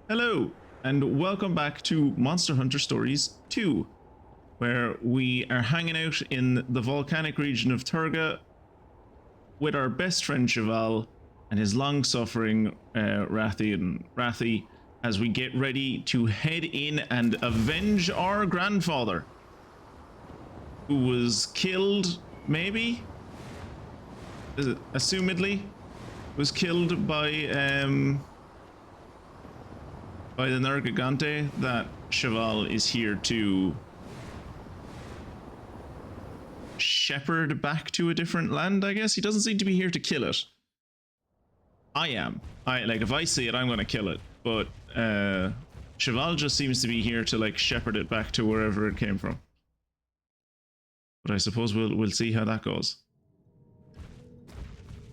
Hello, and welcome back to Monster Hunter Stories 2, where we are hanging out in the volcanic region of Turga with our best friend Cheval and his long-suffering Rathi as we get ready to head in and avenge our grandfather, who was killed, maybe? Assumedly, was killed by the Nergigante that Cheval is here to shepherd back to a different land, I guess. He doesn't seem to be here to kill it. I am. If I see it, I'm gonna kill it. But Cheval just seems to be here to like shepherd it back to wherever it came from. But I suppose we'll see how that goes.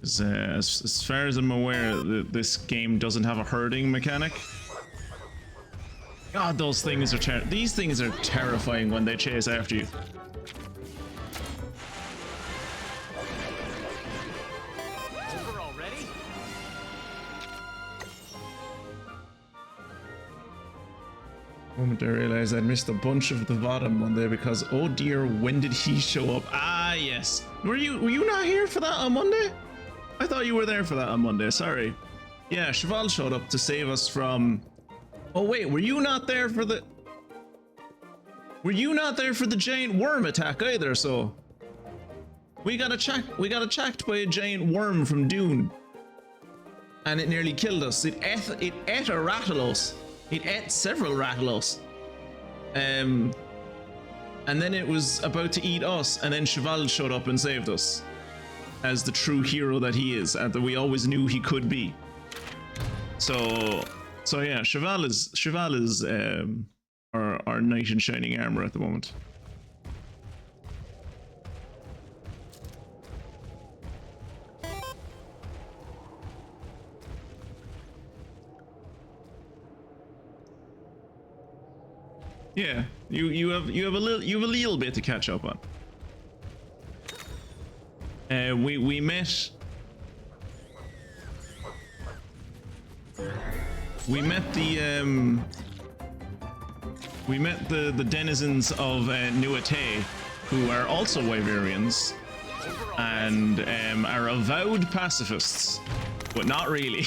As far as I'm aware, this game doesn't have a herding mechanic. God, those things are these things are terrifying when they chase after you. Over already? The moment I realized I'd missed a bunch of the VoD on Monday because, oh dear, when did he show up? Ah, yes. Were you not here for that on Monday? I thought you were there for that on Monday. Sorry. Yeah, Cheval showed up to save us from. Oh wait, were you not there for the giant worm attack either? So we got attacked by a giant worm from Dune, and it nearly killed us. It ate a Rathalos. It ate several Rathalos. And then it was about to eat us, and then Cheval showed up and saved us as the true hero that he is, and that we always knew he could be. So yeah, Cheval is our knight in shining armor at the moment. Yeah, you have a little bit to catch up on. We met. We met the denizens of Nuate, who are also Wyverians and are avowed pacifists, but not really.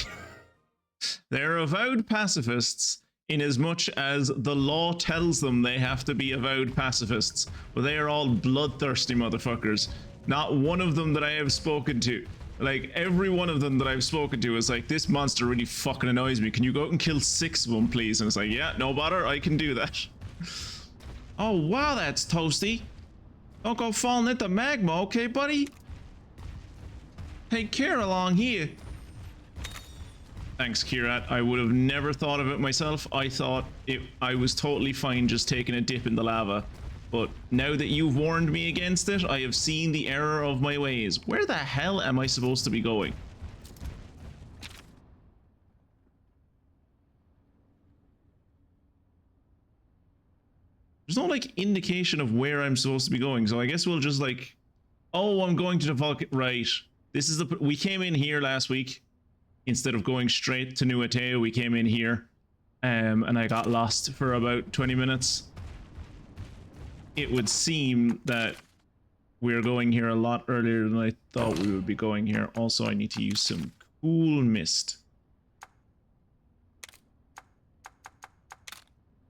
They're avowed pacifists in as much as the law tells them they have to be avowed pacifists, but they are all bloodthirsty motherfuckers. Not one of them that I have spoken to. Like, every one of them that I've spoken to is like, this monster really fucking annoys me. Can you go out and kill 6 of them, please? And it's like, yeah, no bother, I can do that. Oh, wow, that's toasty. Don't go falling into magma, okay, buddy? Take care along here. Thanks, Kirat. I would have never thought of it myself. I thought I was totally fine just taking a dip in the lava. But now that you've warned me against it, I have seen the error of my ways. Where the hell am I supposed to be going? There's no, like, indication of where I'm supposed to be going, so I guess we'll just, like... Oh, I'm going to the Vulcan... Right. This is the... We came in here last week. Instead of going straight to Nuate, we came in here. And I got lost for about 20 minutes. It would seem that we're going here a lot earlier than I thought we would be going here. Also, I need to use some cool mist.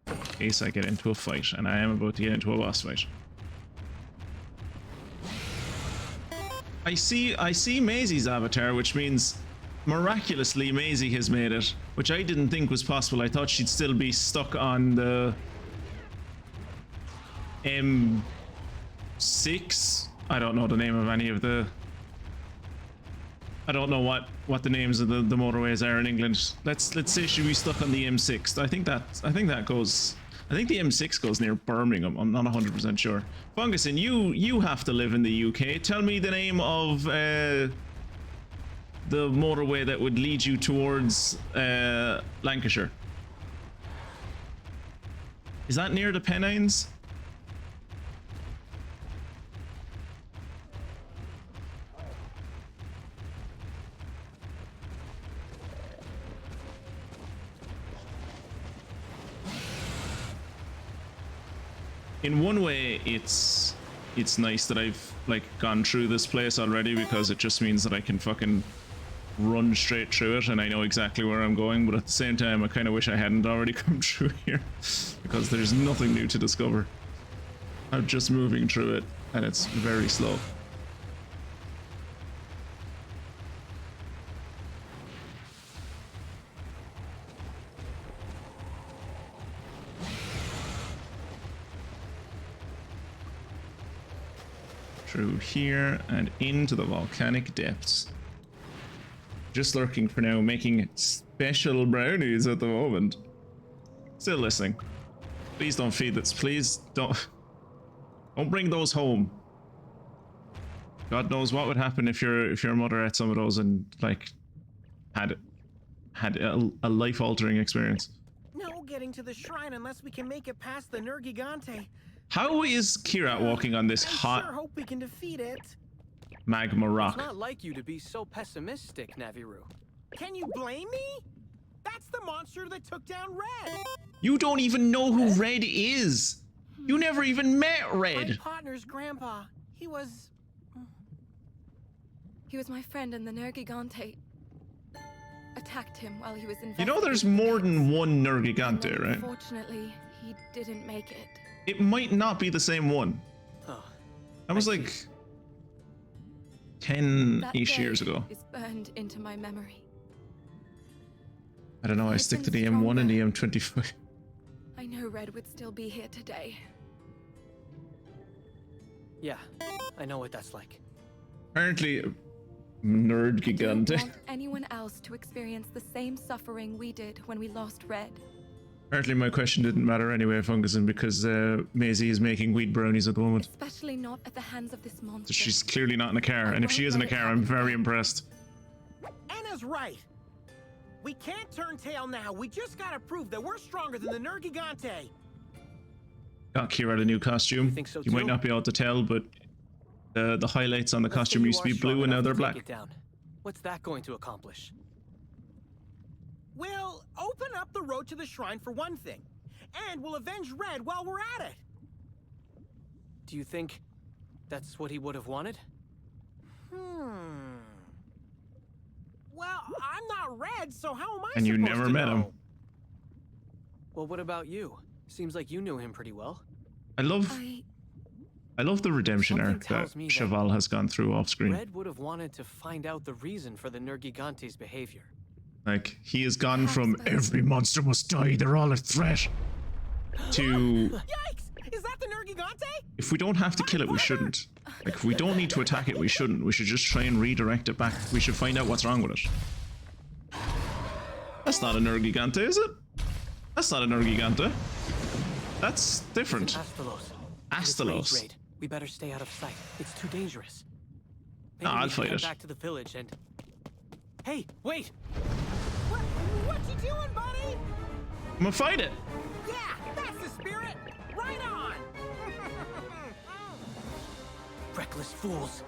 In case I get into a fight, and I am about to get into a boss fight. I see Maisie's avatar, which means miraculously Maisie has made it, which I didn't think was possible. I thought she'd still be stuck on the M6. I don't know the name of any of the... I don't know what the names of the motorways are in England. Let's say she'll be stuck on the M6. I think that goes... I think the M6 goes near Birmingham. I'm not 100% sure. Fungusin, you have to live in the UK. Tell me the name of the motorway that would lead you towards Lancashire. Is that near the Pennines? in one way, it's nice that I've like gone through this place already, because it just means that I can fucking run straight through it and I know exactly where I'm going. But at the same time, I kind of wish I hadn't already come through here, because there's nothing new to discover. I'm just moving through it and it's very slow. Through here and into the volcanic depths. Just lurking for now, making special brownies at the moment. Still listening. Please don't feed this. Please don't bring those home. God knows what would happen if your mother ate some of those and like had a life-altering experience. No getting to the shrine unless we can make it past the Nergigante. How is Kirat walking on this I hot sure hope we can defeat it. magma rock? It's not like you to be so pessimistic, Naviru. Can you blame me? That's the monster that took down Red. You don't even know who Red is. You never even met My Red. partner's grandpa. He was my friend, and the Nergigante attacked him while he was investigating. You know there's more than one Nergigante, right? Unfortunately, he didn't make it. It might not be the same one. Oh, That was I like see. 10-ish years ago. Is burned into my memory. I don't know, I stick to the M1 and the M25. I know Red would still be here today. Yeah, I know what that's like. Apparently, I don't Nergigante. want anyone else to experience the same suffering we did when we lost Red. Apparently my question didn't matter anyway, Fungusin, because Maisie is making wheat brownies at the moment. Especially not at the hands of this monster. So she's clearly not in a car, and if she is in a car, I'm very impressed. Anna's right. We can't turn tail now. We just gotta prove that we're stronger than the Nergigante. Got Kira a new costume. You think so You might too? not be able to tell, but the highlights on the Let's say costume you used to are be strong blue and now enough they're to black. take it down. What's that going to accomplish? We'll open up the road to the shrine for one thing, and we'll avenge Red while we're at it. Do you think that's what he would have wanted? Well, I'm not Red, so how am I And you supposed never to met him. know? Well, what about you? Seems like you knew him pretty well. I love the redemption Something arc that tells me that Cheval has gone through off screen. Red would have wanted to find out the reason for the Nergigante's behavior. Like, he has gone from every monster must die, they're all a threat, to Yikes! Is that the Nergigante? if we don't have to kill it, we shouldn't. Like, if we don't need to attack it, we shouldn't. We should just try and redirect it back. We should find out what's wrong with it. That's not a Nergigante, is it? That's not a Nergigante. That's different. Astalos. It's rage Astalos. raid. We better stay out of sight. It's too dangerous. Nah, Maybe I'll we should fight head it. back to the village and... Hey, wait! What you doing, buddy? I'm gonna fight it. Yeah, that's the spirit. Right on. Reckless fools.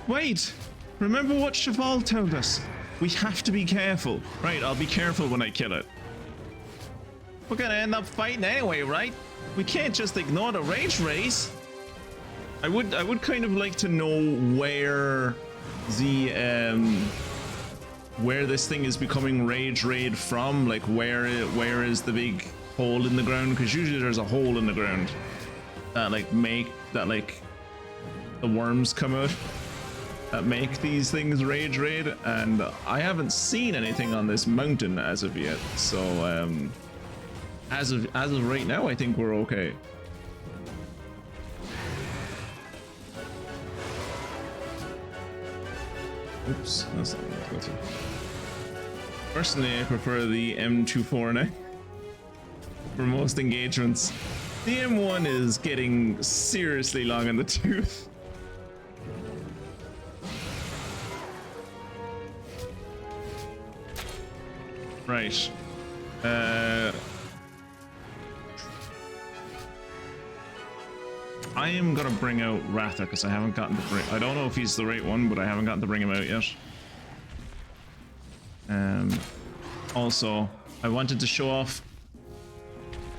Wait, remember what Cheval told us? We have to be careful. Right, I'll be careful when I kill it. We're gonna end up fighting anyway, right? We can't just ignore the rage race. I would kind of like to know where the where this thing is becoming rage raid from. Like where is the big hole in the ground? Because usually there's a hole in the ground that like the worms come out that make these things rage raid, and I haven't seen anything on this mountain as of yet. So as of right now, I think we're okay. Oops, that's not what I was going to. Personally, I prefer the M24 now for most engagements. The M1 is getting seriously long in the tooth. Right. I am gonna bring out Ratha because I haven't gotten to bring. I don't know if he's the right one, but I haven't gotten to bring him out yet. Also, I wanted to show off.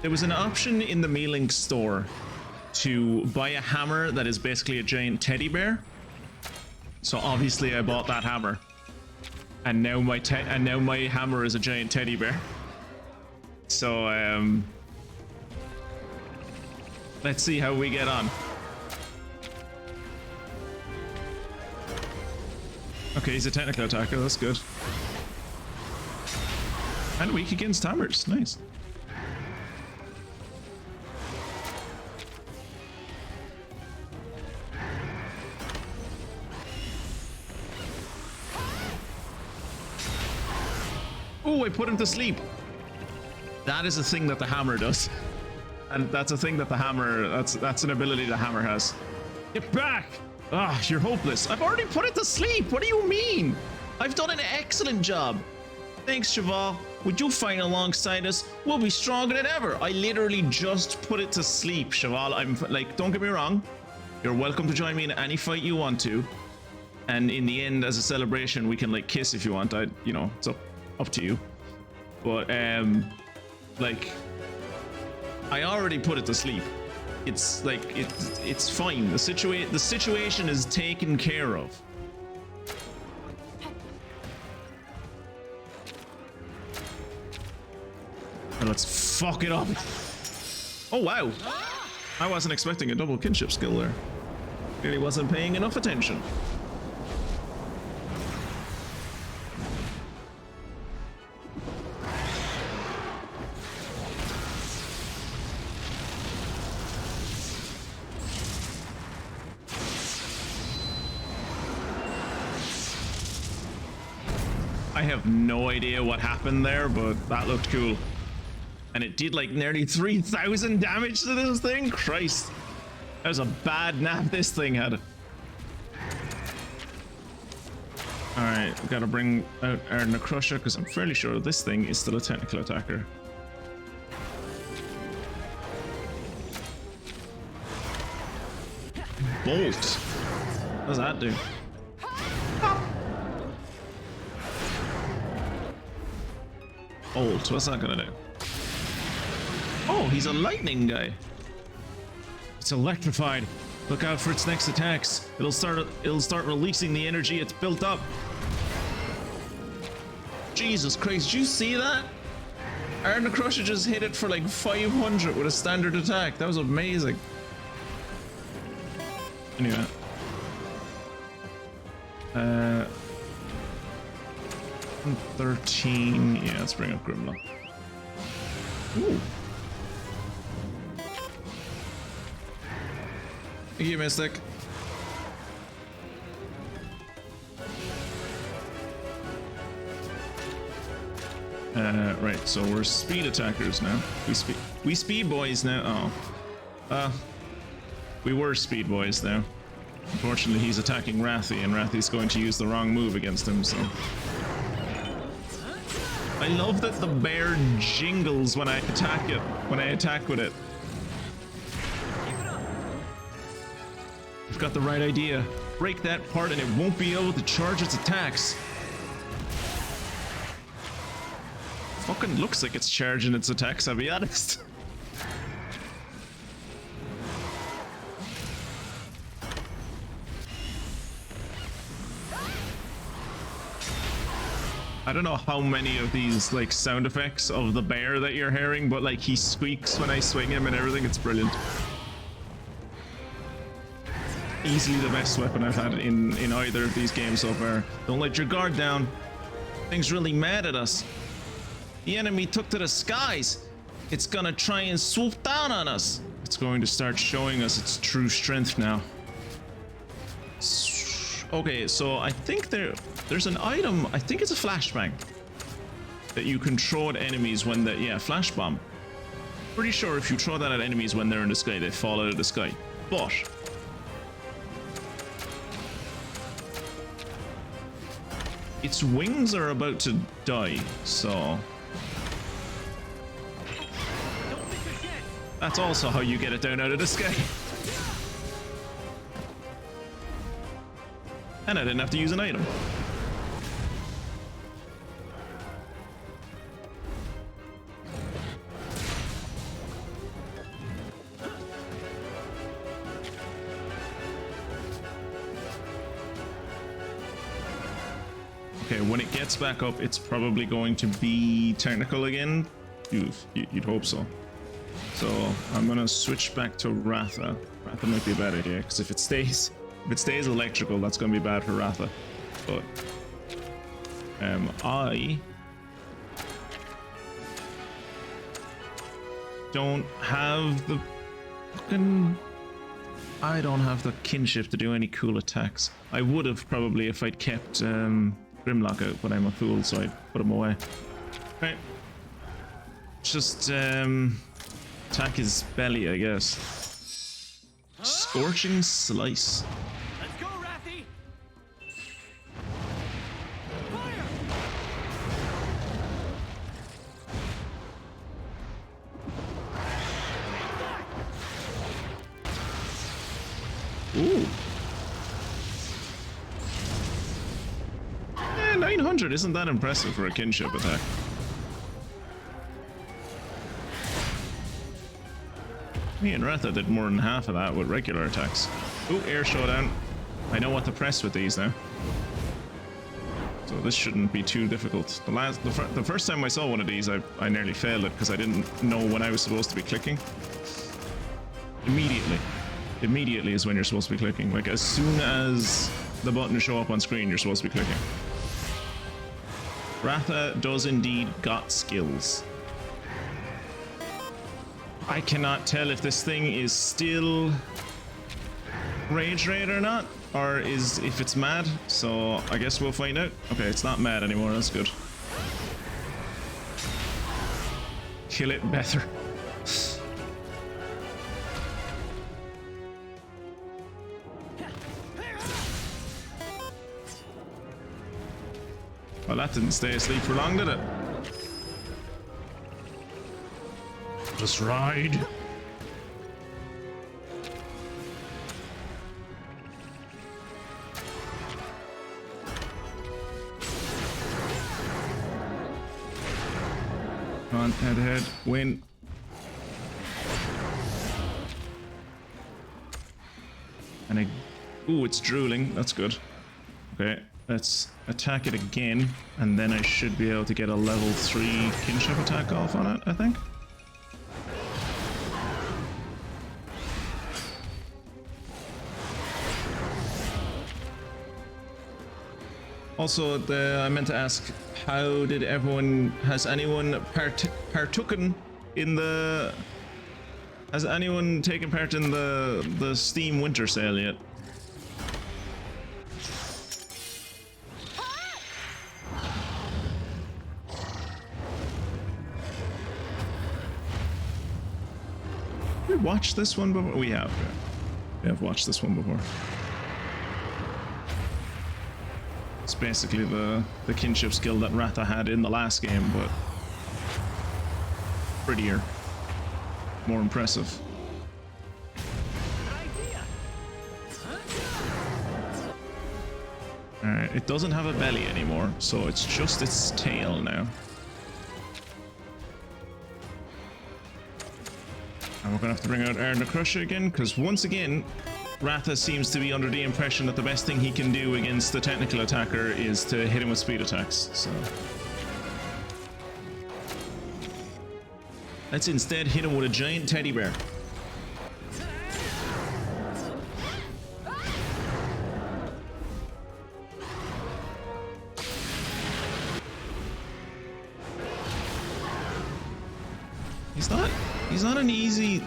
There was an option in the Mealink store to buy a hammer that is basically a giant teddy bear. So obviously I bought that hammer, and now my hammer is a giant teddy bear. So let's see how we get on. Okay, he's a technical attacker. That's good. And weak against hammers. Nice. Oh, I put him to sleep. That is a thing that the hammer does. And that's a thing that the hammer, that's an ability the hammer has. Get back! Ah, you're hopeless. I've already put it to sleep. What do you mean? I've done an excellent job. Thanks, Cheval. Would you fight alongside us? We'll be stronger than ever. I literally just put it to sleep, Cheval. I'm like, don't get me wrong. You're welcome to join me in any fight you want to. And in the end, as a celebration, we can like kiss if you want. You know, it's up to you. But like, I already put it to sleep. It's like it's fine. The situation is taken care of. Now let's fuck it up. Oh wow! I wasn't expecting a double kinship skill there. Really wasn't paying enough attention. I have no idea what happened there, but that looked cool. And it did like nearly 3,000 damage to this thing. Christ. That was a bad nap this thing had. Alright, we gotta bring out our Necrusher because I'm fairly sure this thing is still a technical attacker. Bolt. What does that do? Bolt, what's that gonna do? Oh, he's a lightning guy. It's electrified. Look out for its next attacks. It'll start releasing the energy it's built up. Jesus Christ, did you see that? Our Necrusher just hit it for like 500 with a standard attack. That was amazing. Anyway. 13. Yeah, let's bring up Grimlock. Ooh. Thank you, Mystic. Right, so we're speed attackers now. We speed boys now. Oh. We were speed boys now. Unfortunately, he's attacking Rathy, and Rathy's going to use the wrong move against him, so... I love that the bear jingles when I attack it, when I attack with it. I've got the right idea. Break that part and it won't be able to charge its attacks. Fucking looks like it's charging its attacks, I'll be honest. I don't know how many of these like sound effects of the bear that you're hearing, but like he squeaks when I swing him and everything. It's brilliant. Easily the best weapon I've had in either of these games so far. Don't let your guard down. Thing's really mad at us. The enemy took to the skies. It's gonna try and swoop down on us. It's going to start showing us its true strength now. Okay, so I think there's an item, I think it's a flashbang that you can throw at enemies when yeah, flash bomb. Pretty sure if you throw that at enemies when they're in the sky, they fall out of the sky. But its wings are about to die, so that's also how you get it down out of the sky. And I didn't have to use an item. Okay, when it gets back up, it's probably going to be technical again. You'd hope so. So I'm gonna switch back to Ratha. Ratha might be a bad idea, because if it stays electrical, that's gonna be bad for Ratha. But I don't have the fucking... I don't have the kinship to do any cool attacks. I would have probably if I'd kept Grimlock out, but I'm a fool, so I put him away. Right. Just attack his belly, I guess. Scorching Slice. Let's go, Rathy! Fire! Ooh. 900 isn't that impressive for a kinship attack. Me and Ratha did more than half of that with regular attacks. Ooh, air showdown. I know what to press with these now. So this shouldn't be too difficult. The first time I saw one of these, I nearly failed it because I didn't know when I was supposed to be clicking. Immediately is when you're supposed to be clicking. Like as soon as the buttons show up on screen, you're supposed to be clicking. Ratha does indeed got skills. I cannot tell if this thing is still Rage Raid or not, or if it's mad, so I guess we'll find out. Okay, it's not mad anymore, that's good. Kill it better. Well, that didn't stay asleep for long, did it? Just ride. Come on, head, win. And ooh, it's drooling. That's good. Okay, let's attack it again, and then I should be able to get a level 3 kinship attack off on it, I think. Also, I meant to ask, how did everyone... Has anyone partooken in the... Has anyone taken part in the Steam Winter Sale yet? We watched this one before? We have. Yeah. We have watched this one before. It's basically the kinship skill that Ratha had in the last game, but prettier, more impressive. Alright, it doesn't have a belly anymore, so it's just its tail now. And we're gonna have to bring out Arna Crusher again, because once again, Ratha seems to be under the impression that the best thing he can do against the technical attacker is to hit him with speed attacks, so... Let's instead hit him with a giant teddy bear.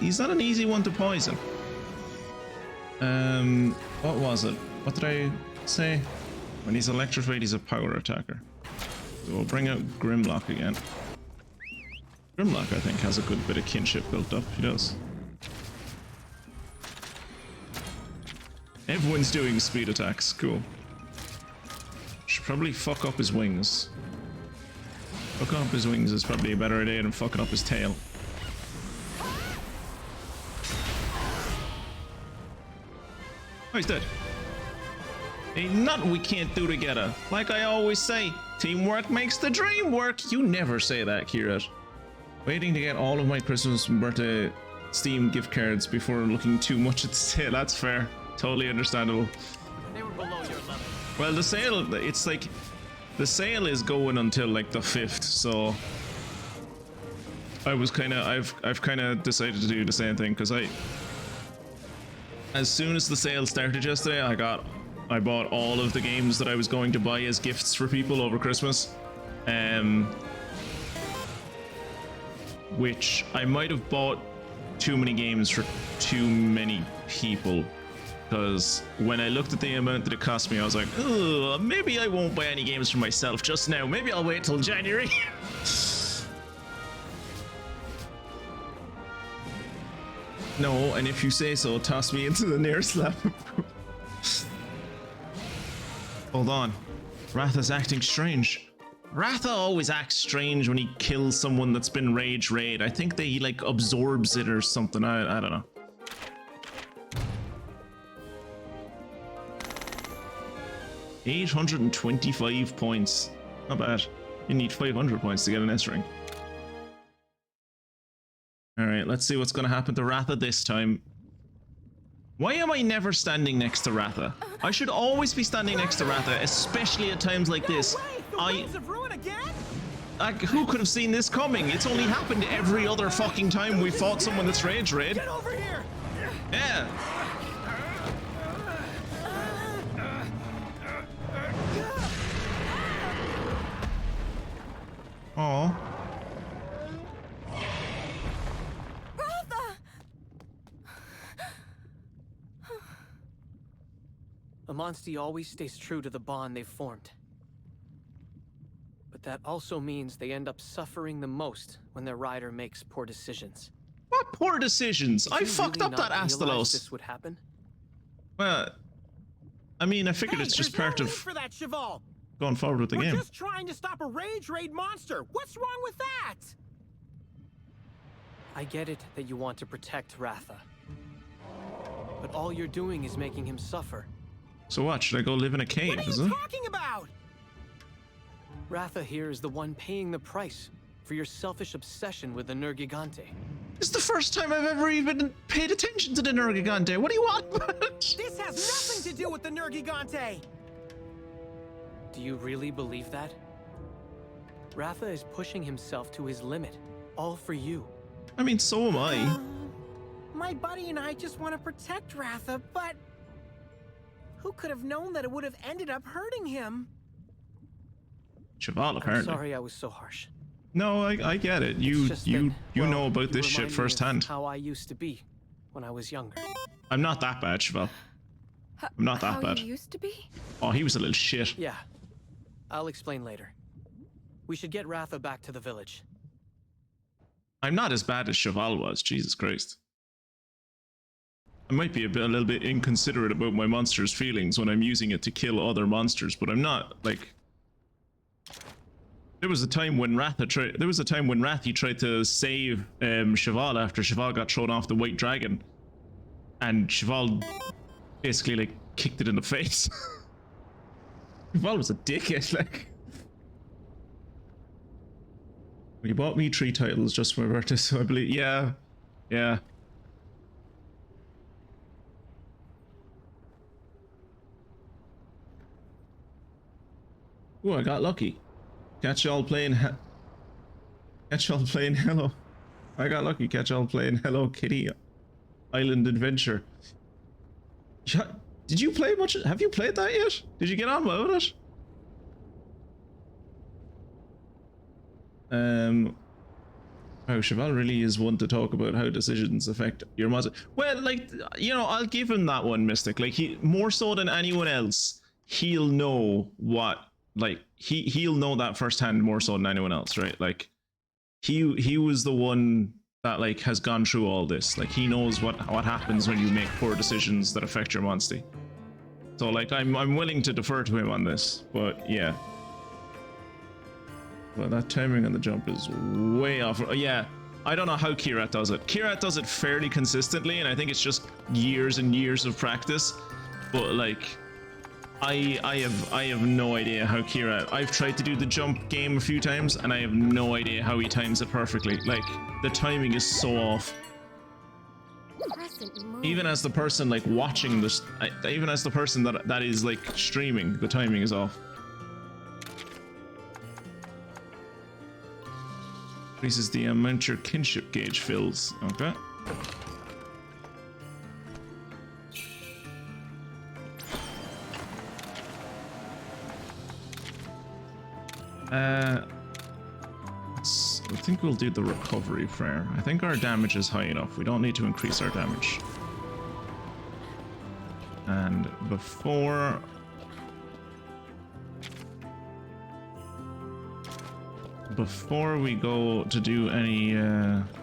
He's not an easy one to poison. What was it? What did I say? When he's electrified, he's a power attacker. We'll bring out Grimlock again. Grimlock, I think, has a good bit of kinship built up. He does. Everyone's doing speed attacks. Cool. Should probably fuck up his wings. Fucking up his wings is probably a better idea than fucking up his tail. Oh, he's dead. Ain't nothing we can't do together. Like I always say, teamwork makes the dream work. You never say that, Kirat. Waiting to get all of my Christmas and birthday Steam gift cards before looking too much at the sale. That's fair. Totally understandable. They were below your level. Well, the sale, it's like, the sale is going until like the 5th, so I was kind of, I've kind of decided to do the same thing, because as soon as the sale started yesterday, I bought all of the games that I was going to buy as gifts for people over Christmas, which I might have bought too many games for too many people, because when I looked at the amount that it cost me, I was like, oh, maybe I won't buy any games for myself just now. Maybe I'll wait till January. No, and if you say so, toss me into the nearest lap. Hold on. Ratha's acting strange. Ratha always acts strange when he kills someone that's been rage raid. I think that he like absorbs it or something. I don't know. $825 points. Not bad. You need 500 points to get an S ring. Alright, let's see what's going to happen to Ratha this time. Why am I never standing next to Ratha? I should always be standing next to Ratha, especially at times like this. Who could have seen this coming? It's only happened every other fucking time we fought someone that's rage raid. Get over here! Yeah. Oh. A Monstie always stays true to the bond they've formed. But that also means they end up suffering the most when their rider makes poor decisions. What poor decisions? I fucked up that Astalos. This Astalos. would happen? Well, I mean, I figured Hey, it's just there's part no of need for that, Cheval. going forward with the We're game. just trying to stop a rage raid monster. What's wrong with that? I get it that you want to protect Ratha. But all you're doing is making him suffer. So what? Should I go live in a cave, What are is you it? talking about? Ratha here is the one paying the price for your selfish obsession with the Nergigante. It's the first time I've ever even paid attention to the Nergigante. What do you want? This has nothing to do with the Nergigante. Do you really believe that? Ratha is pushing himself to his limit, all for you. I mean, so am I. My buddy and I just want to protect Ratha, but who could have known that it would have ended up hurting him? Cheval, I'm apparently. sorry I was so harsh. No, I get it. You know about this shit firsthand. How I used to be when I was younger. I'm not that bad, Cheval. I'm not that how bad. You used to be? Oh, he was a little shit. Yeah, I'll explain later. We should get Ratha back to the village. I'm not as bad as Cheval was, Jesus Christ. I might be a little bit inconsiderate about my monster's feelings when I'm using it to kill other monsters, but I'm not, like... There was a time when Rathi tried to save Cheval after Cheval got thrown off the White Dragon. And Cheval basically, like, kicked it in the face. Cheval was a dickhead, like... You bought me 3 titles just for my birthday, so I believe... Yeah. Yeah. Ooh, I got lucky. Catch y'all playing Hello. I got lucky. Catch y'all playing Hello Kitty Island Adventure. Did you play much? Have you played that yet? Did you get on well with it? Oh, Cheval really is one to talk about how decisions affect your monster. Well, like, you know, I'll give him that one, Mystic. Like, he more so than anyone else, he'll know what, like, he'll know that firsthand more so than anyone else, right? Like, he was the one that, like, has gone through all this. Like, he knows what happens when you make poor decisions that affect your Monstie. So, like, I'm willing to defer to him on this, but yeah. Well, that timing on the jump is way off. Yeah, I don't know how Kirat does it. Kirat does it fairly consistently, and I think it's just years and years of practice. But, like, I have no idea how Kira. I've tried to do the jump game a few times, and I have no idea how he times it perfectly. Like, the timing is so off. Even as the person like watching this, even as the person that is like streaming, the timing is off. Increases the amount your kinship gauge fills. Okay. I think we'll do the recovery prayer. I think our damage is high enough. We don't need to increase our damage. And before we go to do any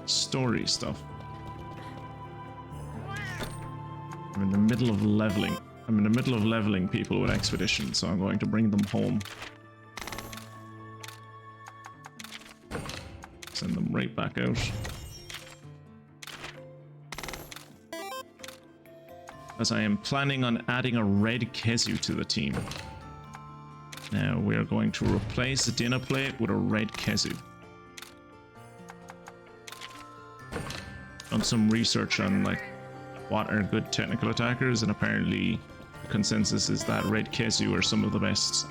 story stuff, I'm in the middle of leveling. I'm in the middle of leveling people with expedition, so I'm going to bring them home. Send them right back out. As I am planning on adding a red Kezu to the team. Now we are going to replace the dinner plate with a red Kezu. Done some research on like what are good technical attackers, and apparently the consensus is that red Kezu are some of the best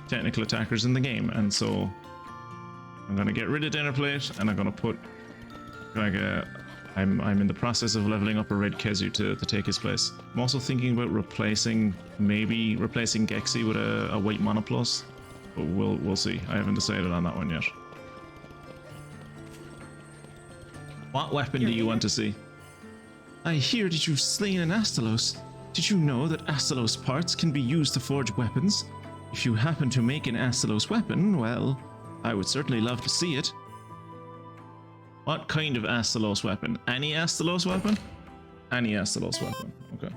technical attackers in the game, and so I'm gonna get rid of dinner plate, and I'm gonna put like I'm in the process of leveling up a red Kezu to take his place. I'm also thinking about maybe replacing Gexy with a white mana plus, but we'll see. I haven't decided on that one yet. What weapon do you want to see? I hear that you've slain an Astalos. Did you know that Astalos parts can be used to forge weapons? If you happen to make an Astalos weapon, well, I would certainly love to see it. What kind of Astalos weapon? Any Astalos weapon? Any Astalos weapon. Okay.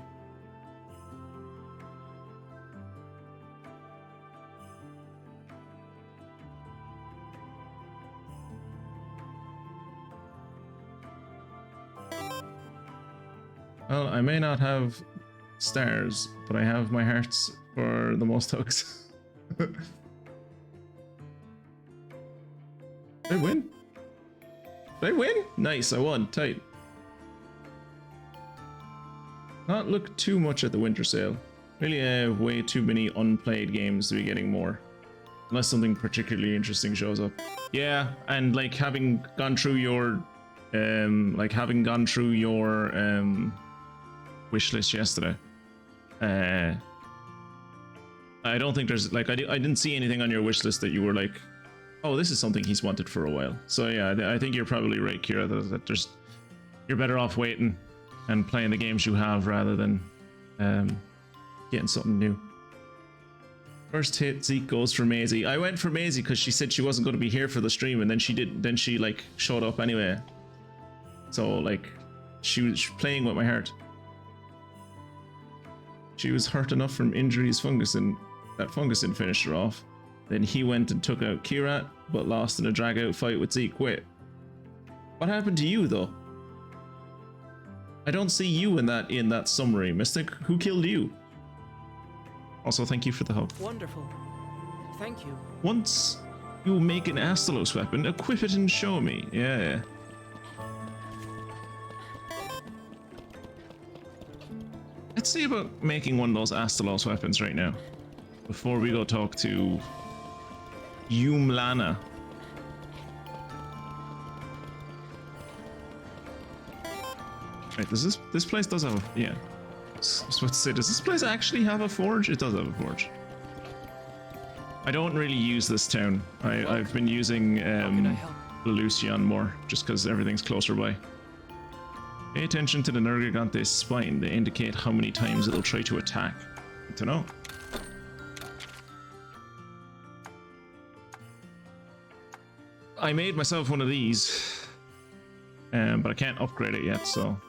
Well, I may not have stars, but I have my hearts for the most hugs. Did I win? Did I win? Nice, I won. Tight. Not look too much at the winter sale. Really have way too many unplayed games to be getting more. Unless something particularly interesting shows up. Yeah, and like having gone through your wish list yesterday. I don't think there's like I didn't see anything on your wish list that you were like, oh, this is something he's wanted for a while. So yeah, I think you're probably right, Kira, that you're better off waiting and playing the games you have rather than getting something new. First hit Zeke goes for Maisie. I went for Maisie because she said she wasn't going to be here for the stream, and then she like showed up anyway. So like she was playing with my heart. She was hurt enough from injuries, that Fungusin finished her off. Then he went and took out Kirat, but lost in a drag-out fight with Zeke. Wait, what happened to you though? I don't see you in that summary, Mystic. Who killed you? Also, thank you for the help. Wonderful. Thank you. Once you make an Astalos weapon, equip it and show me. Yeah. Let's see about making one of those Astalos weapons right now. Before we go talk to Yumlana. Right, does this place does have a, yeah. I was about to say, does this place actually have a forge? It does have a forge. I don't really use this town. I've been using Lucian more, just because everything's closer by. Pay attention to the Nergigante's spine. They indicate how many times it'll try to attack. Good to know. I made myself one of these, but I can't upgrade it yet, so...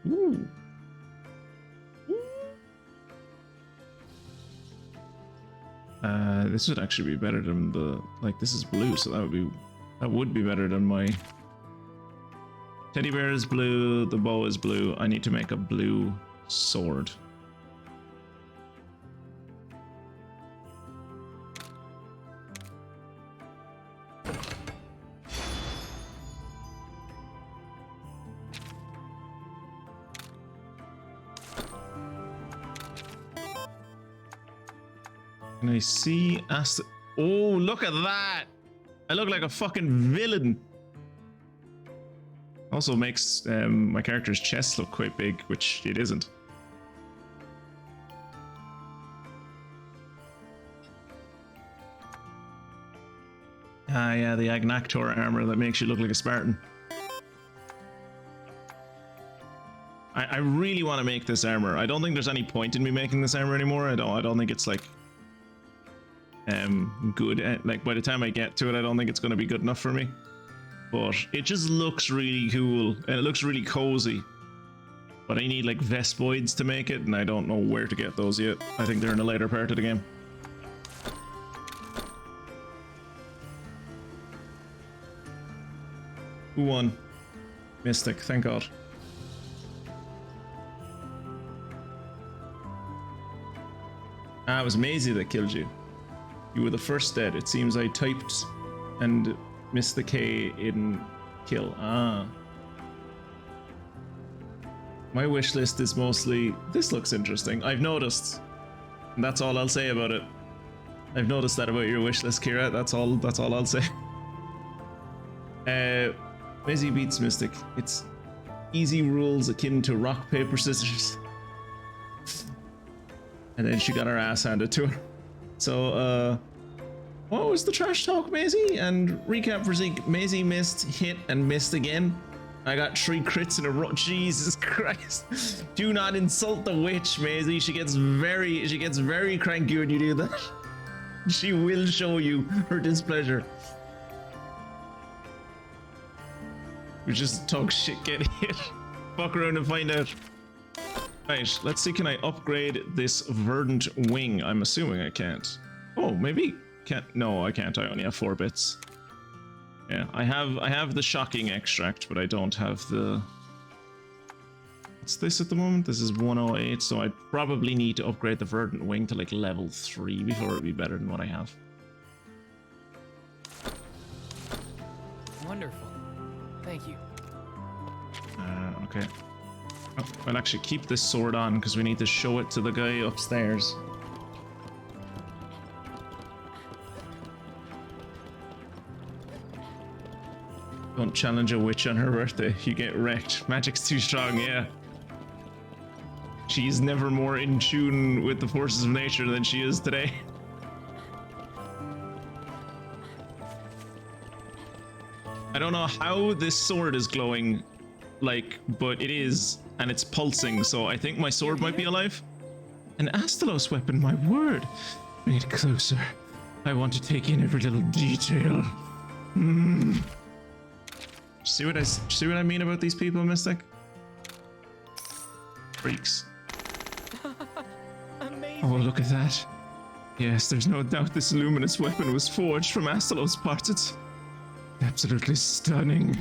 Ooh. This would actually be better than the... Like, this is blue, so that would be better than my... Teddy bear is blue, the bow is blue. I need to make a blue sword. Can I see Oh, look at that! I look like a fucking villain. Also makes my character's chest look quite big, which it isn't. Ah, yeah, the Agnactor armor that makes you look like a Spartan. I really want to make this armor. I don't think there's any point in me making this armor anymore. I don't think it's like good. Like by the time I get to it, I don't think it's going to be good enough for me. But it just looks really cool and it looks really cozy. But I need like Vespoids to make it, and I don't know where to get those yet. I think they're in a later part of the game. Who won? Mystic, thank God. Ah, it was Maisie that killed you. You were the first dead. It seems I typed and missed the K in kill. Ah. My wish list is mostly... This looks interesting. I've noticed. And that's all I'll say about it. I've noticed that about your wish list, Kira. That's all I'll say. Maisie beats Mystic. It's easy rules akin to rock, paper, scissors. And then she got her ass handed to her. So, what was the trash talk, Maisie? And recap for Zeke. Maisie missed, hit, and missed again. I got 3 crits in a row. Jesus Christ. Do not insult the witch, Maisie. She gets very cranky when you do that. She will show you her displeasure. We just talk shit, get hit. Fuck around and find out. Right, let's see, can I upgrade this verdant wing? I'm assuming I can't. Oh, maybe can't. No, I can't. I only have 4 bits. Yeah, I have the shocking extract, but I don't have the... What's this at the moment? This is 108, so I'd probably need to upgrade the verdant wing to like level 3 before it'd be better than what I have. Wonderful. Thank you. Okay. Oh, I'll actually keep this sword on because we need to show it to the guy upstairs. Don't challenge a witch on her birthday. You get wrecked. Magic's too strong, yeah. She's never more in tune with the forces of nature than she is today. I don't know how this sword is glowing, like, but it is, and it's pulsing, so I think my sword might be alive. An Astalos weapon, my word. Bring it closer. I want to take in every little detail. See what I mean about these people, Mystic? Freaks. Amazing. Oh, look at that. Yes, there's no doubt this luminous weapon was forged from Astalos parts. It's absolutely stunning.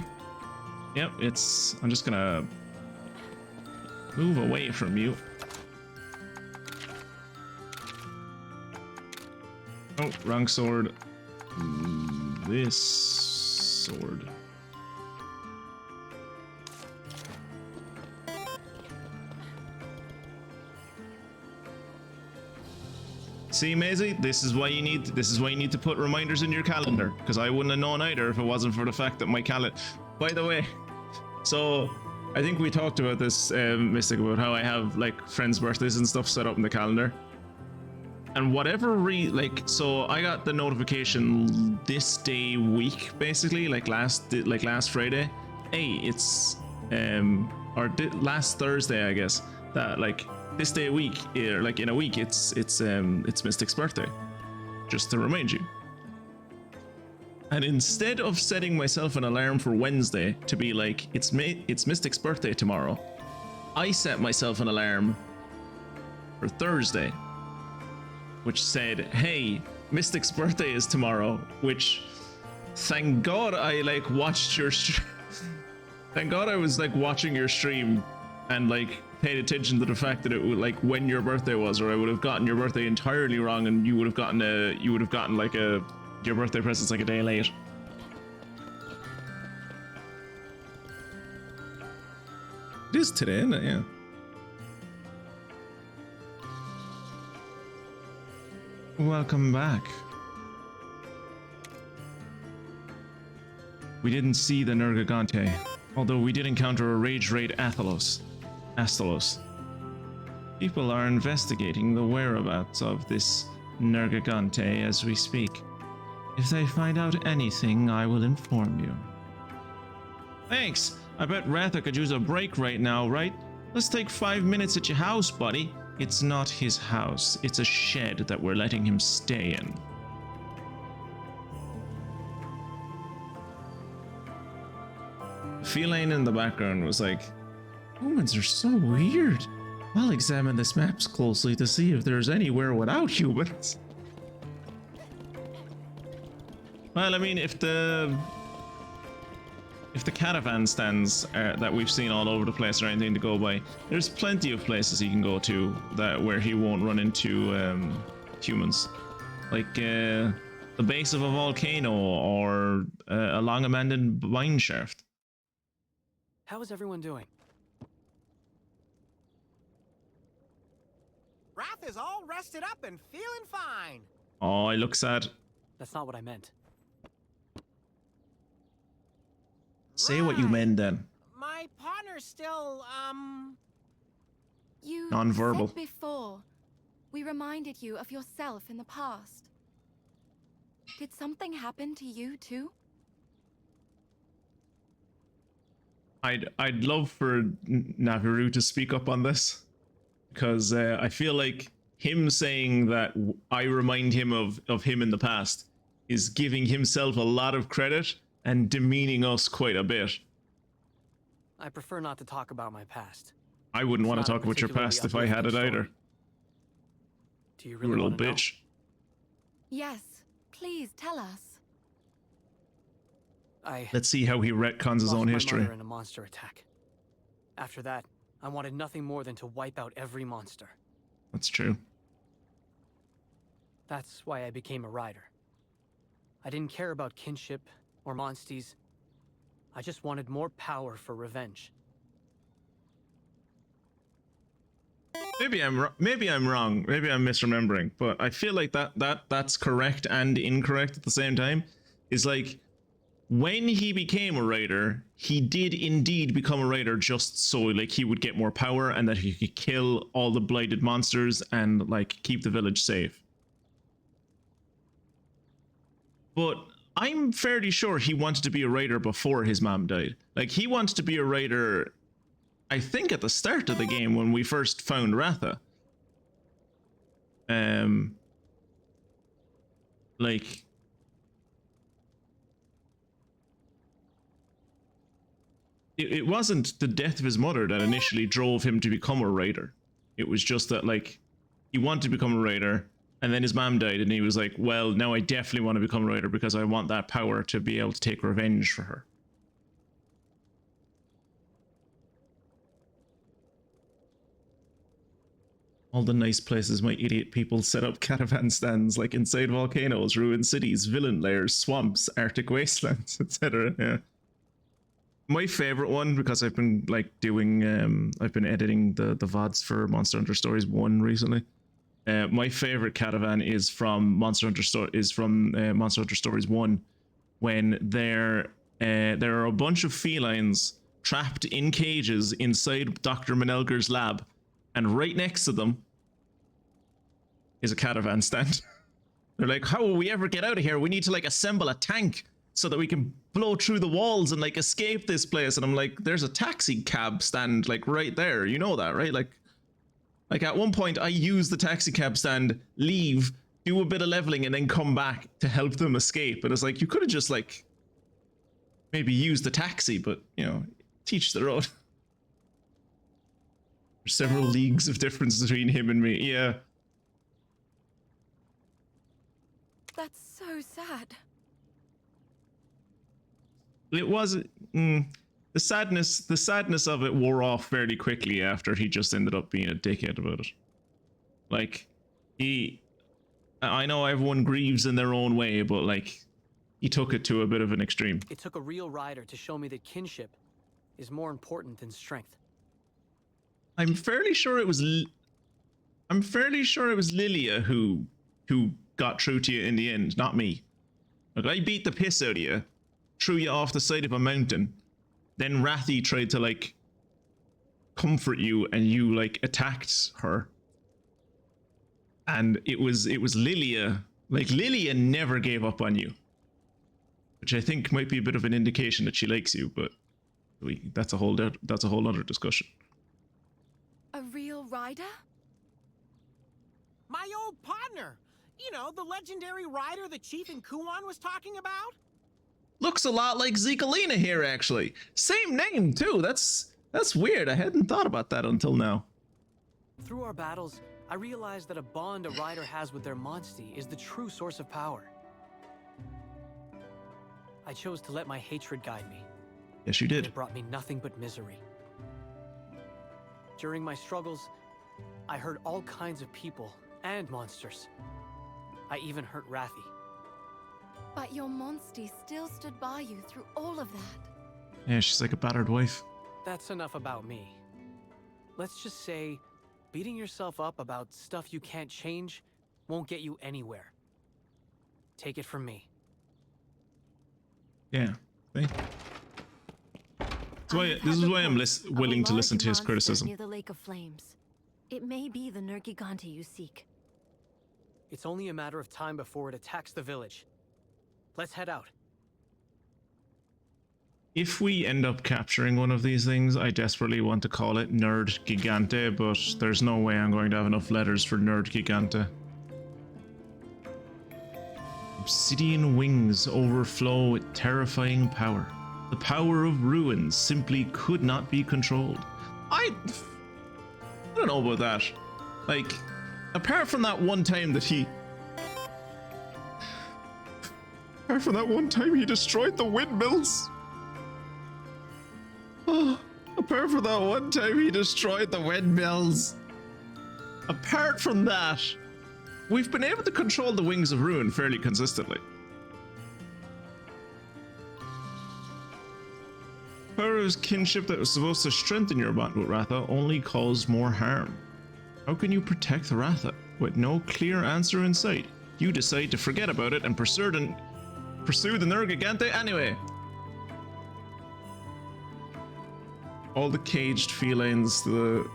Yep, I'm just gonna move away from you. Oh, wrong sword. This sword. See, Maisie, this is why you need to put reminders in your calendar, because I wouldn't have known either if it wasn't for the fact that my calendar. By the way, so I think we talked about this, Mystic, about how I have like friends' birthdays and stuff set up in the calendar. And whatever so I got the notification this day week, basically, like last Friday. Hey, it's last Thursday, I guess, that like this day a week, or like in a week, it's Mystic's birthday, just to remind you. And instead of setting myself an alarm for Wednesday to be like, it's Mystic's birthday tomorrow, I set myself an alarm for Thursday, which said, hey, Mystic's birthday is tomorrow, which, thank God I like watched your thank God I was like watching your stream and like paid attention to the fact that it was like when your birthday was, or I would have gotten your birthday entirely wrong and you would have gotten like your birthday present's like a day late. It is today, isn't it? Yeah. Welcome back. We didn't see the Nergigante, although we did encounter a rage raid Astalos. People are investigating the whereabouts of this Nergigante as we speak. If they find out anything, I will inform you. Thanks! I bet Ratha could use a break right now, right? Let's take 5 minutes at your house, buddy. It's not his house. It's a shed that we're letting him stay in. Feline in the background was like, humans are so weird. I'll examine this map closely to see if there's anywhere without humans. Well, I mean, if the caravan stands that we've seen all over the place or anything to go by, there's plenty of places he can go to where he won't run into humans, like the base of a volcano or a long abandoned mine shaft. How is everyone doing? Wrath is all rested up and feeling fine. Oh, I look sad. That's not what I meant. Say what you meant then. My partner's still, You Non-verbal. said before, we reminded you of yourself in the past. Did something happen to you too? I'd love for Naviru to speak up on this, because I feel like him saying that I remind him of him in the past is giving himself a lot of credit and demeaning us quite a bit. I prefer not to talk about my past. I wouldn't It's want not to a talk about your particularly past if I had it uplifting either. story. Do you You really were a little want to know? bitch. Yes, please tell us. I Let's see how he retcons his lost own my history. mother in a monster attack. After that, I wanted nothing more than to wipe out every monster. That's true. That's why I became a rider. I didn't care about kinship or Monsties. I just wanted more power for revenge. Maybe I'm wrong. Maybe I'm misremembering, but I feel like that's correct and incorrect at the same time. Is like, when he became a raider, he did indeed become a raider just so like he would get more power and that he could kill all the blighted monsters and like keep the village safe. But I'm fairly sure he wanted to be a raider before his mom died. Like, he wanted to be a raider, I think, at the start of the game when we first found Ratha. Like, it wasn't the death of his mother that initially drove him to become a raider. It was just that, like, he wanted to become a raider, and then his mom died, and he was like, well, now I definitely want to become a raider because I want that power to be able to take revenge for her. All the nice places my idiot people set up caravan stands, like inside volcanoes, ruined cities, villain lairs, swamps, arctic wastelands, etc. Yeah. My favorite one, because I've been like doing, I've been editing the VoDs for Monster Hunter Stories 1 recently. My favorite caravan is from Monster Hunter Stories 1, when there are a bunch of felines trapped in cages inside Dr. Menelger's lab, and right next to them is a caravan stand. They're like, how will we ever get out of here? We need to like assemble a tank so that we can blow through the walls and like escape this place. And I'm like, there's a taxi cab stand like right there. You know that, right? Like at one point I use the taxi cab stand, leave, do a bit of leveling, and then come back to help them escape. And it's like, you could have just like maybe used the taxi, but you know, teach their own. There's several leagues of difference between him and me. Yeah. That's so sad. It was the sadness of it wore off fairly quickly after he just ended up being a dickhead about it. Like, I know everyone grieves in their own way, but like, he took it to a bit of an extreme. It took a real rider to show me that kinship is more important than strength. I'm fairly sure it was Lilia who got through to you in the end, not me. Like, I beat the piss out of you, threw you off the side of a mountain, then Rathy tried to, like, comfort you, and you, like, attacked her. And it was Lilia. Like, Lilia never gave up on you. Which I think might be a bit of an indication that she likes you, but that's a whole other discussion. A real rider? My old partner! You know, the legendary rider the Chief in Kuon was talking about? Looks a lot like Zekalina here, actually. Same name, too. That's weird. I hadn't thought about that until now. Through our battles, I realized that a bond a rider has with their Monstie is the true source of power. I chose to let my hatred guide me. Yes, you did. It brought me nothing but misery. During my struggles, I hurt all kinds of people and monsters. I even hurt Rathy. But your Monstie still stood by you through all of that. Yeah, she's like a battered wife. That's enough about me. Let's just say, beating yourself up about stuff you can't change won't get you anywhere. Take it from me. Yeah. See? This is why I'm willing to listen to his criticism. Near the Lake of Flames. It may be the Nergigante you seek. It's only a matter of time before it attacks the village. Let's head out. If we end up capturing one of these things, I desperately want to call it Nerd Gigante, but there's no way I'm going to have enough letters for Nerd Gigante. Obsidian wings overflow with terrifying power. The power of ruins simply could not be controlled. I don't know about that. Like, apart from that one time that he... Apart from that one time he destroyed the windmills. Oh, apart from that one time he destroyed the windmills. Apart from that, we've been able to control the Wings of Ruin fairly consistently. Pharaoh's kinship that was supposed to strengthen your bond with Ratha only caused more harm. How can you protect Ratha with no clear answer in sight? You decide to forget about it and pursue the Nergigante anyway. All the caged felines to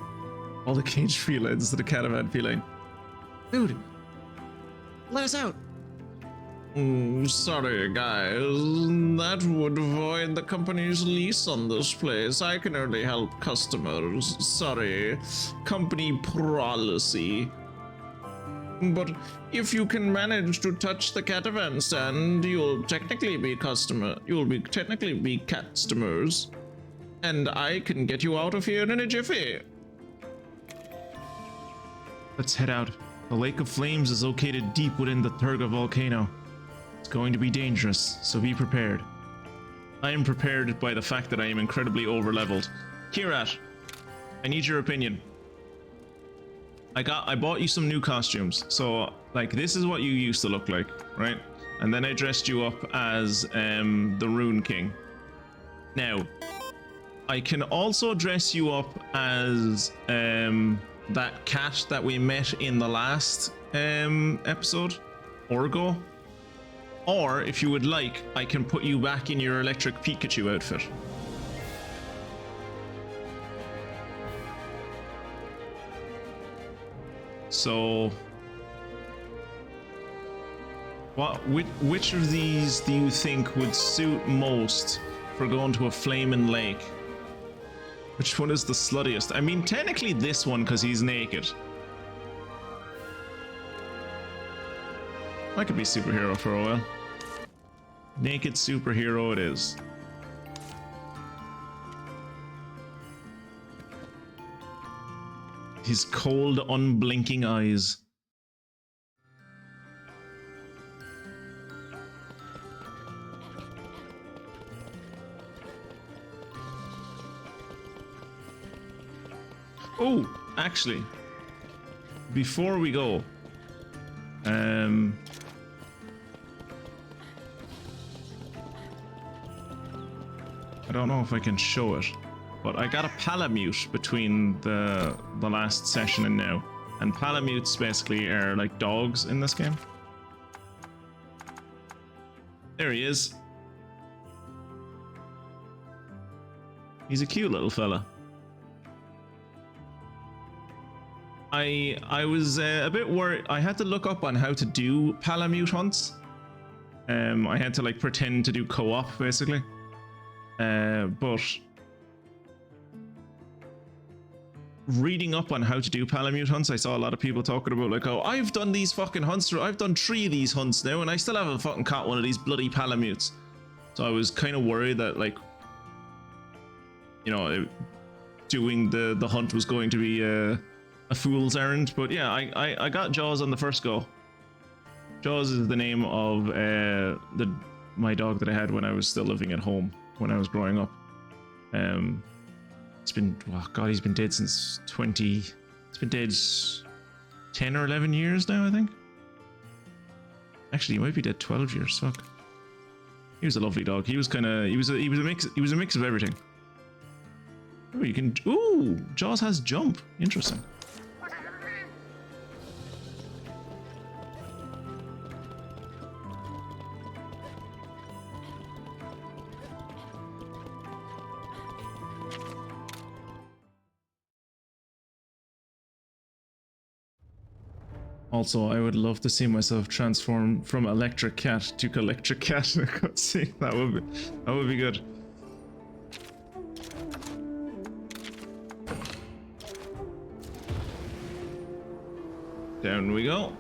the caravan feline. Dude, let us out. Sorry guys, that would void the company's lease on this place. I can only help customers. Sorry, company policy. But if you can manage to touch the caravan stand, you'll technically be customers, and I can get you out of here in a jiffy. Let's head out. The Lake of Flames is located deep within the Thurga volcano. It's going to be dangerous, so be prepared. I am prepared by the fact that I am incredibly over-leveled. Kirat, I need your opinion. I bought you some new costumes, so like this is what you used to look like, right? And then I dressed you up as the Rune King. Now, I can also dress you up as that cat that we met in the last episode, Orgo. Or, if you would like, I can put you back in your electric Pikachu outfit. So, which of these do you think would suit most for going to a flaming lake? Which one is the sluttiest? I mean, technically this one, because he's naked. I could be superhero for a while. Naked superhero it is. His cold, unblinking eyes. Oh, actually, before we go, I don't know if I can show it, but I got a Palamute between the last session and now, and Palamutes basically are like dogs in this game. There he is. He's a cute little fella. I was a bit worried. I had to look up on how to do Palamute hunts. I had to like pretend to do co-op basically. But reading up on how to do Palamute hunts, I saw a lot of people talking about like, oh, I've done these fucking hunts. I've done 3 of these hunts now, and I still haven't fucking caught one of these bloody Palamutes. So I was kind of worried that like, you know, doing the hunt was going to be a fool's errand. But yeah, I got Jaws on the first go. Jaws is the name of my dog that I had when I was still living at home when I was growing up. It's been, oh god, he's been dead since it's been dead 10 or 11 years now, I think. Actually, he might be dead 12 years. Fuck. He was a lovely dog. He was kind of, he was a mix of everything. Oh, you can, ooh, Jaws has jump. Interesting. Also, I would love to see myself transform from electric cat to electric cat. See, that would be good. Down we go.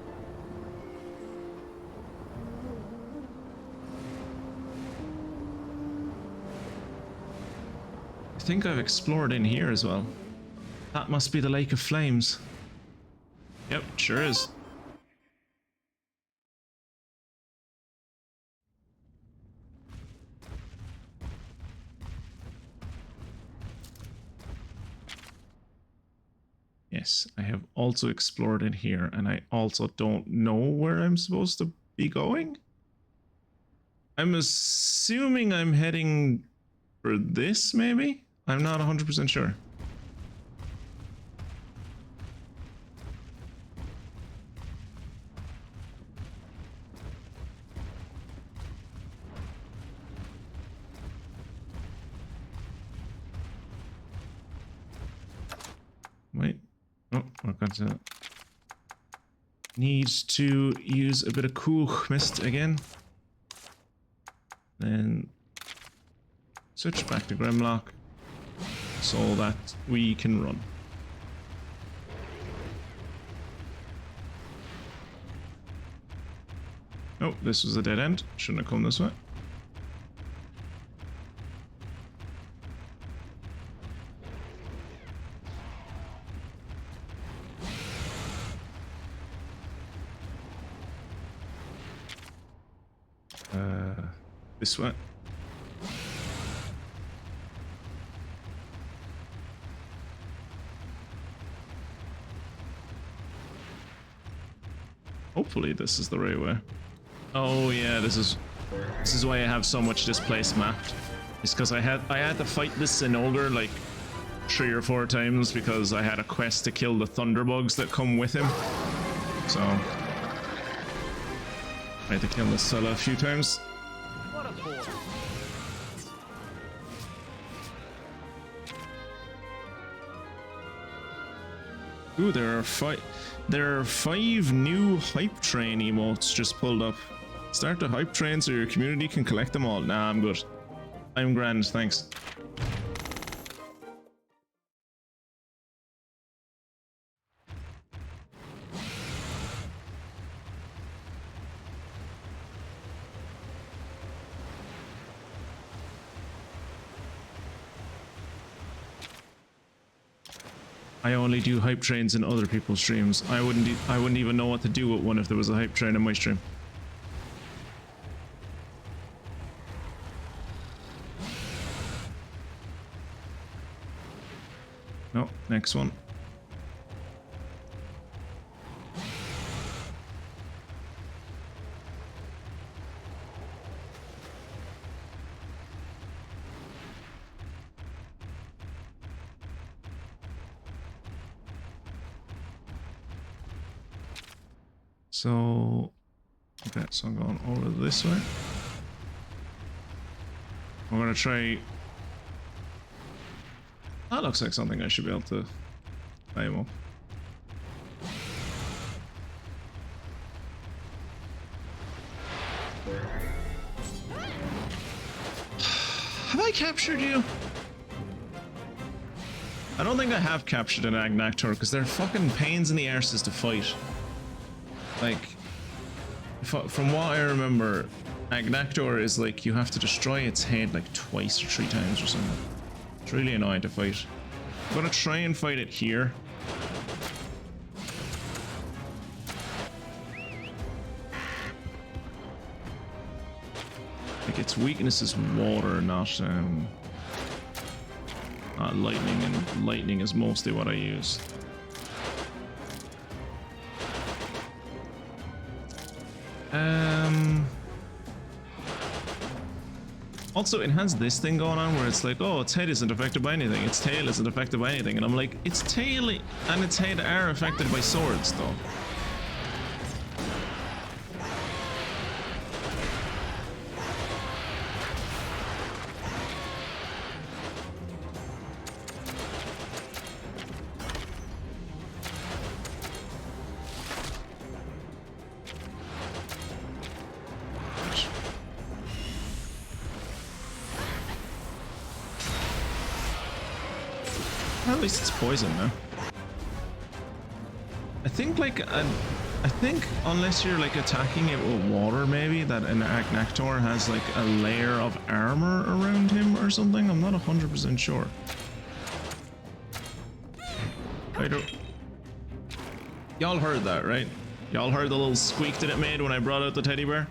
I think I've explored in here as well. That must be the Lake of Flames. Yep, sure is. Yes, I have also explored in here, and I also don't know where I'm supposed to be going. I'm assuming I'm heading for this, maybe? I'm not 100% sure. Wait. Oh, we're going to need to use a bit of coolness again. Then switch back to Grimlock so that we can run. Oh, this was a dead end. Shouldn't have come this way. This way. Hopefully this is the right way. Oh yeah, this is why I have so much this place mapped. It's because I had to fight this Sinogre like 3 or 4 times because I had a quest to kill the thunderbugs that come with him. So I had to kill this fella a few times. What a bore. Ooh, there are 5 new hype train emotes just pulled up. Start a hype train so your community can collect them all. Nah, I'm good. I'm grand, thanks. I only do hype trains in other people's streams. I wouldn't even know what to do with one if there was a hype train in my stream. No, next one. So, okay, so I'm going over this way. We're gonna try. That looks like something I should be able to climb up. Have I captured you? I don't think I have captured an Agnactor because they're fucking pains in the arses to fight. Like, from what I remember, Agnactor is like you have to destroy its head like twice or 3 times or something. It's really annoying to fight. I'm gonna try and fight it here. Like its weakness is water, not lightning, and lightning is mostly what I use. Also, it has this thing going on where it's like, oh, its head isn't affected by anything, its tail isn't affected by anything, and I'm like, its tail and its head are affected by swords, though. At least it's poison now. I think I think unless you're like attacking it with water, maybe that an Agnactor has like a layer of armor around him or something. I'm not 100% sure. I don't. Y'all heard that, right? Y'all heard the little squeak that it made when I brought out the teddy bear?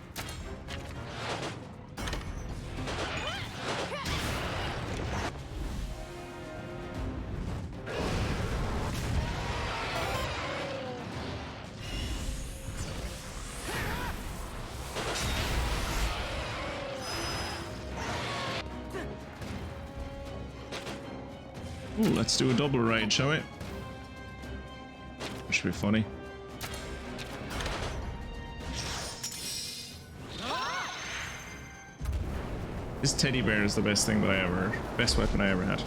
Ooh, let's do a double raid, shall we? That should be funny. This teddy bear is the best thing that best weapon I ever had.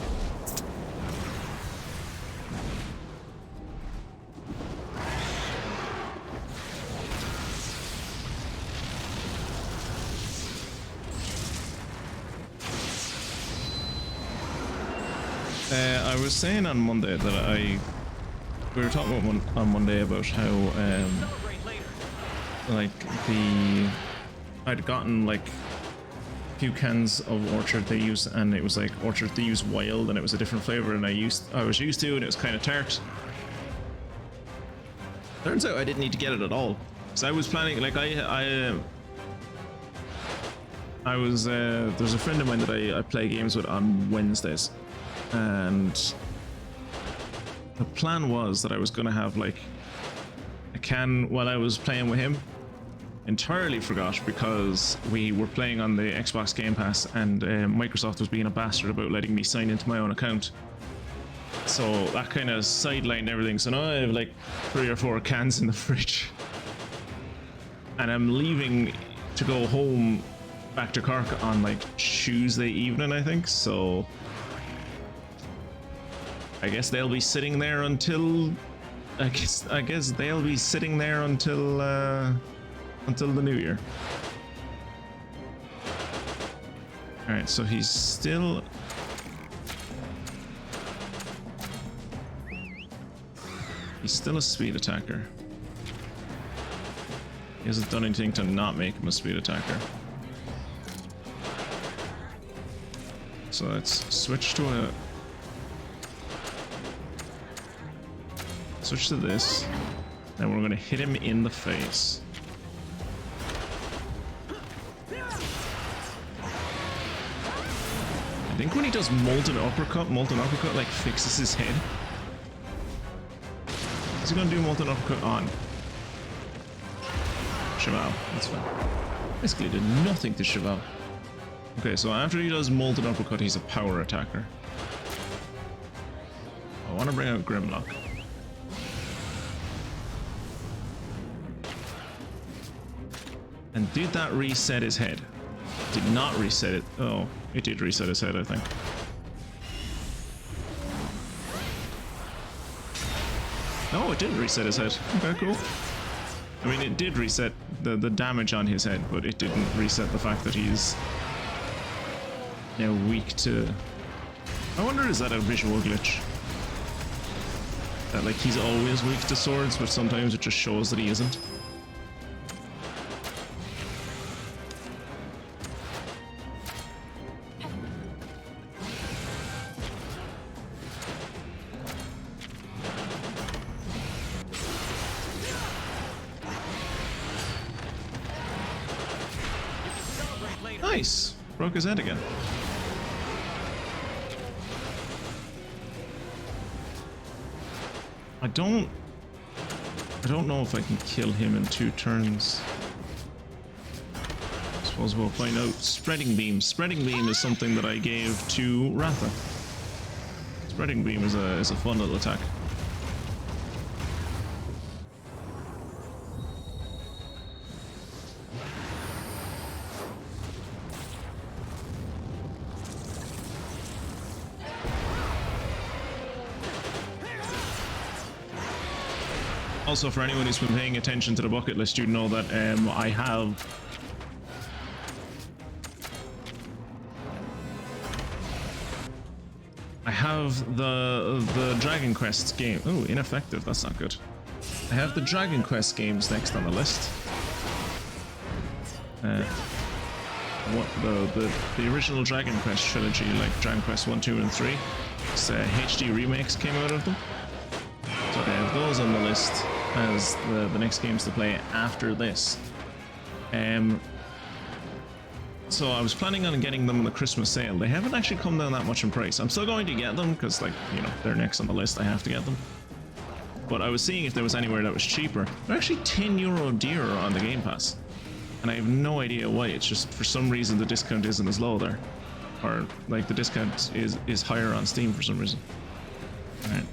I was saying on Monday that we were talking about on Monday about how like I'd gotten like a few cans of Orchard they used, and it was like Orchard they used wild, and it was a different flavor than I was used to, and it was kind of tart. Turns out I didn't need to get it at all, because I was planning like I was there's a friend of mine that I play games with on Wednesdays. And the plan was that I was going to have like a can while I was playing with him. Entirely forgot because we were playing on the Xbox Game Pass, and Microsoft was being a bastard about letting me sign into my own account. So that kind of sidelined everything. So now I have like 3 or 4 cans in the fridge. And I'm leaving to go home back to Cork on like Tuesday evening, I think. So I guess they'll be sitting there until I guess they'll be sitting there until the new year. All right, so he's still a speed attacker. He hasn't done anything to not make him a speed attacker. So let's switch to this, and we're gonna hit him in the face. I think when he does molten uppercut like fixes his head. Is he gonna do molten uppercut on Cheval? That's fine. Basically did nothing to Cheval. Okay, so after he does molten uppercut, he's a power attacker. I want to bring out Grimlock. And did that reset his head? did not reset it. Oh, it did reset his head, I think. No, it didn't reset his head. Okay, cool. I mean, it did reset the damage on his head, but it didn't reset the fact that he's now weak to... I wonder, is that a visual glitch? That, like, he's always weak to swords, but sometimes it just shows that he isn't. Nice! Broke his head again. I don't know if I can kill him in 2 turns. I suppose we'll find out. Spreading Beam. Spreading Beam is something that I gave to Ratha. Spreading Beam is a fun little attack. Also, for anyone who's been paying attention to the bucket list, you'd know that I have the Dragon Quest game. Oh, ineffective. That's not good. I have the Dragon Quest games next on the list. What the original Dragon Quest trilogy, like Dragon Quest 1, 2, and 3. It's, HD remakes came out of them. So I have those on the list as the next games to play after this. So I was planning on getting them in the Christmas sale. They haven't actually come down that much in price. I'm still going to get them because, like, you know, they're next on the list. I have to get them. But I was seeing if there was anywhere that was cheaper. They're actually €10 dearer on the Game Pass. And I have no idea why. It's just for some reason the discount isn't as low there. Or, like, the discount is higher on Steam for some reason. Alright.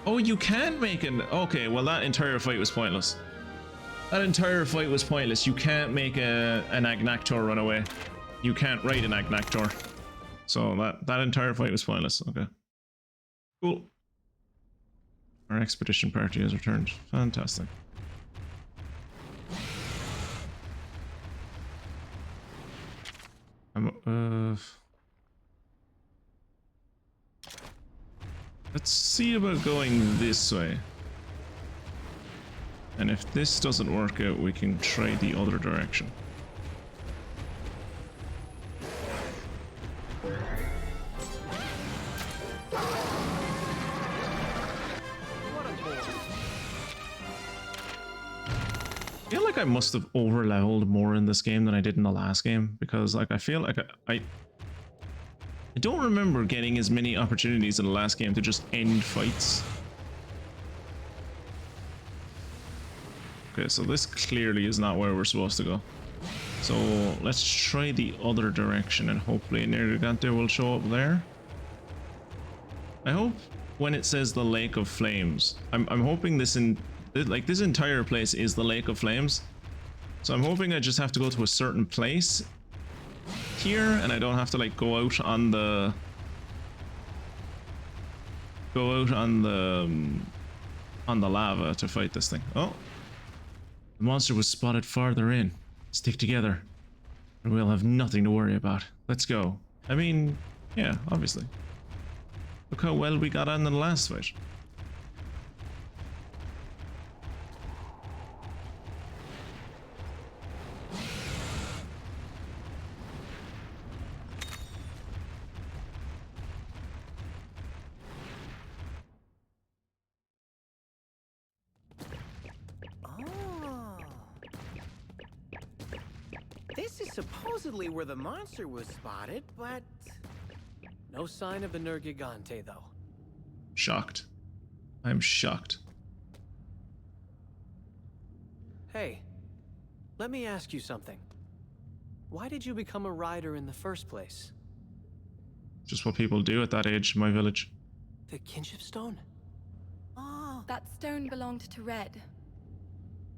Oh, you can make an... Okay, well, that entire fight was pointless. That entire fight was pointless. You can't make an Agnactor run away. You can't ride an Agnactor. So that entire fight was pointless. Okay. Cool. Our expedition party has returned. Fantastic. Let's see about going this way. And if this doesn't work out, we can try the other direction. I feel like I must have over-leveled more in this game than I did in the last game, because like I feel like I don't remember getting as many opportunities in the last game to just end fights. Okay, so this clearly is not where we're supposed to go. So let's try the other direction and hopefully an Nergigante will show up there. I hope when it says the Lake of Flames, I'm hoping this entire place is the Lake of Flames. So I'm hoping I just have to go to a certain place here and I don't have to like go out on the lava to fight this thing. Oh, the monster was spotted farther in. Stick together and we'll have nothing to worry about. Let's go. I mean, yeah, obviously. Look how well we got on in the last fight. This is supposedly where the monster was spotted, but No sign of the Nergigante, though. Shocked. I'm shocked. Hey, let me ask you something. Why did you become a rider in the first place? Just what people do at that age in my village. The kinship stone? Oh, That stone belonged to Red.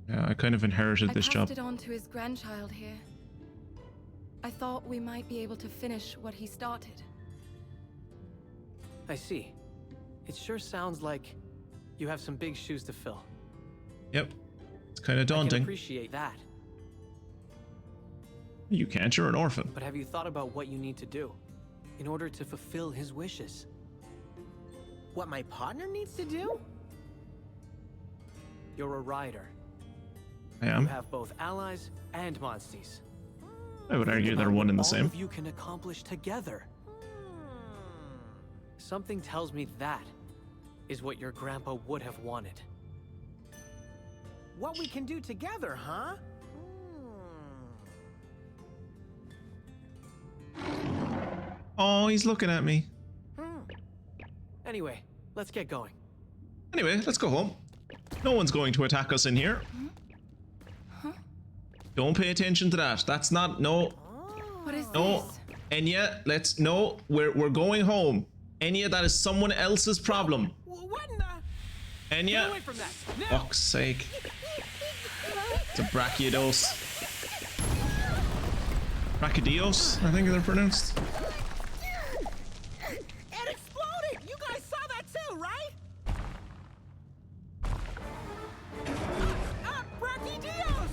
Yeah, I kind of inherited I this passed job. it on to his grandchild here. I thought we might be able to finish what he started. I see. It sure sounds like you have some big shoes to fill. Yep. It's kind of I can daunting. appreciate that. You can't, you're an orphan. But have you thought about what you need to do in order to fulfill his wishes? what my partner needs to do? You're a rider. I You am. have both allies and Monsties. I would argue they're About one and the what same. All of you can accomplish together. Something tells me that is what your grandpa would have wanted. What we can do together, huh? Oh, he's looking at me. Anyway, let's get going. Anyway, let's go home. No one's going to attack us in here. Don't pay attention to that. That's not, no, What is no. this? Enya, let's, no, we're going home. Enya, that is someone else's problem. What in the? Get Enya, away from that! Now! fuck's sake. It's a brachiodos. Brachiodos, I think they're pronounced. It exploded! You guys saw that too, right? Brachiodeos!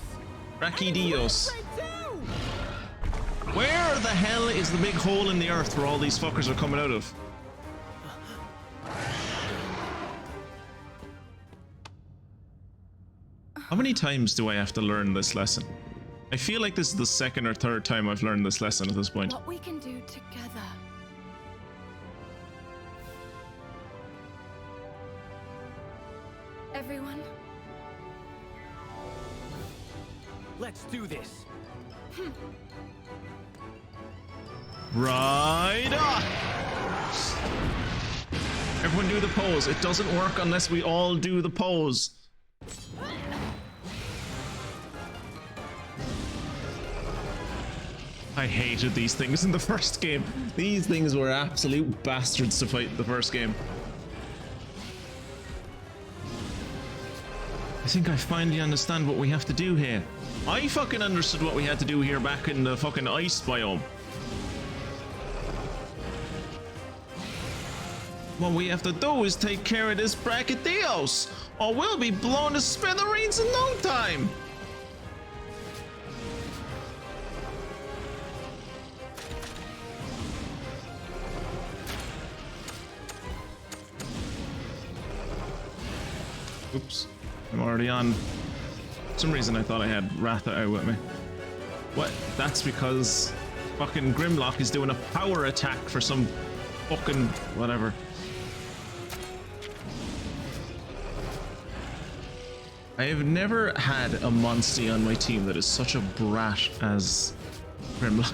Brachiodeos. Right too! Where the hell is the big hole in the earth where all these fuckers are coming out of? How many times do I have to learn this lesson? I feel like this is the second or third time I've learned this lesson at this point. What we can do together. Everyone, Let's do this! Right up! Everyone do the pose. It doesn't work unless we all do the pose. I hated these things in the first game. These things were absolute bastards to fight in the first game. I think I finally understand what we have to do here. I fucking understood what we had to do here back in the fucking ice biome. What we have to do is take care of this Brachiodeos, or we'll be blown to smithereens in no time. Oops, I'm already on. For some reason I thought I had Ratha out with me. What? That's because fucking Grimlock is doing a power attack for some fucking whatever. I have never had a Monstie on my team that is such a brat as Grimlock.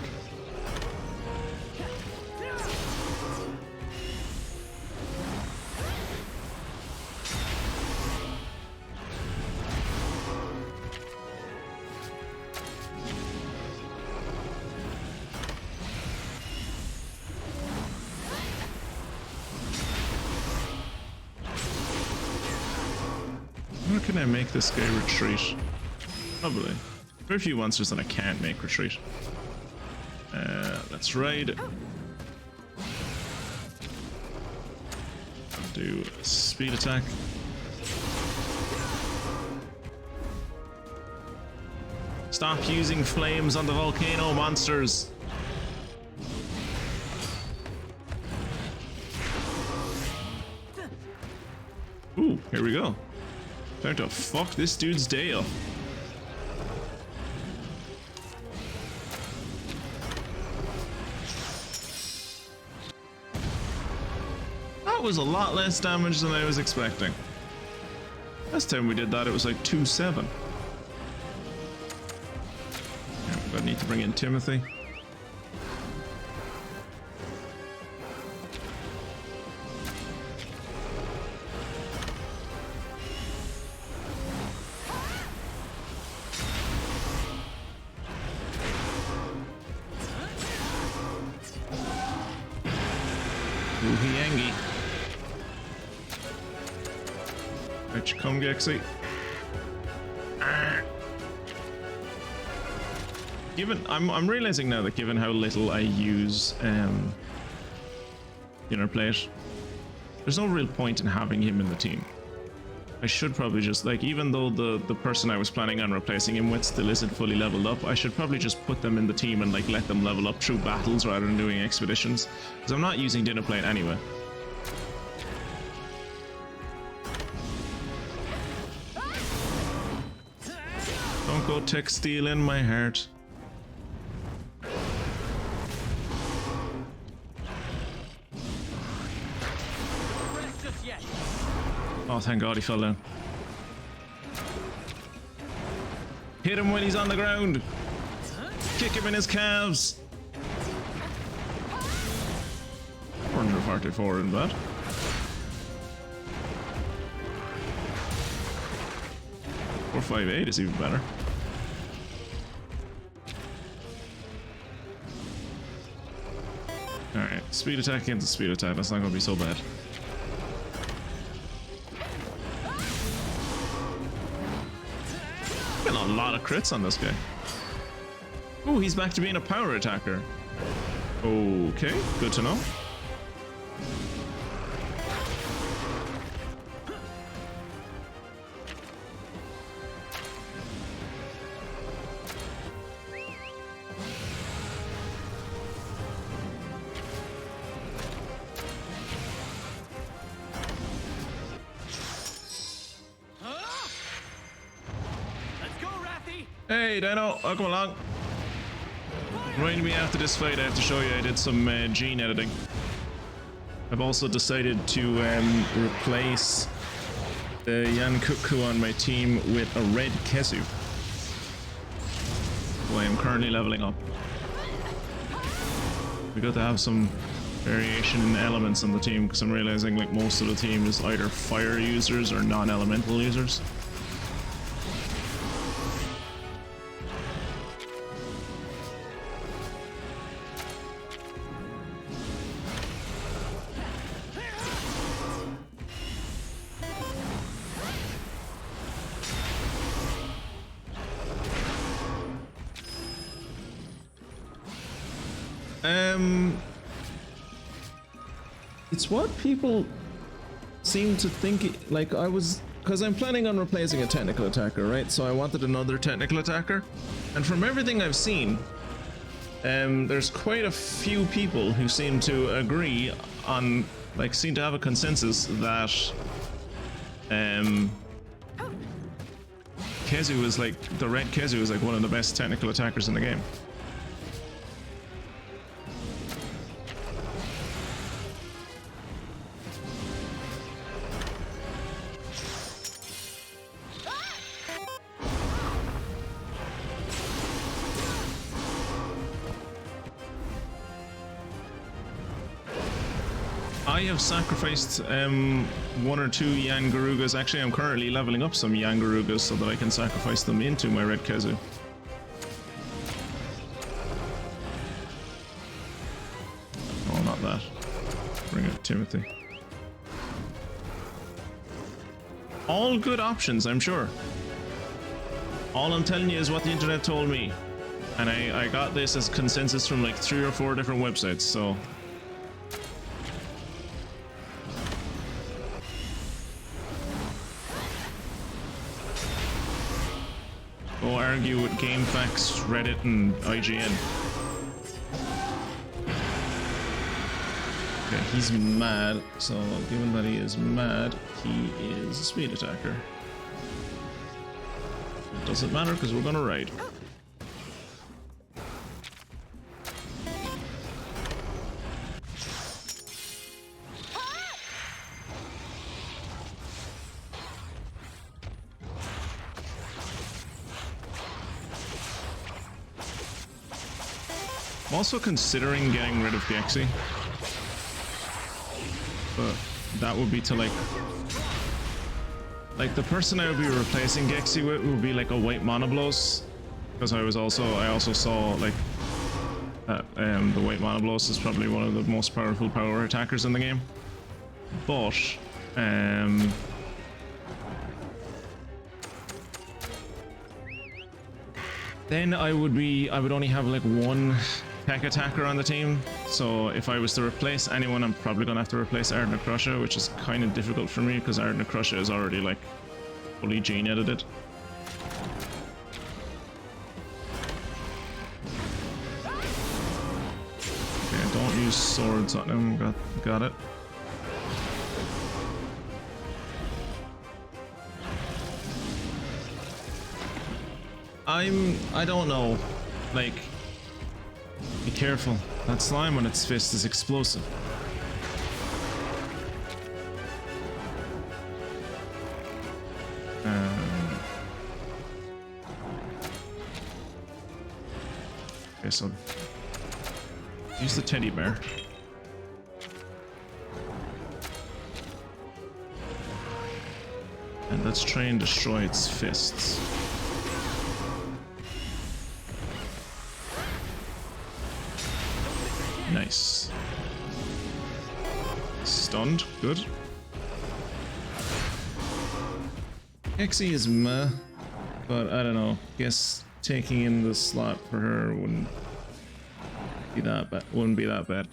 How can I make this guy retreat? Probably. Very few monsters that I can't make retreat. Let's ride. I'll do a speed attack. Stop using flames on the volcano, monsters! Ooh, here we go. Time to fuck this dude's day up. That was a lot less damage than I was expecting. Last time we did that, it was like 2-7. Yeah, we're gonna need to bring in Timothy. Ooh-he-yangy. Out you come, Gexy. I'm realizing now that given how little I use dinner plate, there's no real point in having him in the team. I should probably just, like, even though the person I was planning on replacing him with still isn't fully leveled up, I should probably just put them in the team and like let them level up through battles rather than doing expeditions, because I'm not using dinner plate anyway. Don't go tech stealing my heart. Oh, thank God he fell down. Hit him when he's on the ground. Kick him in his calves. 444 in that. Or 5.8 is even better. Alright, speed attack against speed attack. That's not going to be so bad. Getting a lot of crits on this guy. Oh, he's back to being a power attacker. Okay, good to know. Hey Dino, welcome along. Remind me after this fight, I have to show you I did some gene editing. I've also decided to replace the Yankuku on my team with a red Kezu, who I am currently leveling up. We got to have some variation in elements on the team, because I'm realizing like most of the team is either fire users or non-elemental users. It's what people seem to think, like I was, because I'm planning on replacing a technical attacker, right? So I wanted another technical attacker, and from everything I've seen, there's quite a few people who seem to agree on, like, seem to have a consensus that Kezu is like, the red Kezu is like one of the best technical attackers in the game. I have sacrificed one or two Yangarugas. Actually, I'm currently leveling up some Yangarugas so that I can sacrifice them into my red Kezu. Oh, not that. Bring it, Timothy. All good options, I'm sure. All I'm telling you is what the internet told me. And I got this as consensus from like 3 or 4 different websites, so... Go argue with GameFAQs, Reddit, and IGN. Okay, he's mad, so given that he is mad, he is a speed attacker. It doesn't matter because we're gonna ride. I'm also considering getting rid of Gexy, but that would be to like the person I would be replacing Gexy with would be like a white Monoblos, because I also saw like that the white Monoblos is probably one of the most powerful power attackers in the game, but then I would only have like one tech attacker on the team. So if I was to replace anyone, I'm probably gonna have to replace Ardna Crusher, which is kind of difficult for me because Ardna Crusher is already like fully gene edited. Okay, don't use swords on him. Got it. I don't know, like, be careful. That slime on its fist is explosive. Okay, so use the teddy bear. And let's try and destroy its fists. Nice. Stunned, good. Exie is meh, but I don't know. Guess taking in the slot for her wouldn't be that bad. Wouldn't be that bad.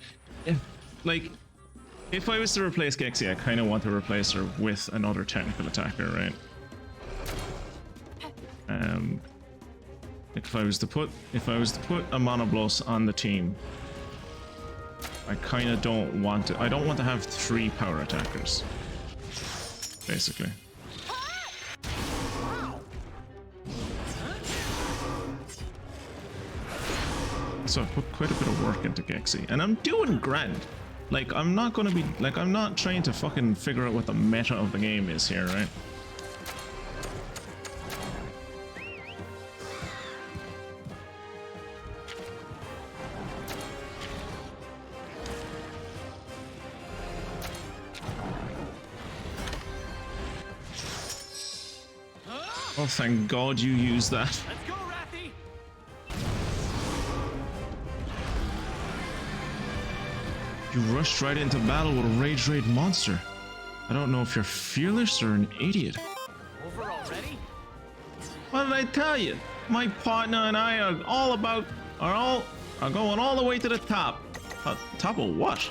If I was to replace Gexie, I kind of want to replace her with another technical attacker, right? Like if I was to put a Monoblos on the team, I kind of don't want to. I don't want to have 3 power attackers, basically. So I put quite a bit of work into Gexie, and I'm doing grand. Like, I'm not gonna be, like, I'm not trying to fucking figure out what the meta of the game is here, right? Oh, thank God you used that. Let's go, Rathy! You rushed right into battle with a rage raid monster. I don't know if you're fearless or an idiot. Over already? What did I tell you? My partner and I are going all the way to the top. Top of what?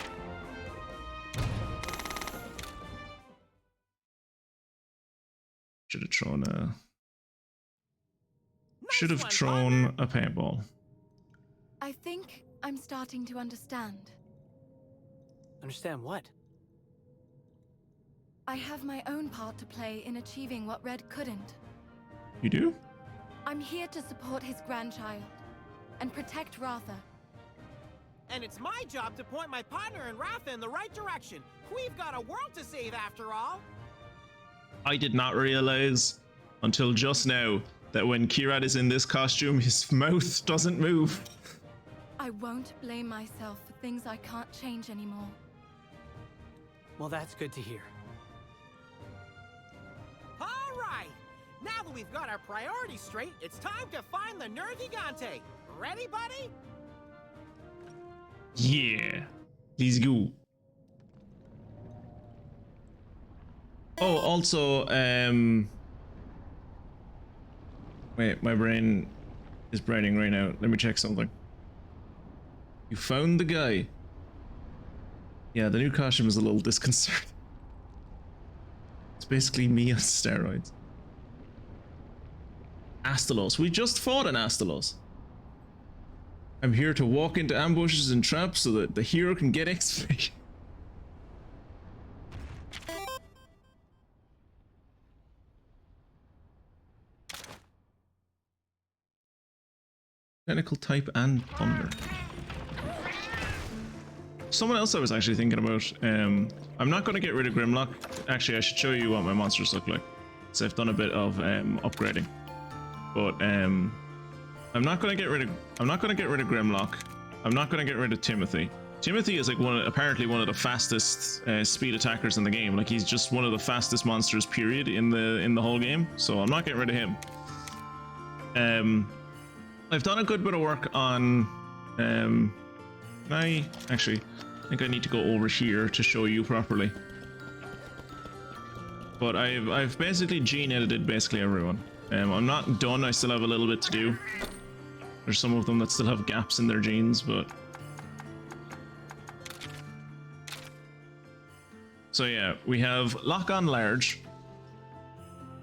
Should have thrown a. Should have thrown a paintball. I think I'm starting to understand. Understand what? I have my own part to play in achieving what Red couldn't. You do? I'm here to support his grandchild and protect Ratha. And it's my job to point my partner and Ratha in the right direction. We've got a world to save after all. I did not realize until just now that when Kirat is in this costume, his mouth doesn't move. I won't blame myself for things I can't change anymore. Well, that's good to hear. All right. Now that we've got our priorities straight, it's time to find the Nergigante. Ready, buddy? Yeah. Let's go. Oh, also, wait, my brain is braining right now. Let me check something. You found the guy. Yeah, the new costume is a little disconcerting. It's basically me on steroids. Astalos. We just fought an Astalos. I'm here to walk into ambushes and traps so that the hero can get XP. Technical type and thunder. Someone else I was actually thinking about. I'm not going to get rid of Grimlock. Actually, I should show you what my monsters look like. So I've done a bit of upgrading. But I'm not going to get rid of. I'm not going to get rid of Grimlock. I'm not going to get rid of Timothy. Timothy is like apparently one of the fastest speed attackers in the game. Like he's just one of the fastest monsters, period, in the whole game. So I'm not getting rid of him. I've done a good bit of work on. I think I need to go over here to show you properly. But I've basically gene edited basically everyone. I'm not done. I still have a little bit to do. There's some of them that still have gaps in their genes, but... So yeah, we have Lock On Large,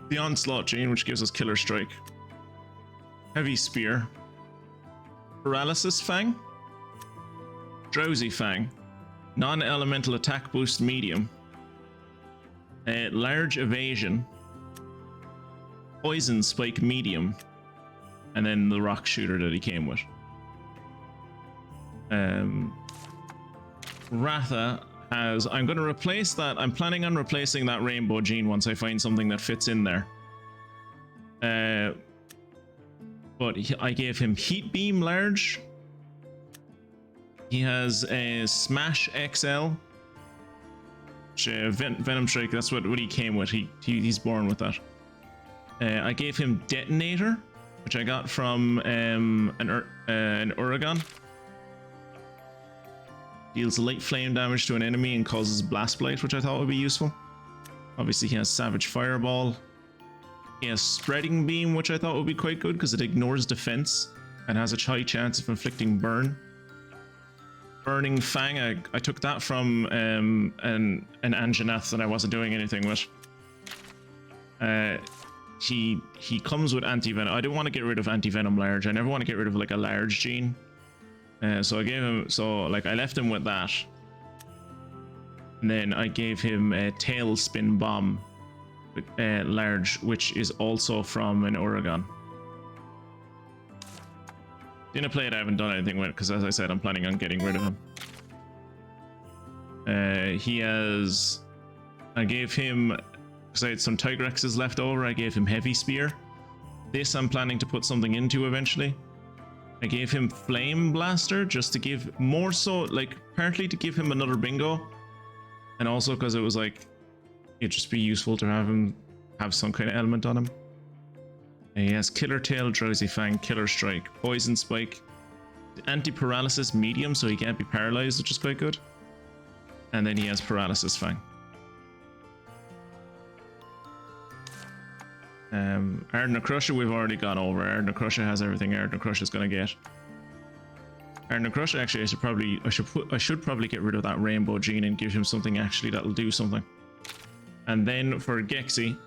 the Onslaught gene, which gives us Killer Strike, Heavy Spear, Paralysis Fang, Drowsy Fang, Non-Elemental Attack Boost Medium, Large Evasion, Poison Spike Medium, and then the Rock Shooter that he came with. Ratha has... I'm going to replace that. I'm planning on replacing that Rainbow gene once I find something that fits in there. But I gave him Heat Beam Large. He has a Smash XL. Venom Strike, that's what he came with. He's born with that. I gave him Detonator, which I got from an Oregon. Deals light flame damage to an enemy and causes Blast Blight, which I thought would be useful. Obviously, he has Savage Fireball. He has Spreading Beam, which I thought would be quite good because it ignores defense and has a high chance of inflicting burn. Burning Fang, I took that from an Anjanath that I wasn't doing anything with. He comes with Anti-Venom. I don't want to get rid of Anti-Venom Large. I never want to get rid of like a large gene. So I gave him, I left him with that. And then I gave him a Tailspin Bomb Large, which is also from an Oregon. Didn't play it, I haven't done anything with it, because as I said, I'm planning on getting rid of him. He has... I gave him... Because I had some Tigrexes left over, I gave him Heavy Spear. This I'm planning to put something into eventually. I gave him Flame Blaster, just to give more so, like, partly to give him another bingo. And also because it was like, it'd just be useful to have him have some kind of element on him. He has Killer Tail, Drowsy Fang, Killer Strike, Poison Spike, Anti-Paralysis Medium, so he can't be paralyzed, which is quite good. And then he has Paralysis Fang. Ardent Crusher we've already gone over. Ardent Crusher has everything Ardent Crusher is going to get. Ardent Crusher, actually, I should probably get rid of that Rainbow gene and give him something actually that'll do something. And then for Gexy,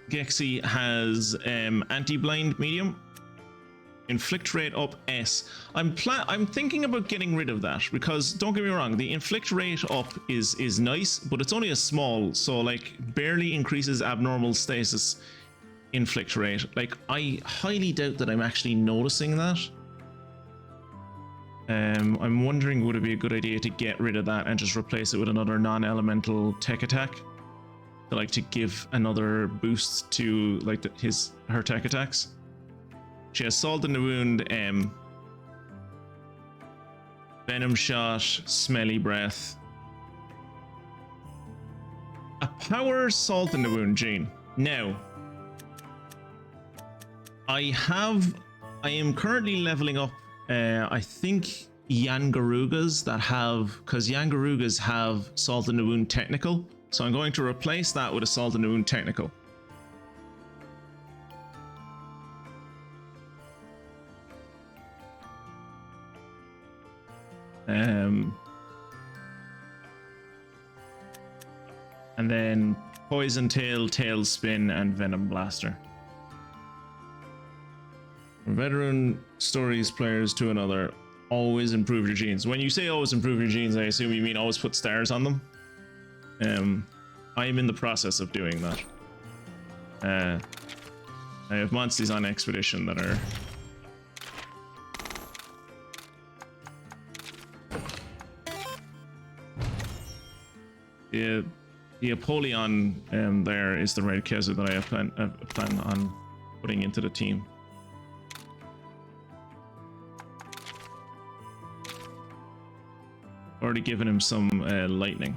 Gexy has Anti-Blind Medium, Inflict Rate up S. I'm thinking about getting rid of that because don't get me wrong, the Inflict Rate up is nice, but it's only a small, so like barely increases abnormal stasis inflict rate. Like I highly doubt that I'm actually noticing that. I'm wondering would it be a good idea to get rid of that and just replace it with another non-elemental tech attack to give another boost to like her tech attacks. She has Salt in the Wound, Venom Shot, Smelly Breath, a Power Salt in the Wound gene. Now, I am currently leveling up, I think Yangarugas that have, because Yangarugas have Salt in the Wound Technical, so I'm going to replace that with a Salt in the Wound Technical. And then Poison Tail, Tailspin, and Venom Blaster. From veteran stories players to another, always improve your genes. When you say always improve your genes, I assume you mean always put stars on them. I am in the process of doing that. I have Monsties on Expedition that are... The Apollyon there is the red Kezu that I have plan on putting into the team. Already given him some lightning.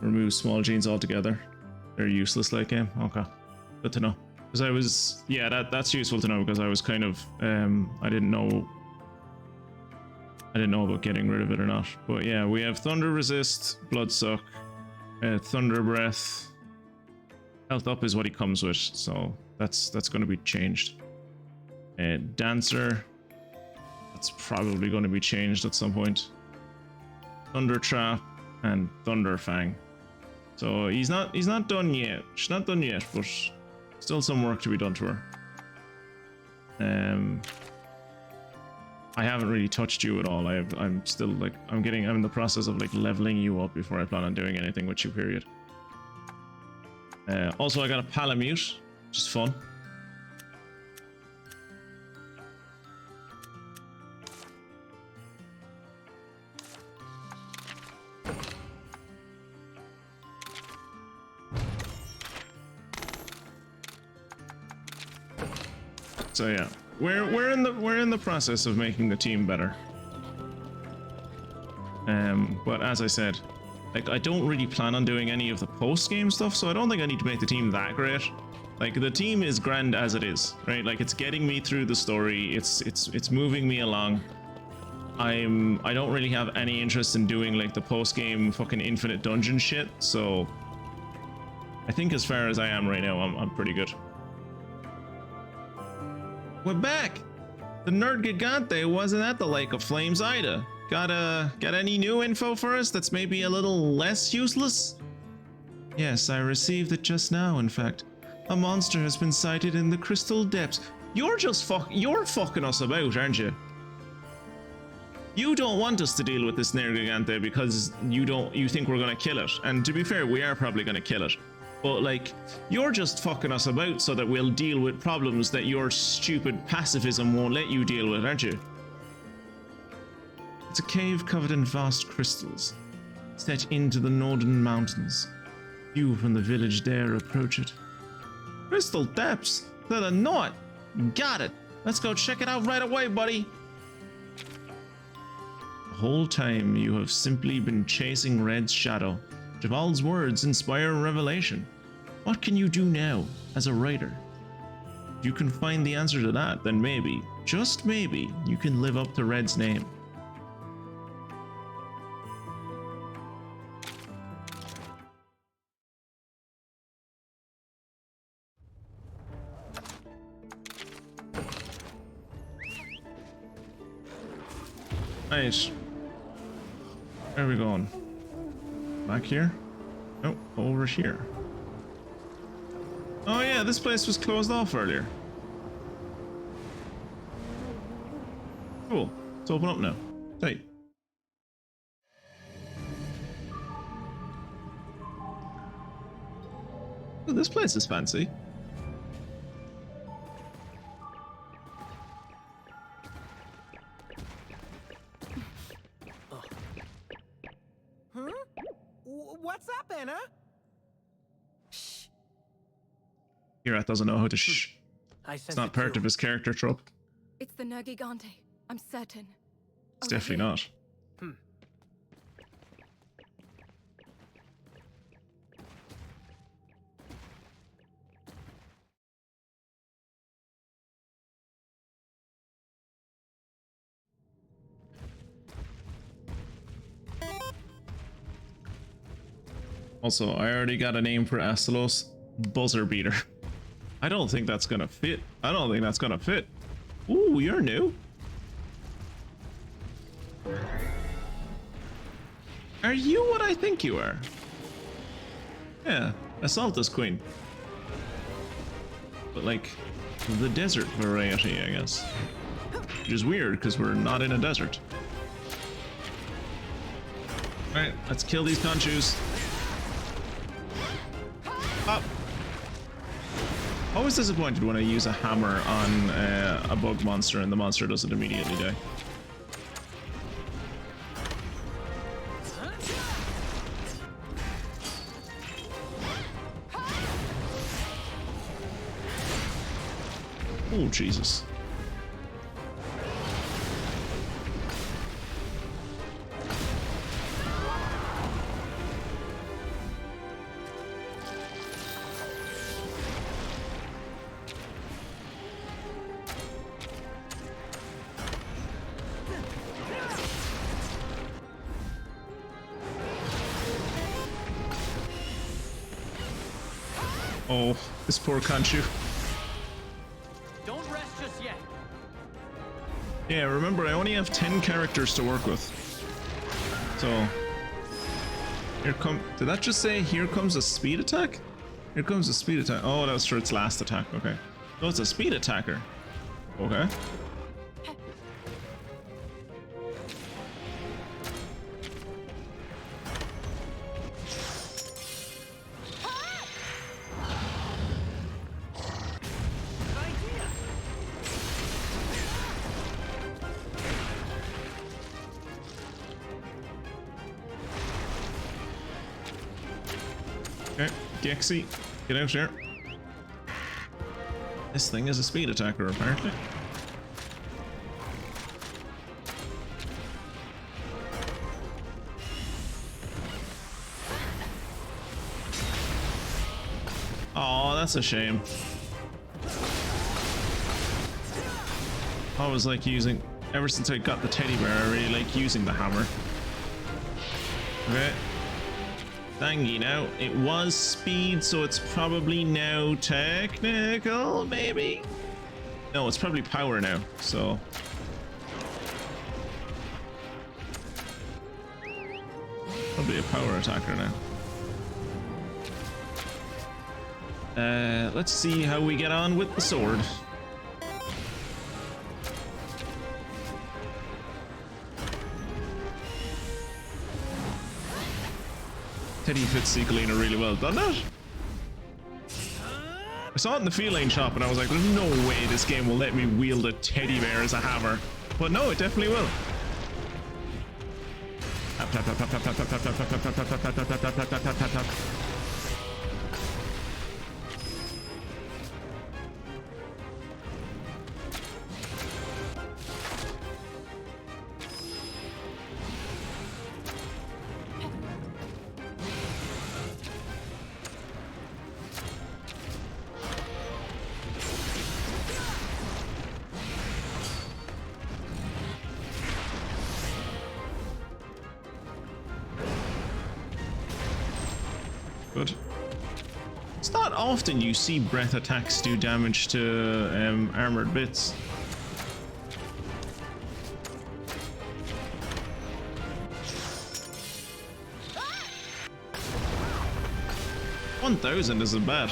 Remove small genes altogether. They're useless like game. Okay, good to know. Because I was, yeah, that's useful to know because I was kind of I didn't know about getting rid of it or not. But yeah, we have Thunder Resist, Blood Suck, Thunder Breath. Health Up is what he comes with, so That's going to be changed. Dancer, that's probably going to be changed at some point. Thunder Trap and Thunder Fang. So he's not done yet. She's not done yet, but still some work to be done to her. I haven't really touched you at all. I'm still like I'm in the process of like leveling you up before I plan on doing anything with you, period. Also I got a Palamute, which is fun. So yeah, we're in the process of making the team better. But as I said, like I don't really plan on doing any of the post-game stuff, so I don't think I need to make the team that great. Like the team is grand as it is, right? Like it's getting me through the story. It's moving me along. I don't really have any interest in doing like the post-game fucking infinite dungeon shit. So I think as far as I am right now, I'm pretty good. We're back! The Nerd Gigante wasn't at the Lake of Flames either. Got any new info for us that's maybe a little less useless? Yes, I received it just now, in fact. A monster has been sighted in the crystal depths. You're fucking us about, aren't you? You don't want us to deal with this Nerd Gigante because you think we're gonna kill it. And to be fair, we are probably gonna kill it. But like, you're just fucking us about so that we'll deal with problems that your stupid pacifism won't let you deal with, aren't you? It's a cave covered in vast crystals, set into the northern mountains. Few from the village dare approach it. Crystal depths to the north. Got it. Let's go check it out right away, buddy. The whole time you have simply been chasing Red's shadow. Cheval's words inspire revelation. What can you do now, as a writer? If you can find the answer to that, then maybe, just maybe, you can live up to Red's name. Nice. Where are we going? Back here? Oh, over here. Oh yeah, this place was closed off earlier. Cool. It's open up now. Tight. Oh, this place is fancy. Huh? What's up, Anna? Shh. Kirat doesn't know how to shh. It's not part of his character trope. It's the Nergigante. I'm certain. It's definitely not. Also, I already got a name for Astalos. Buzzer Beater. I don't think that's gonna fit. I don't think that's gonna fit. Ooh, you're new. Are you what I think you are? Yeah, Assaultus Queen. But like, the desert variety, I guess. Which is weird, because we're not in a desert. Alright, let's kill these conchus. Up! Always disappointed when I use a hammer on a bug monster and the monster doesn't immediately die. Oh, Jesus. Oh, this poor Kanchu. Yeah, remember I only have 10 characters to work with. So here come, did that just say here comes a speed attack? Here comes a speed attack. Oh, that was for its last attack. Okay. So it's a speed attacker. Okay. Okay, Gexy, get out here. This thing is a speed attacker, apparently. Oh, that's a shame. I was like using, ever since I got the teddy bear, I really like using the hammer. Okay. Thangy now. It was speed, so it's probably now technical, maybe? No, it's probably power now, so. Probably a power attacker now. Let's see how we get on with the sword. Teddy fits Seekalina really well, doesn't it? I saw it in the feline shop and I was like, there's no way this game will let me wield a teddy bear as a hammer. But no, it definitely will. Good. It's not often you see breath attacks do damage to armored bits. $1,000 isn't bad.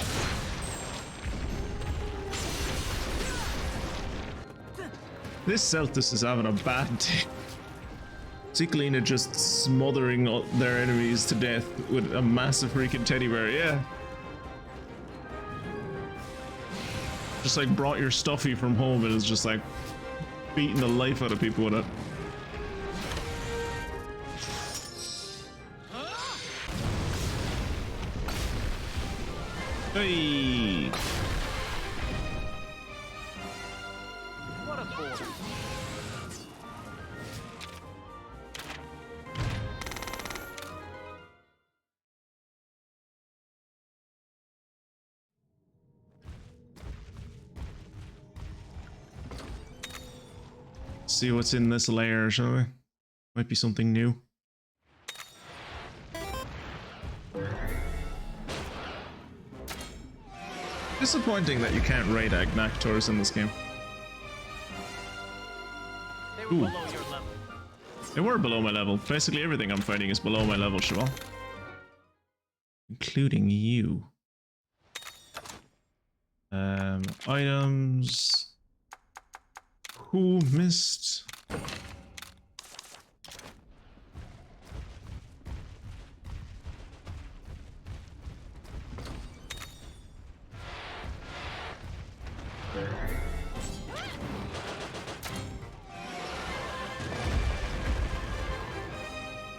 This Celtis is having a bad day. Seekalina just smothering their enemies to death with a massive freaking teddy bear, yeah. Just like brought your stuffy from home and is just like beating the life out of people with it. Hey! What a fool. See what's in this layer, shall we? Might be something new. Disappointing that you can't raid Agnactors in this game. They were Ooh. below your level. They were below my level. Basically everything I'm fighting is below my level, Cheval. Including you. Items. Who missed?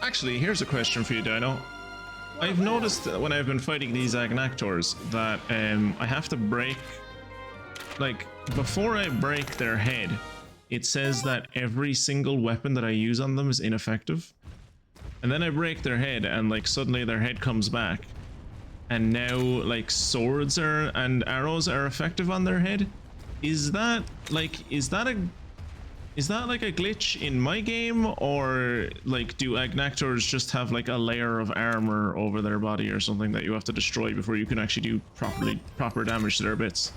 Actually, here's a question for you, Dino. I've noticed that when I've been fighting these Agnactors that I have to break, like, before I break their head, it says that every single weapon that I use on them is ineffective. And then I break their head and like suddenly their head comes back. And now like swords and arrows are effective on their head. Is that like a glitch in my game, or like do Agnactors just have like a layer of armor over their body or something that you have to destroy before you can actually do proper damage to their bits?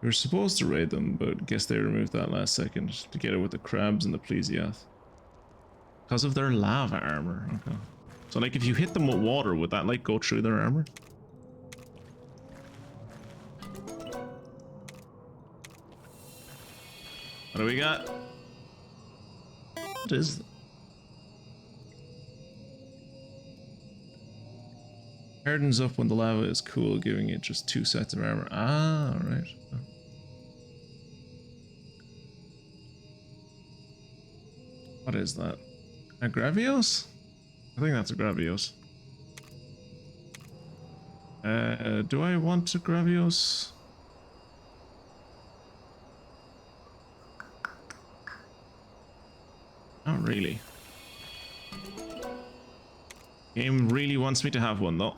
We were supposed to raid them, but guess they removed that last second together with the crabs and the Plesiath. Because of their lava armor. Okay. So like if you hit them with water, would that like go through their armor? What do we got? What is that? Hardens up when the lava is cool, giving it just 2 sets of armor. Ah, right. What is that? A Gravios? I think that's a Gravios. Do I want a Gravios? Not really. Game really wants me to have one though.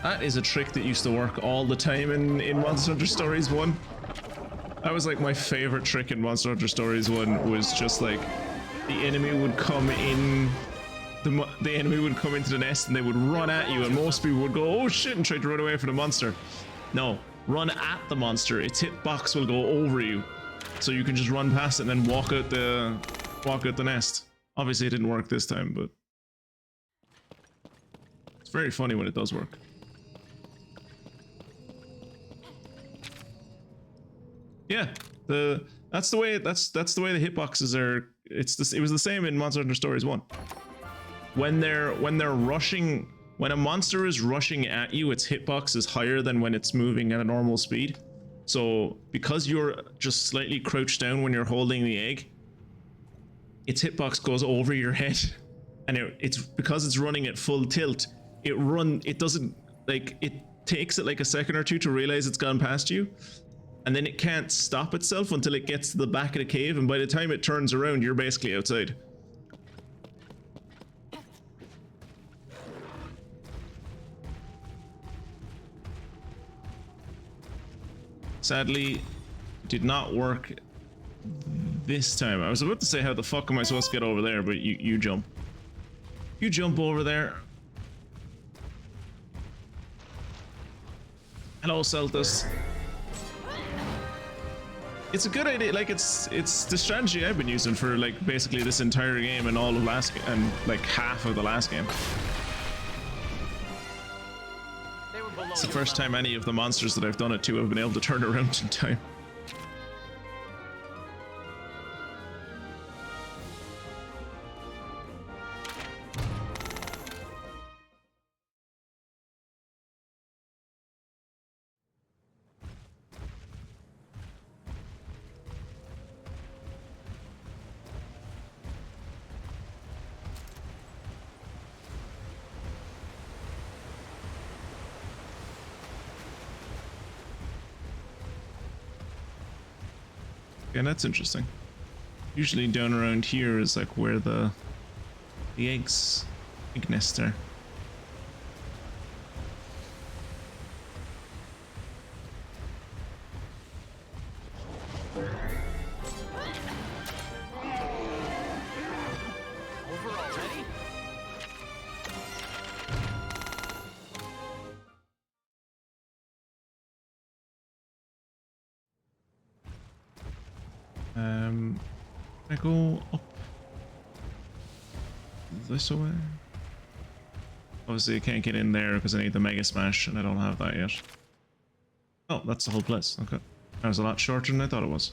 That is a trick that used to work all the time in Monster Hunter Stories 1. That was like my favorite trick in Monster Hunter Stories 1, was just like the enemy would come in, the enemy would come into the nest and they would run at you, and most people would go, oh shit, and try to run away from the monster. No, run at the monster. Its hitbox will go over you, so you can just run past it and then walk out the nest. Obviously it didn't work this time, but it's very funny when it does work. Yeah, that's the way the hitboxes are. It was the same in Monster Hunter Stories 1. When they're rushing, when a monster is rushing at you, its hitbox is higher than when it's moving at a normal speed. So because you're just slightly crouched down when you're holding the egg, its hitbox goes over your head, and it's because it's running at full tilt. It doesn't, like, it takes it like a second or two to realize it's gone past you. And then it can't stop itself until it gets to the back of the cave, and by the time it turns around, you're basically outside. Sadly, did not work this time. I was about to say, how the fuck am I supposed to get over there, but you jump. You jump over there. Hello, Celtus. It's a good idea. Like, it's the strategy I've been using for like basically this entire game and all of and like half of the last game. It's the first time any of the monsters that I've done it to have been able to turn around in time. Yeah, that's interesting. Usually down around here is like where the egg nests are. I go up this way. Obviously I can't get in there because I need the Mega Smash and I don't have that yet. Oh, that's the whole place. Okay. That was a lot shorter than I thought it was.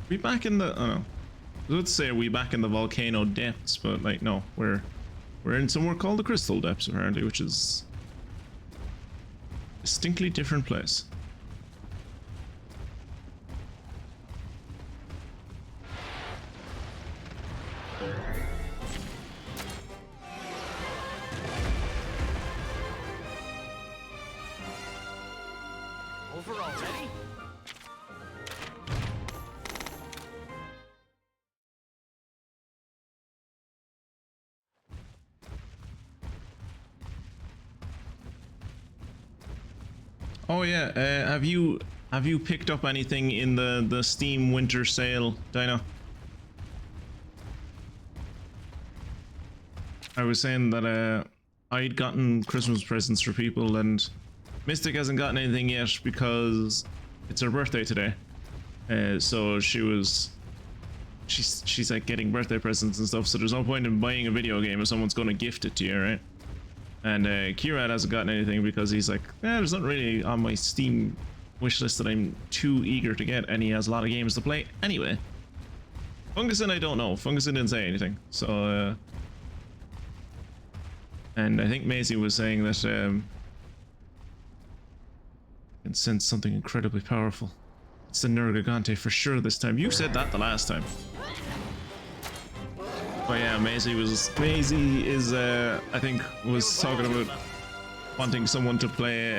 We back in the, oh no, let's say we back in the volcano depths, but like no, we're in somewhere called the crystal depths apparently, which is a distinctly different place. Oh yeah, have you picked up anything in the Steam winter sale, Dino? I was saying that I'd gotten Christmas presents for people, and Mystic hasn't gotten anything yet because it's her birthday today. So she's like getting birthday presents and stuff. So there's no point in buying a video game if someone's going to gift it to you, right? And Kieran hasn't gotten anything because he's like, there's not really on my Steam wishlist that I'm too eager to get, and he has a lot of games to play anyway. Fungusin, I don't know. Fungusin didn't say anything, so and I think Maisie was saying that can sense something incredibly powerful. It's the Nergigante for sure this time. You said that the last time. But yeah, Maisie is I think was talking about wanting someone to play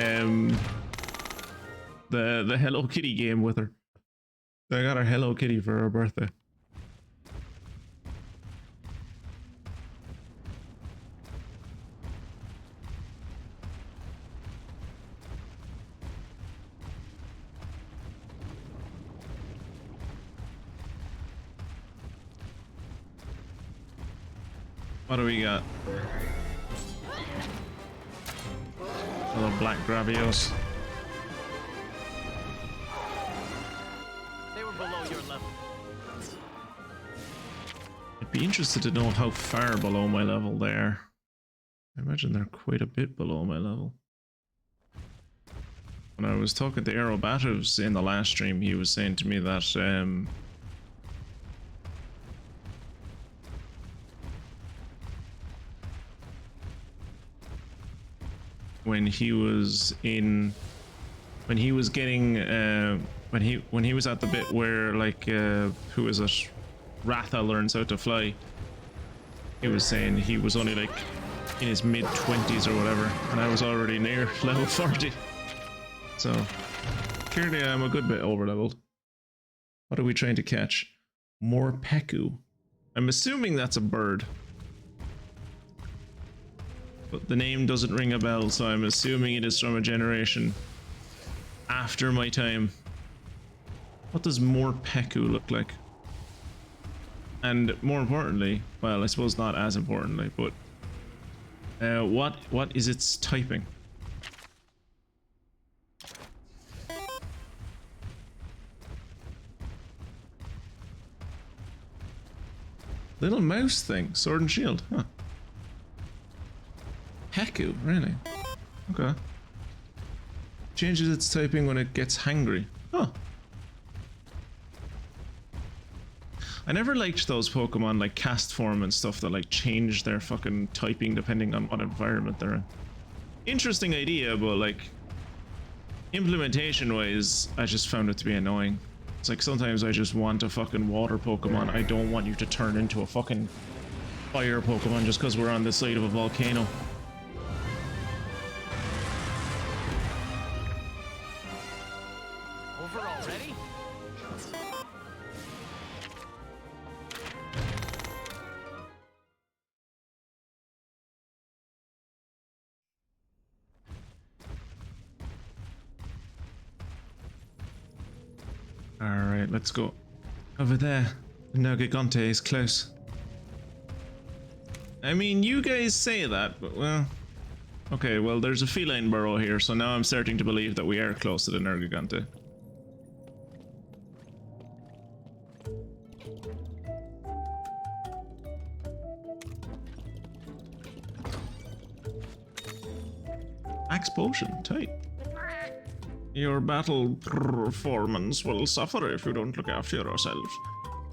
the Hello Kitty game with her. I got her Hello Kitty for her birthday. What do we got? Little black gravios. They were below your level. I'd be interested to know how far below my level they are. I imagine they're quite a bit below my level. When I was talking to Aerobatives in the last stream, he was saying to me that when he was at the bit where like who is it, Ratha learns how to fly, he was saying he was only like in his mid-20s or whatever, and I was already near level 40. So clearly I'm a good bit over leveled. What are we trying to catch? More Peku. I'm assuming that's a bird, but the name doesn't ring a bell, so I'm assuming it is from a generation after my time. What does more Peku look like? And more importantly, well, I suppose not as importantly, but what is its typing? Little mouse thing, sword and shield, huh? Peku, really? Okay. Changes its typing when it gets hangry. Huh. I never liked those Pokemon like Cast Form and stuff that like change their fucking typing depending on what environment they're in. Interesting idea, but like implementation wise, I just found it to be annoying. It's like sometimes I just want a fucking water Pokemon. I don't want you to turn into a fucking fire Pokemon just because we're on the side of a volcano. Alright, let's go. Over there. The Nergigante is close. I mean, you guys say that, but well... Okay, well, there's a feline burrow here, so now I'm starting to believe that we are close to the Nergigante. Axe potion, tight. Your battle performance will suffer if you don't look after yourself.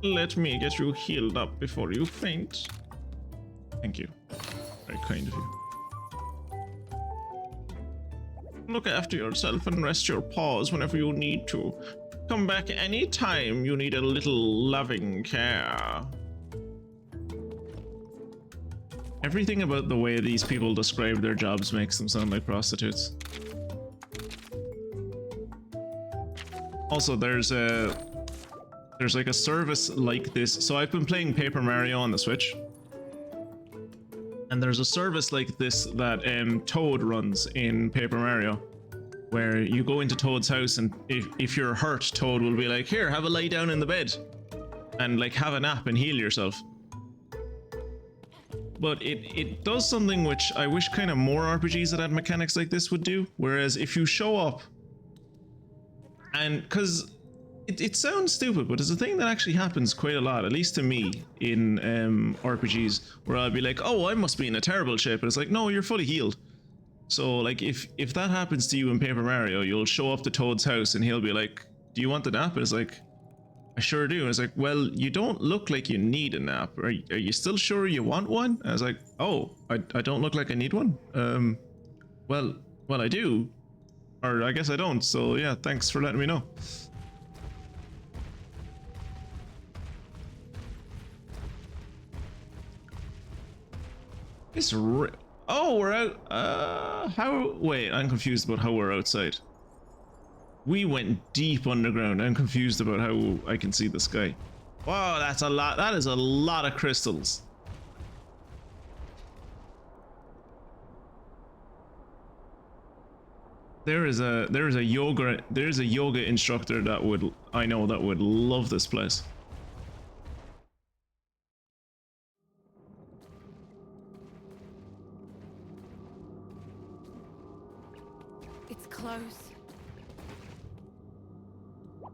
Let me get you healed up before you faint. Thank you. Very kind of you. Look after yourself and rest your paws whenever you need to. Come back any time you need a little loving care. Everything about the way these people describe their jobs makes them sound like prostitutes. Also, there's like a service like this. So I've been playing Paper Mario on the Switch, and there's a service like this that Toad runs in Paper Mario, where you go into Toad's house, and if you're hurt, Toad will be like, here, have a lie down in the bed and like have a nap and heal yourself. But it does something which I wish kind of more RPGs that had mechanics like this would do. Whereas if you show up, and because it sounds stupid, but it's a thing that actually happens quite a lot, at least to me, in RPGs, where I'll be like, oh, I must be in a terrible shape, and it's like, no, you're fully healed. So like if that happens to you in Paper Mario, you'll show up to Toad's house and he'll be like, do you want the nap? And it's like, I sure do. And it's like, well, you don't look like you need a nap. Are you still sure you want one? And I was like, oh, I don't look like I need one. Well, I do, or I guess I don't. So yeah, thanks for letting me know. It's oh, we're out. How? Wait, I'm confused about how we're outside. We went deep underground. I'm confused about how I can see the sky. Wow, that's a lot. That is a lot of crystals. There's a yoga instructor that would love this place. It's close.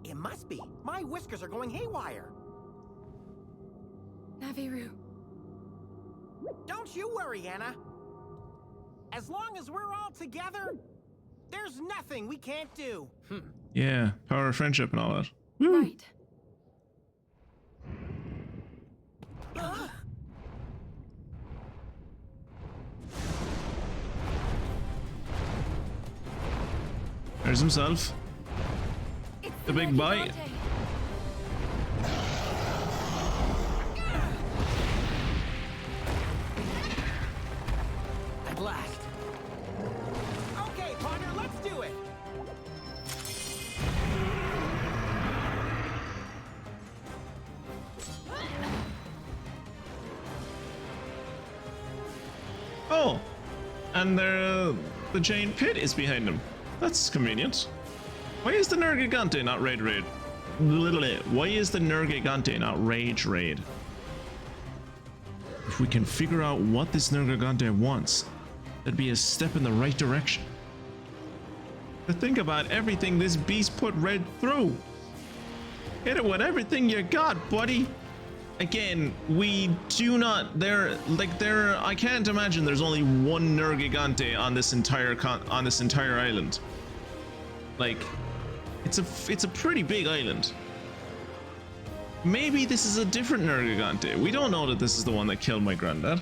It must be. My whiskers are going haywire. Naviru. Don't you worry, Anna. As long as we're all together, there's nothing we can't do. Yeah, power of friendship and all that. Woo. Right. There's himself. It's The big bite. Gigante. At last. Okay, partner, let's do it. Oh, and the giant pit is behind him. That's convenient. Why is the Nergigante not raid? Why is the Nergigante not rage raid? If we can figure out what this Nergigante wants, that'd be a step in the right direction. To think about everything this beast put Red through. Hit it with everything you got, buddy. Again, we do not. I can't imagine there's only one Nergigante on this entire island. Like, it's a pretty big island. Maybe this is a different Nergigante. We don't know that this is the one that killed my granddad.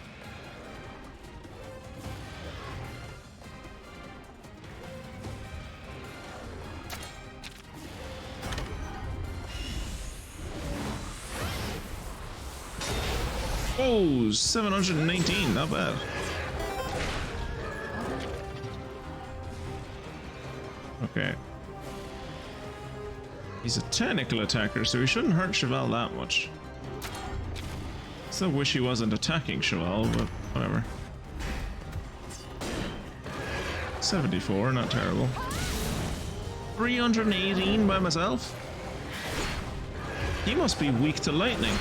Oh, 719, not bad. Okay. He's a technical attacker, so he shouldn't hurt Cheval that much. Still wish he wasn't attacking Cheval, but whatever. 74, not terrible. 318 by myself? He must be weak to lightning.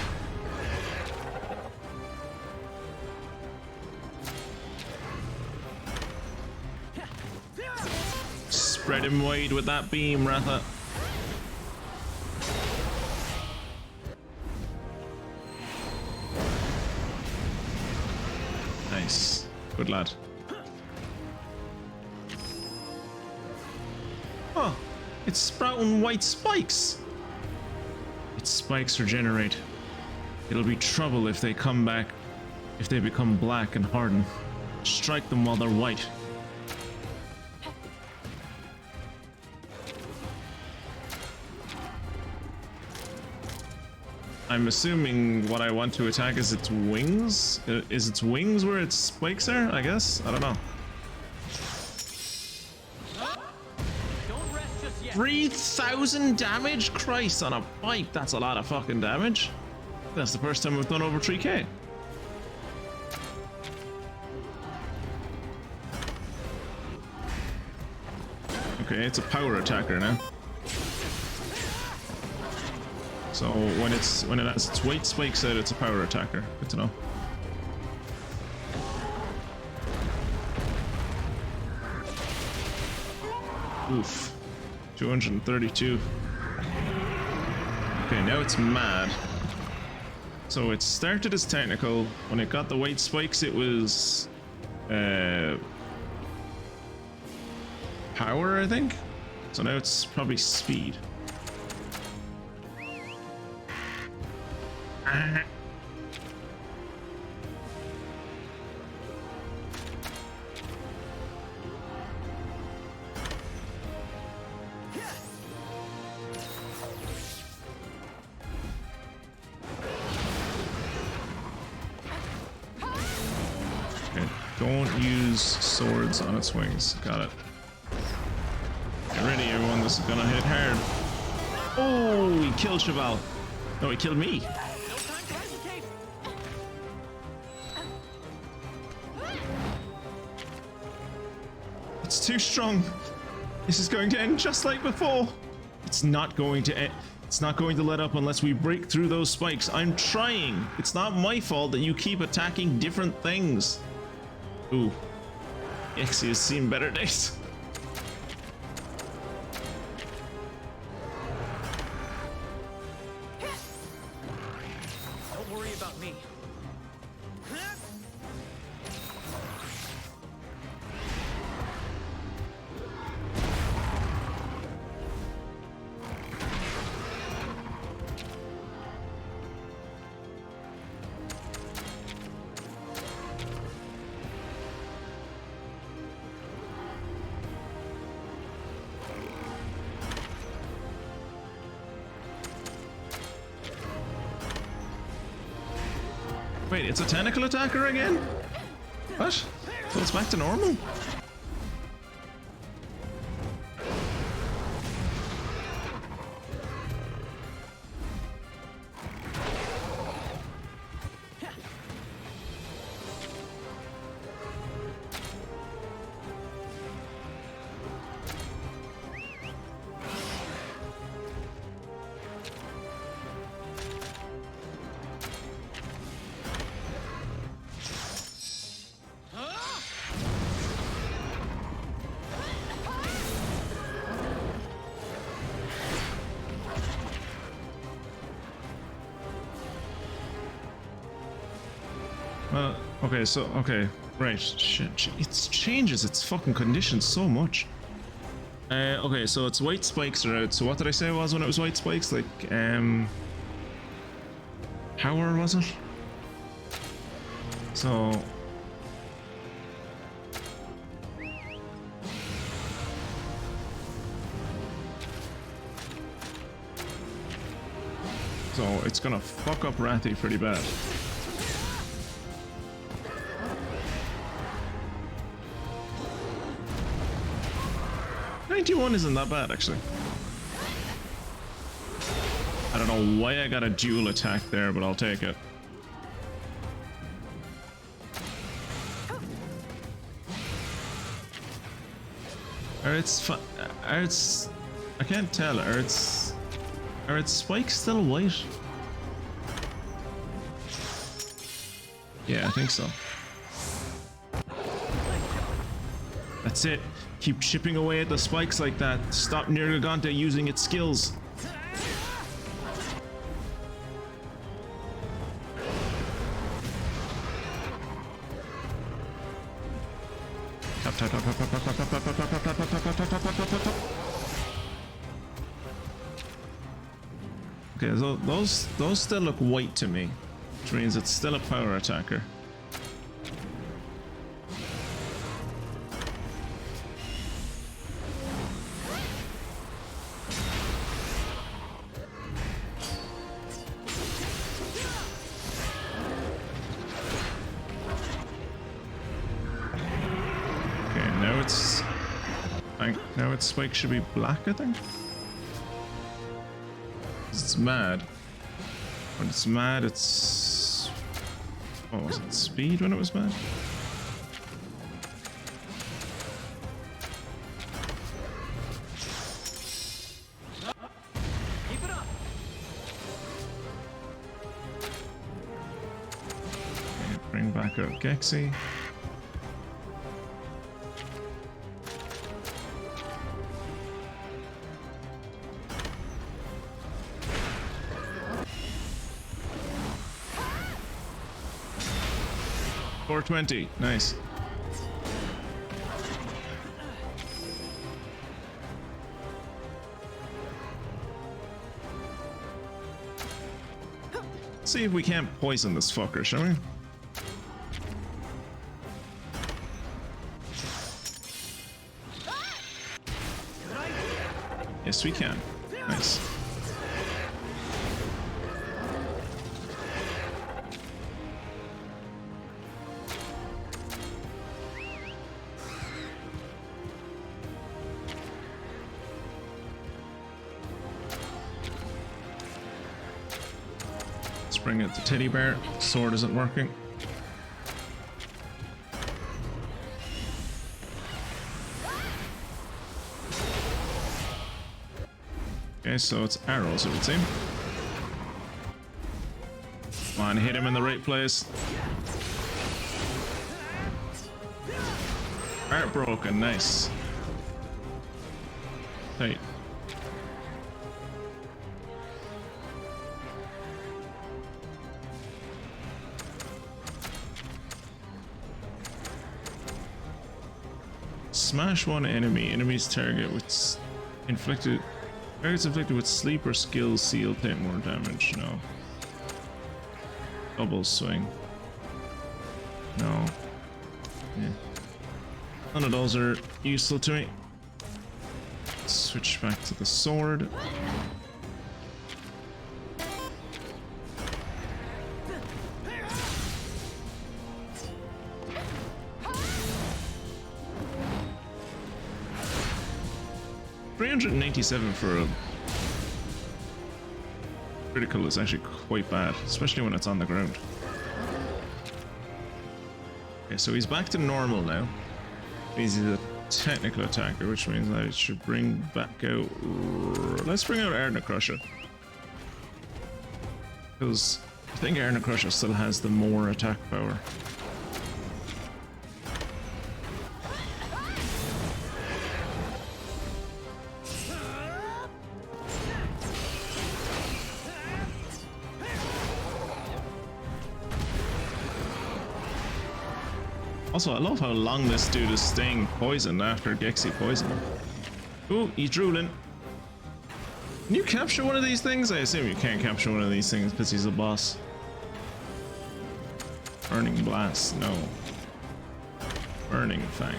Spread him wide with that beam, Ratha. Nice. Good lad. Oh, it's sprouting white spikes. Its spikes regenerate. It'll be trouble if they come back, if they become black and harden. Strike them while they're white. I'm assuming what I want to attack is its wings. Is its wings where its spikes are? I guess? I don't know. Don't rest just yet. 3,000 damage? Christ on a bike, that's a lot of fucking damage. That's the first time we've done over 3k. Okay, Okay, it's a power attacker now. So when it has its weight spikes out, it's a power attacker. Good to know. Oof. 232. Okay, now it's mad. So it started as technical. When it got the weight spikes, it was power, I think. So now it's probably speed. Okay, don't use swords on its wings. Got it. Get ready, everyone. This is gonna hit hard. Oh, he killed Cheval. No, he killed me. No time to hesitate. It's too strong. This is going to end just like before. It's not going to end. It's not going to let up unless we break through those spikes. I'm trying. It's not my fault that you keep attacking different things. Ooh. Exy has seen better days. Don't worry about me. Wait, it's a tentacle attacker again? What? So it's back to normal? Okay, right, shit, it changes its fucking conditions so much. Okay, so its white spikes are out, so what did I say it was when it was white spikes? Like, power, was it? So... So, it's gonna fuck up Rathy pretty bad. .91 isn't that bad, actually. I don't know why I got a dual attack there, but I'll take it. I can't tell. Are its spikes still white? Yeah, I think so. That's it. Keep chipping away at the spikes like that. Stop Nergigante using its skills. Okay, so those still look white to me, which means it's still a power attacker. Now its spike should be black, I think. It's mad. When it's mad, it's... Oh, was it speed when it was mad? back up Gexy. $420, nice. See if we can't poison this fucker, shall we? Yes, we can. Nice. Let's bring out the teddy bear. Sword isn't working. Okay, so it's arrows, it would seem. Come on, hit him in the right place. Heartbroken, nice. Tight. Smash one enemy. Enemy's target with inflicted. Targets inflicted with sleep or skill seal take more damage. No. Double swing. No. Yeah. None of those are useful to me. Switch back to the sword. $397 for a critical is actually quite bad, especially when it's on the ground. Okay, so he's back to normal now. He's a technical attacker, which means I should bring back out... Let's bring out Arna Crusher. Because I think Arna Crusher still has the more attack power. Also, I love how long this dude is staying poisoned after Gexy poisoned him. Ooh, he's drooling. Can you capture one of these things? I assume you can't capture one of these things because he's a boss. Burning Blast, no. Burning Fang.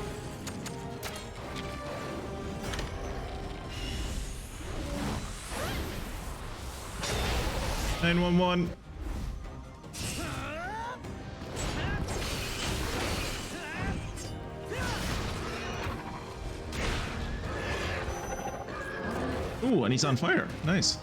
$911. Ooh, and he's on fire. Nice.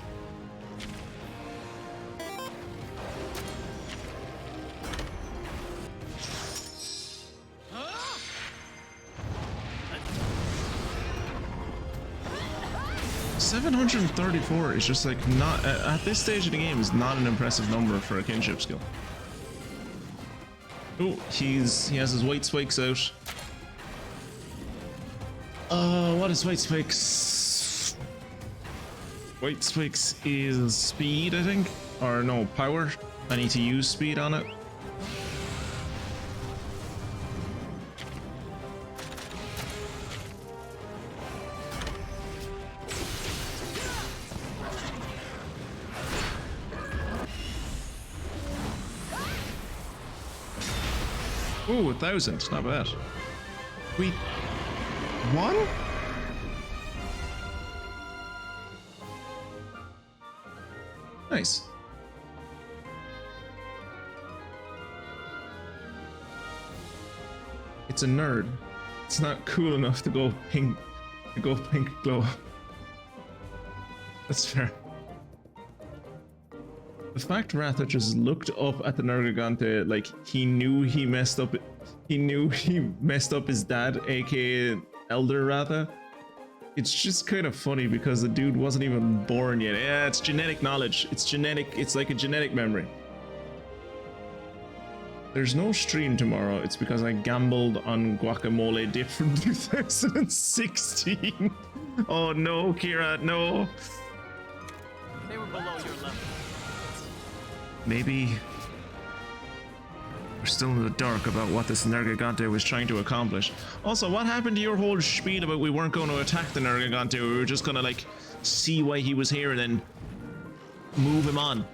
$734 is just like not at this stage of the game is not an impressive number for a kinship skill. Oh, he has his white spikes out. What is white spikes? White spikes is speed, I think, or no, power. I need to use speed on it. Ooh, 1,000, not bad. We won? Nice. It's a nerd. It's not cool enough to go pink glow. That's fair. The fact Ratha just looked up at the Nergigante like he knew he messed up. He knew he messed up his dad, aka Elder Ratha. It's just kind of funny because the dude wasn't even born yet. Yeah, it's genetic knowledge. It's genetic. It's like a genetic memory. There's no stream tomorrow. It's because I gambled on guacamole dip from 2016. Oh no, Kira, no. They were below your level. Maybe we're still in the dark about what this Nergigante was trying to accomplish. Also, what happened to your whole spiel about we weren't going to attack the Nergigante? We were just going to, like, see why he was here and then move him on.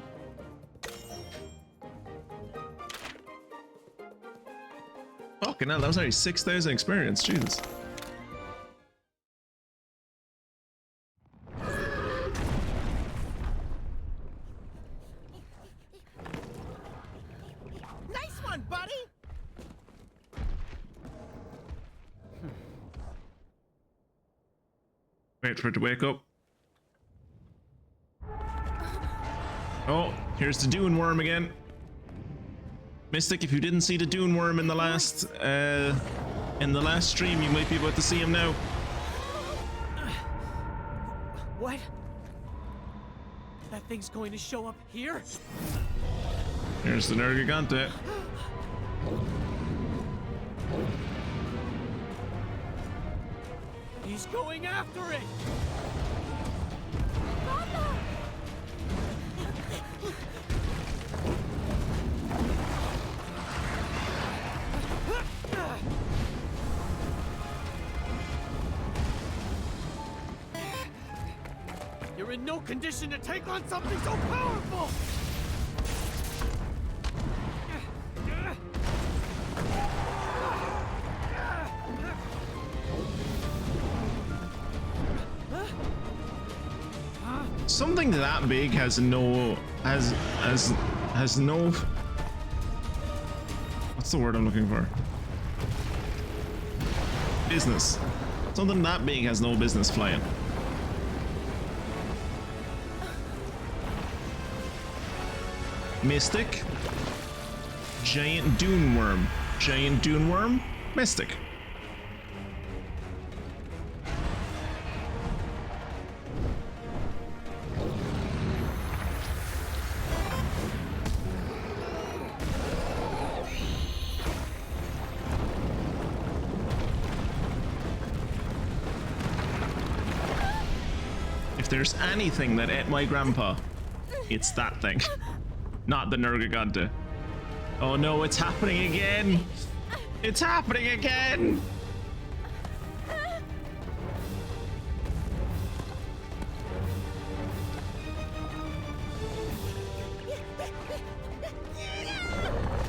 Fucking hell, that was only 6,000 experience, Jesus. Nice one, buddy! Wait for it to wake up. Oh, here's the Dune Worm again. Mystic, if you didn't see the Dune Worm in the last stream, you might be about to see him now. What? That thing's going to show up here? Here's the Nergigante. He's going after it! You're in no condition to take on something so powerful! Something that big has no what's the word I'm looking for? Business. Something that big has no business flying. Mystic. Giant Dune Worm. Giant Dune Worm. Mystic. If there's anything that ate my grandpa, it's that thing. Not the Nergigante. Oh no, it's happening again! It's happening again!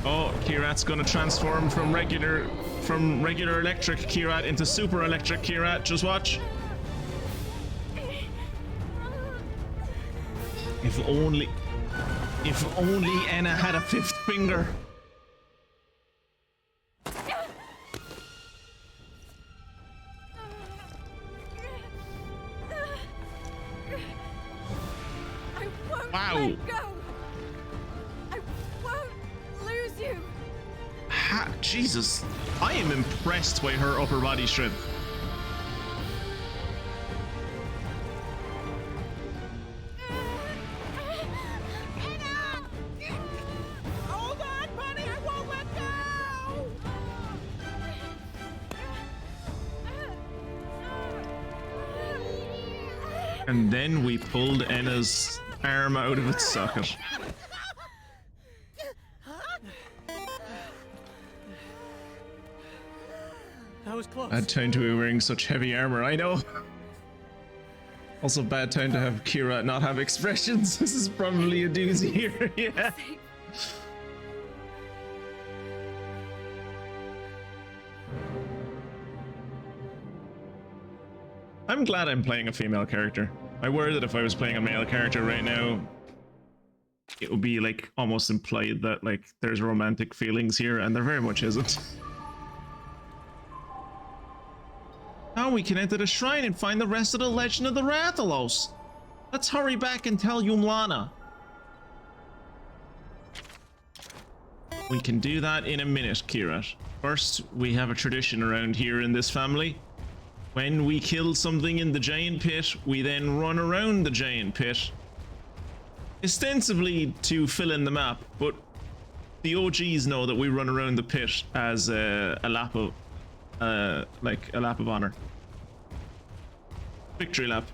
Oh, Kirat's gonna transform from regular electric Kirat into super electric Kirat. Just watch. If only Anna had a fifth finger. I won't Wow. let go. I won't lose you. Jesus, I am impressed by her upper body strength. Hold on, buddy! I won't let go! And then we pulled Anna's arm out of its socket. That was close. Bad time to be wearing such heavy armor, I know. Also bad time to have Kira not have expressions. This is probably a doozy here, yeah. I'm glad I'm playing a female character. I worry that if I was playing a male character right now, it would be like almost implied that like there's romantic feelings here, and there very much isn't. Now we can enter the shrine and find the rest of the legend of the Rathalos. Let's hurry back and tell Yumlana. We can do that in a minute, Kirat. First, we have a tradition around here in this family. When we kill something in the giant pit, we then run around the giant pit. Ostensibly to fill in the map, but the OGs know that we run around the pit as a lap of, like a lap of honor. Victory lap.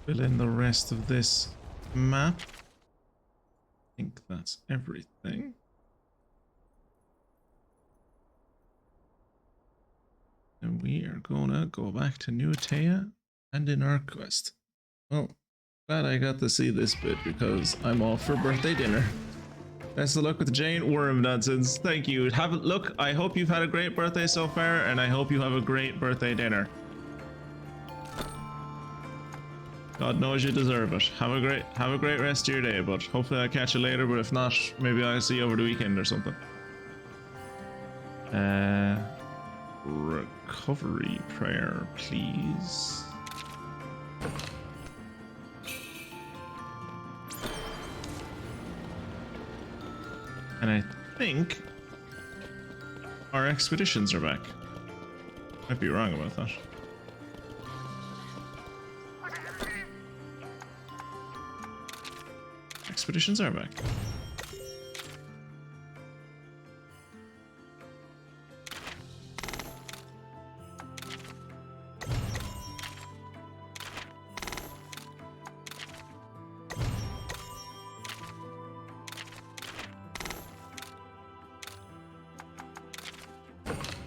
Fill in the rest of this map. I think that's everything. And we are gonna go back to New Atea and in our quest. Well, glad I got to see this bit because I'm off for birthday dinner. Best of luck with the giant worm nonsense. Thank you. Look, I hope you've had a great birthday so far, and I hope you have a great birthday dinner. God knows you deserve it. Have a great rest of your day, but hopefully I'll catch you later, but if not, maybe I'll see you over the weekend or something. Recovery prayer, please. And I think our expeditions are back. Might be wrong about that. Expeditions are back.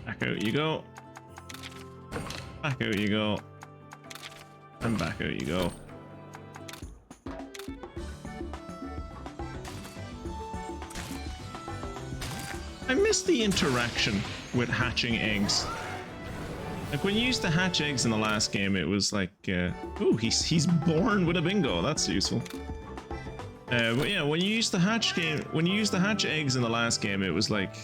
Back out you go. Back out you go. And back out you go. I miss the interaction with hatching eggs. Like when you used to hatch eggs in the last game, it was like, ooh, he's born with a bingo. That's useful. But yeah, when you used to hatch eggs in the last game, it was like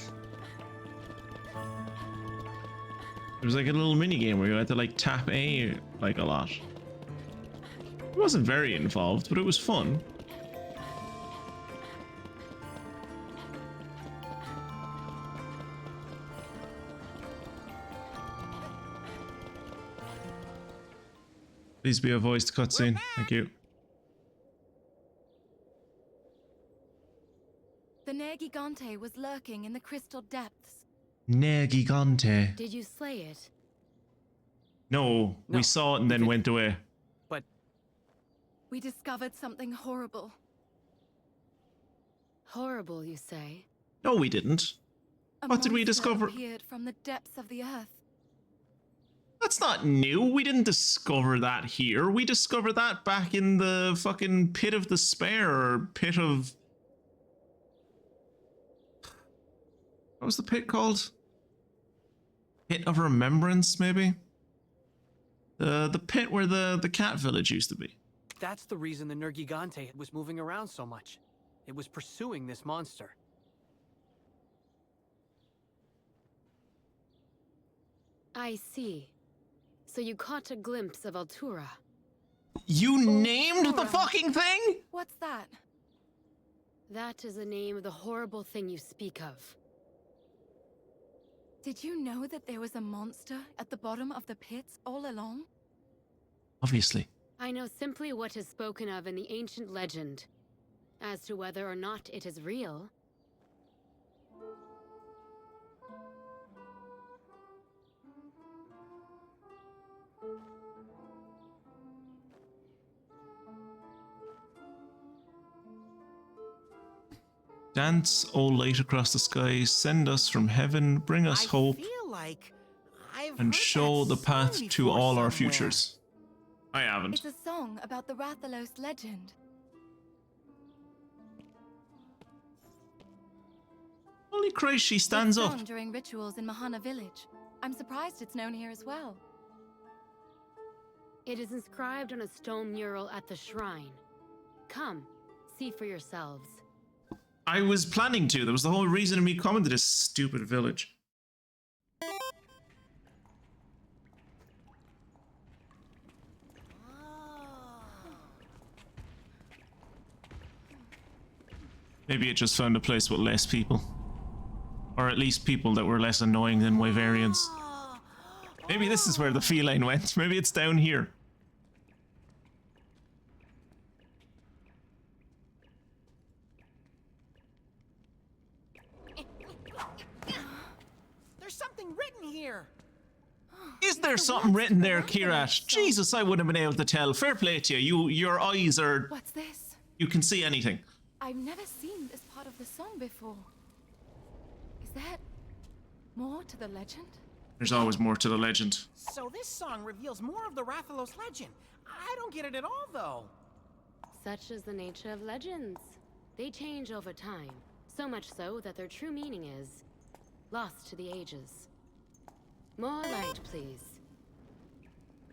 a little mini game where you had to like tap A like a lot. It wasn't very involved, but it was fun. Please be a voiced cutscene. Thank you. The Nergigante was lurking in the crystal depths. Nergigante. Did you slay it? No, we saw it and then went away. But We discovered something horrible. Horrible, you say? No, we didn't. A What did we monster discover? appeared from the depths of the earth. That's not new. We didn't discover that here. We discovered that back in the fucking pit of despair, or pit of... What was the pit called? Pit of Remembrance, maybe? The pit where the cat village used to be. that's the reason the Nergigante was moving around so much. It was pursuing this monster. I see. So you caught a glimpse of Altura. You named the Altura. fucking thing? What's that? That is the name of the horrible thing you speak of. Did you know that there was a monster at the bottom of the pits all along? Obviously. I know simply what is spoken of in the ancient legend. As to whether or not it is real... Dance, O light across the sky, send us from heaven, bring us hope, feel like I've and heard show that the path song to before all our somewhere. futures. I haven't. It's a song about the Rathalos legend. Holy Christ, she stands It's up. sung during rituals in Mahana village. I'm surprised it's known here as well. It is inscribed on a stone mural at the shrine. Come, see for yourselves. I was planning to. That was the whole reason of me coming to this stupid village. Maybe it just found a place with less people. Or at least people that were less annoying than Wyverians. Maybe this is where the feline went. Maybe it's down here. There's something written here. Is there something written there, Kirat? Jesus, I wouldn't have been able to tell. Fair play to you. Your eyes are... What's this? You can see anything. I've never seen this part of the song before. Is there more to the legend? There's always more to the legend. So this song reveals more of the Rathalos legend. I don't get it at all, though. Such is the nature of legends. They change over time, so much so that their true meaning is lost to the ages. More light, please.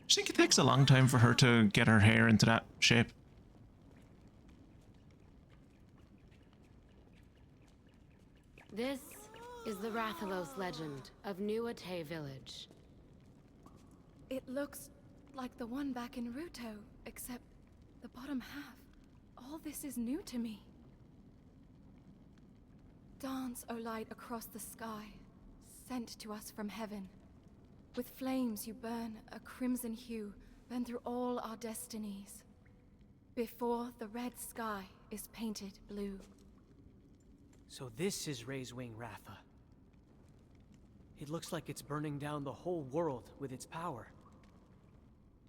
I think it takes a long time for her to get her hair into that shape. This is the Rathalos legend of Nuate village. It looks like the one back in Ruto, except the bottom half. All this is new to me. Dance, O light, across the sky, sent to us from heaven. With flames you burn a crimson hue, burn through all our destinies. Before the red sky is painted blue. So this is Razewing Ratha. It looks like it's burning down the whole world with its power.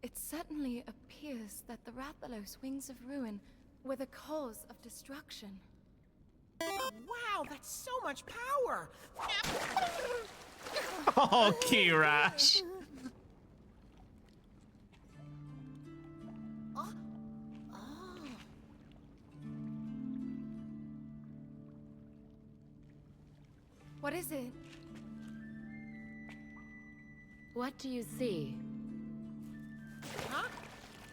It certainly appears that the Rathalos wings of ruin were the cause of destruction. Oh, wow, that's so much power. Oh, Kirat. What is it? What do you see? Huh?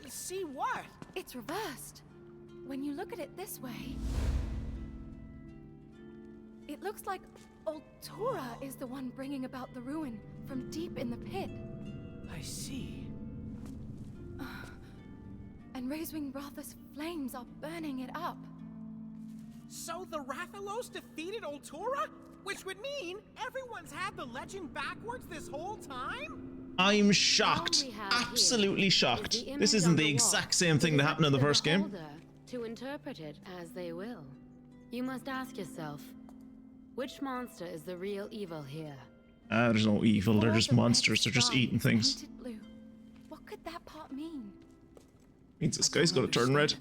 See what? It's reversed. When you look at it this way, it looks like Altura is the one bringing about the ruin from deep in the pit. I see. And Razewing Ratha's flames are burning it up. So the Rathalos defeated Altura? Which would mean everyone's had the legend backwards this whole time? I'm shocked. All we have Absolutely here is shocked. the This image isn't on the wall. exact same thing It that is happened in the up to first game. beholder to interpret it as they will. You must ask yourself, which monster is the real evil here? There's no evil. They're Before just the red monsters. They're just sky eating is things. painted blue. What could that part mean? Means this guy's gonna turn red.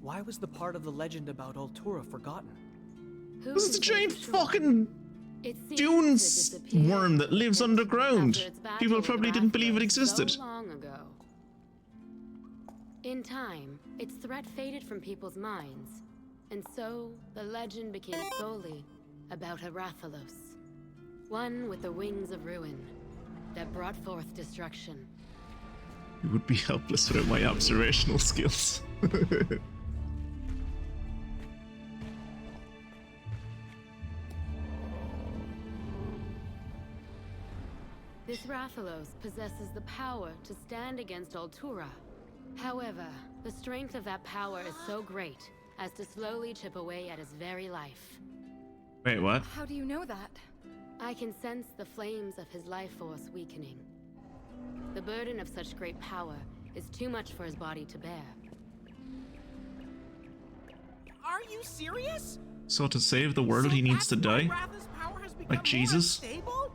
Why was the part of the legend about Altura forgotten? Who This is a can say giant for sure? fucking It seems dune to disappear worm that lives underground. after its battle People with probably didn't believe it Rathalos existed. So long ago. In time, its threat faded from people's minds, and so the legend became solely about a Rathalos, one with the wings of ruin that brought forth destruction. You would be helpless without my observational skills. This Rathalos possesses the power to stand against Altura. However, the strength of that power is so great as to slowly chip away at his very life. Wait, what? How do you know that? I can sense the flames of his life force weakening. The burden of such great power is too much for his body to bear. Are you serious? So to save the world, he needs to that's why die? Ratha's power has become more Jesus? unstable?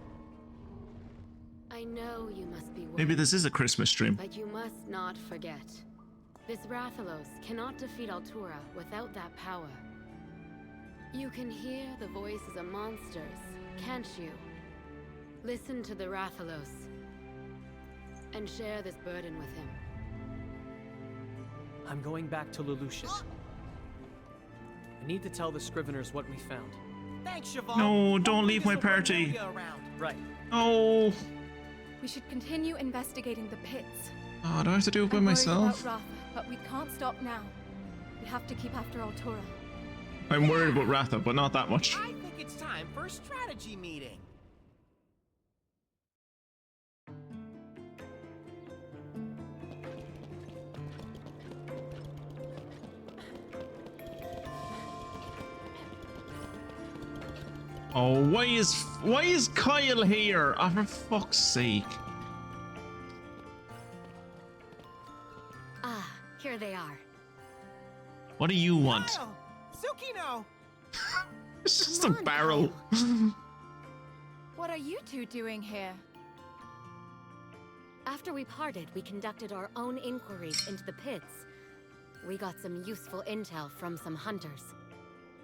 I know you must be worried, Maybe this is a Christmas stream. but you must not forget. This Rathalos cannot defeat Altura without that power. You can hear the voices of monsters, can't you? Listen to the Rathalos and share this burden with him. I'm going back to Lelouch's. I need to tell the Scriveners what we found. Thanks, Cheval. No, don't Hopefully leave my this'll bring party. Olivia around. Right. Oh. We should continue investigating the pits. Oh, do I have to do it by I'm worried myself? about Ratha, but we can't stop now. We have to keep after Altura. I'm worried about Ratha, but not that much. I think it's time for a strategy meeting. Oh, why is Kyle here? Oh, for fuck's sake. Ah, here they are. What do you want? Kyle! Tsukino! It's just Come a on, barrel. What are you two doing here? After we parted, we conducted our own inquiries into the pits. We got some useful intel from some hunters.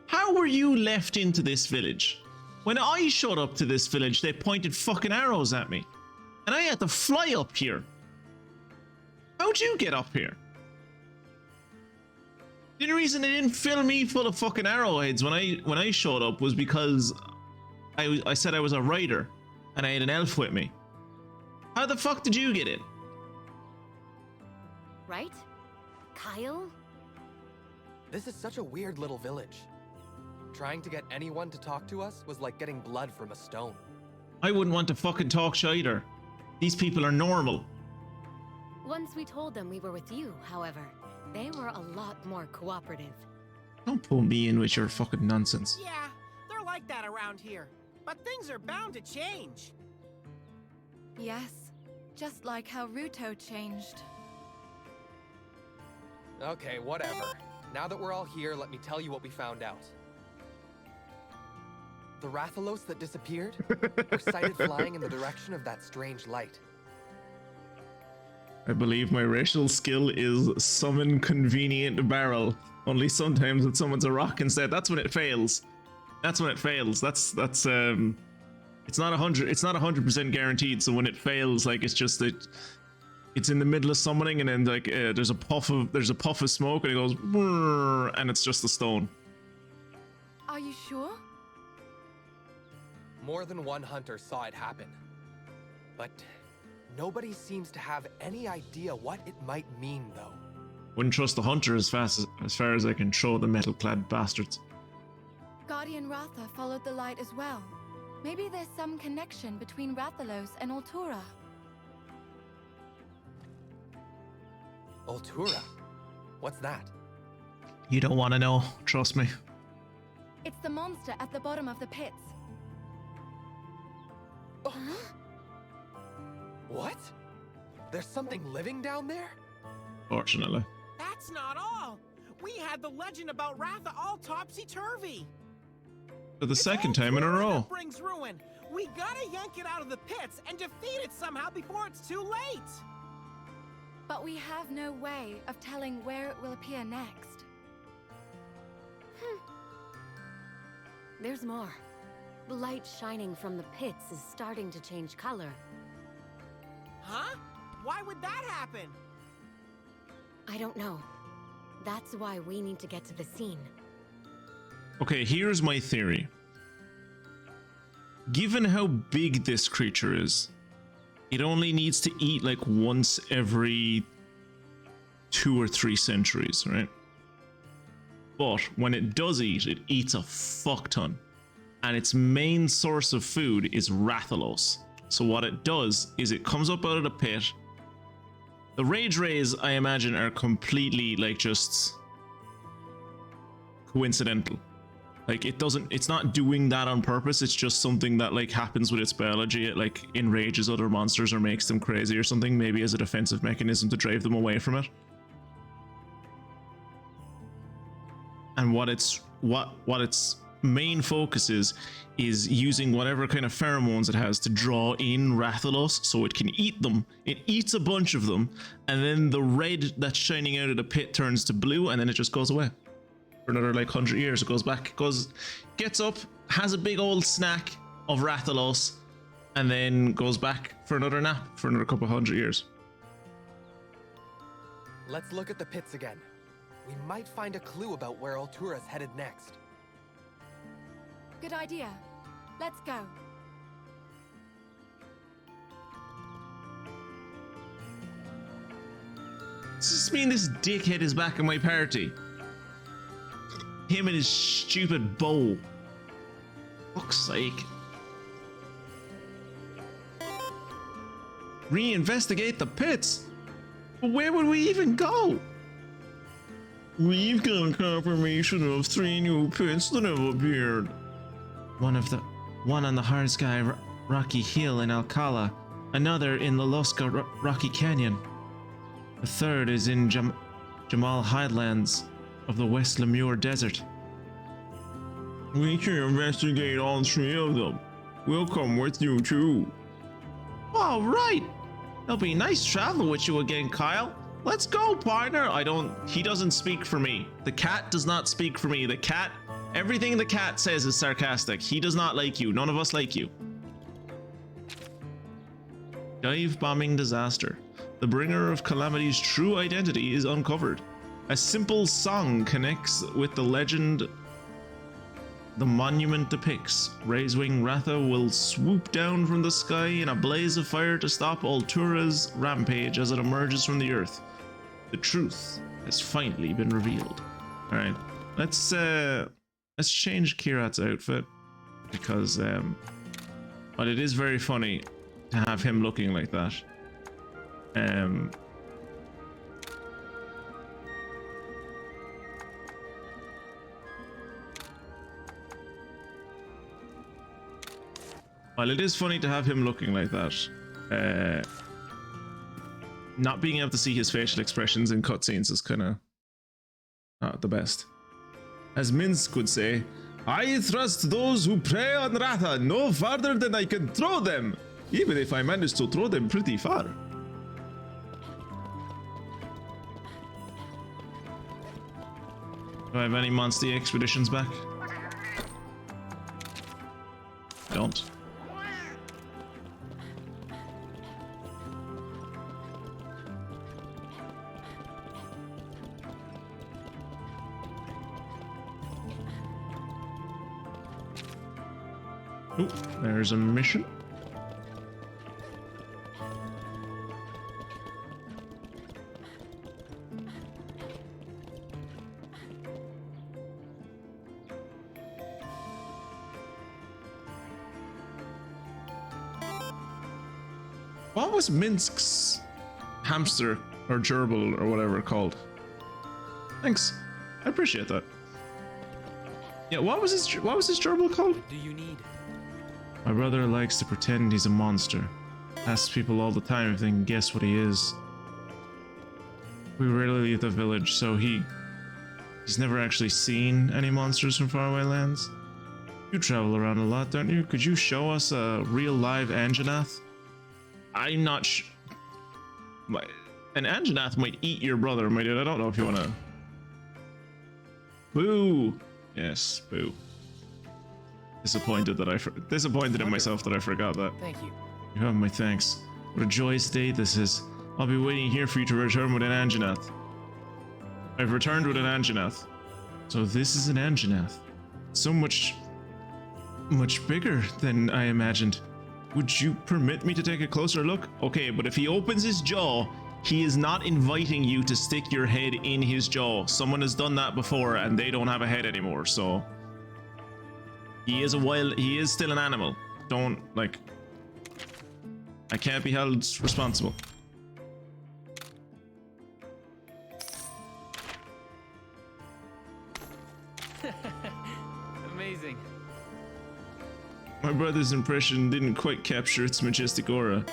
How were you left into this village? When I showed up to this village, they pointed fucking arrows at me. And I had to fly up here. How'd you get up here? The only reason they didn't fill me full of fucking arrowheads when I showed up was because I said I was a rider and I had an elf with me. How the fuck did you get in? Right? Kyle? This is such a weird little village. Trying to get anyone to talk to us was like getting blood from a stone. I wouldn't want to fucking talk to you either. These people are normal. Once we told them we were with you, however, they were a lot more cooperative. Don't pull me in with your fucking nonsense. Yeah, they're like that around here. But things are bound to change. Yes, just like how Ruto changed. Okay, whatever. Now that we're all here, let me tell you what we found out. The Rathalos that disappeared were sighted flying in the direction of that strange light. I believe my racial skill is summon convenient barrel. Only sometimes when someone's a rock instead, that's when it fails. That's when it fails. That's it's not 100% guaranteed. So when it fails, like it's just that it's in the middle of summoning and then like there's a puff of smoke and it goes "Brrr," and it's just a stone. Are you sure? More than one hunter saw it happen. But nobody seems to have any idea what it might mean, though. Wouldn't trust the hunter as far as I can throw the metal-clad bastards. Guardian Ratha followed the light as well. Maybe there's some connection between Rathalos and Altura. Altura? What's that? You don't want to know, trust me. It's the monster at the bottom of the pits. What? There's something living down there? Fortunately. That's not all. We had the legend about Ratha all topsy-turvy. For the second time in a row. That brings ruin. We gotta yank it out of the pits and defeat it somehow before it's too late. But we have no way of telling where it will appear next. There's more. The light shining from the pits is starting to change color. Huh? Why would that happen? I don't know. That's why we need to get to the scene. Okay, here's my theory. Given how big this creature is, it only needs to eat like once every 2 or 3 centuries, right? But when it does eat, it eats a fuck ton. And its main source of food is Rathalos. So what it does is it comes up out of the pit. The rage rays, I imagine, are completely like just coincidental. Like it's not doing that on purpose. It's just something that like happens with its biology. It like enrages other monsters or makes them crazy or something, maybe as a defensive mechanism to drive them away from it. And what its main focus is using whatever kind of pheromones it has to draw in Rathalos so it can eat them. It eats a bunch of them, and then the red that's shining out of the pit turns to blue, and then it just goes away. For another like 100 years, it goes back, gets up, has a big old snack of Rathalos, and then goes back for another nap for another couple 100 years. Let's look at the pits again. We might find a clue about where Altura's headed next. Good idea. Let's go. Does this mean this dickhead is back in my party? Him and his stupid bow. Fuck's sake. Reinvestigate the pits? But where would we even go? We've got confirmation of 3 new pits that have appeared. One on the Hard Sky Rocky Hill in Alcala, another in the Losca Rocky Canyon. The third is in Jamal Highlands of the West Lemur Desert. We can investigate all 3 of them. We'll come with you too. All right. It'll be nice travel with you again, Kyle. Let's go, partner. He doesn't speak for me. The cat does not speak for me. The cat, everything the cat says is sarcastic. He does not like you. None of us like you. Dive bombing disaster. The bringer of calamity's true identity is uncovered. A simple song connects with the legend the monument depicts. Razewing Ratha will swoop down from the sky in a blaze of fire to stop Altura's rampage as it emerges from the earth. The truth has finally been revealed. All right, let's change Kirat's outfit because but it is very funny to have him looking like that. While it is funny to have him looking like that, not being able to see his facial expressions in cutscenes is kind of not the best. As Minsk would say, I thrust those who prey on Ratha no farther than I can throw them, even if I manage to throw them pretty far. Do I have any Monstie expeditions back? I don't. Oh, there's a mission. What was Minsk's hamster or gerbil or whatever called? Thanks, I appreciate that. Yeah, what was his gerbil called? What do you need? My brother likes to pretend he's a monster. Asks people all the time if they can guess what he is. We rarely leave the village, so he's never actually seen any monsters from faraway lands. You travel around a lot, don't you? Could you show us a real live Anjanath? I'm not an Anjanath might eat your brother, my dude. I don't know if you want to. Boo! Yes, boo. Disappointed in myself that I forgot that. Thank you. You have my thanks. What a joyous day this is. I'll be waiting here for you to return with an Anjanath. I've returned with an Anjanath. So this is an Anjanath. So much bigger than I imagined. Would you permit me to take a closer look? Okay, but if he opens his jaw, he is not inviting you to stick your head in his jaw. Someone has done that before and they don't have a head anymore, so... He is still an animal. Don't, like... I can't be held responsible. Amazing. My brother's impression didn't quite capture its majestic aura.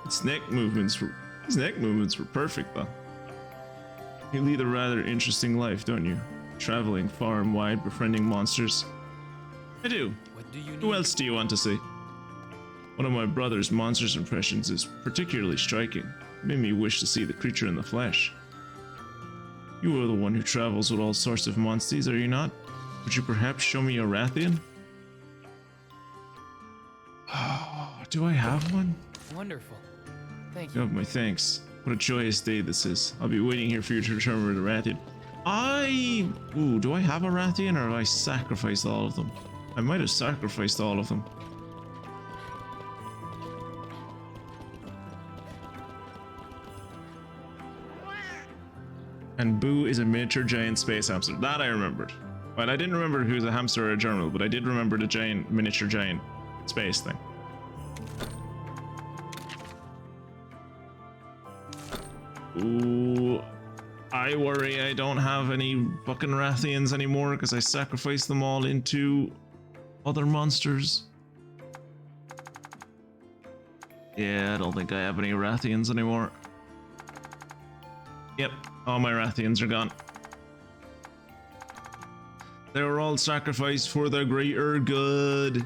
His neck movements were perfect, though. You lead a rather interesting life, don't you? Traveling far and wide, befriending monsters. I do. What do you need? Who else do you want to see? One of my brother's monsters impressions is particularly striking. It made me wish to see the creature in the flesh. You are the one who travels with all sorts of Monsties, are you not? Would you perhaps show me a Rathian? Oh, do I have one? Wonderful. Thank You you. have my thanks. What a joyous day this is. I'll be waiting here for you to return with a Rathian. Do I have a Rathian or have I sacrificed all of them? I might have sacrificed all of them. And Boo is a miniature giant space hamster. That I remembered. Well, I didn't remember if he was a hamster or a gerbil, but I did remember the giant, miniature giant space thing. Ooh, I worry I don't have any fucking Rathians anymore because I sacrificed them all into other monsters. Yeah, I don't think I have any Rathians anymore. Yep, all my Rathians are gone. They were all sacrificed for the greater good.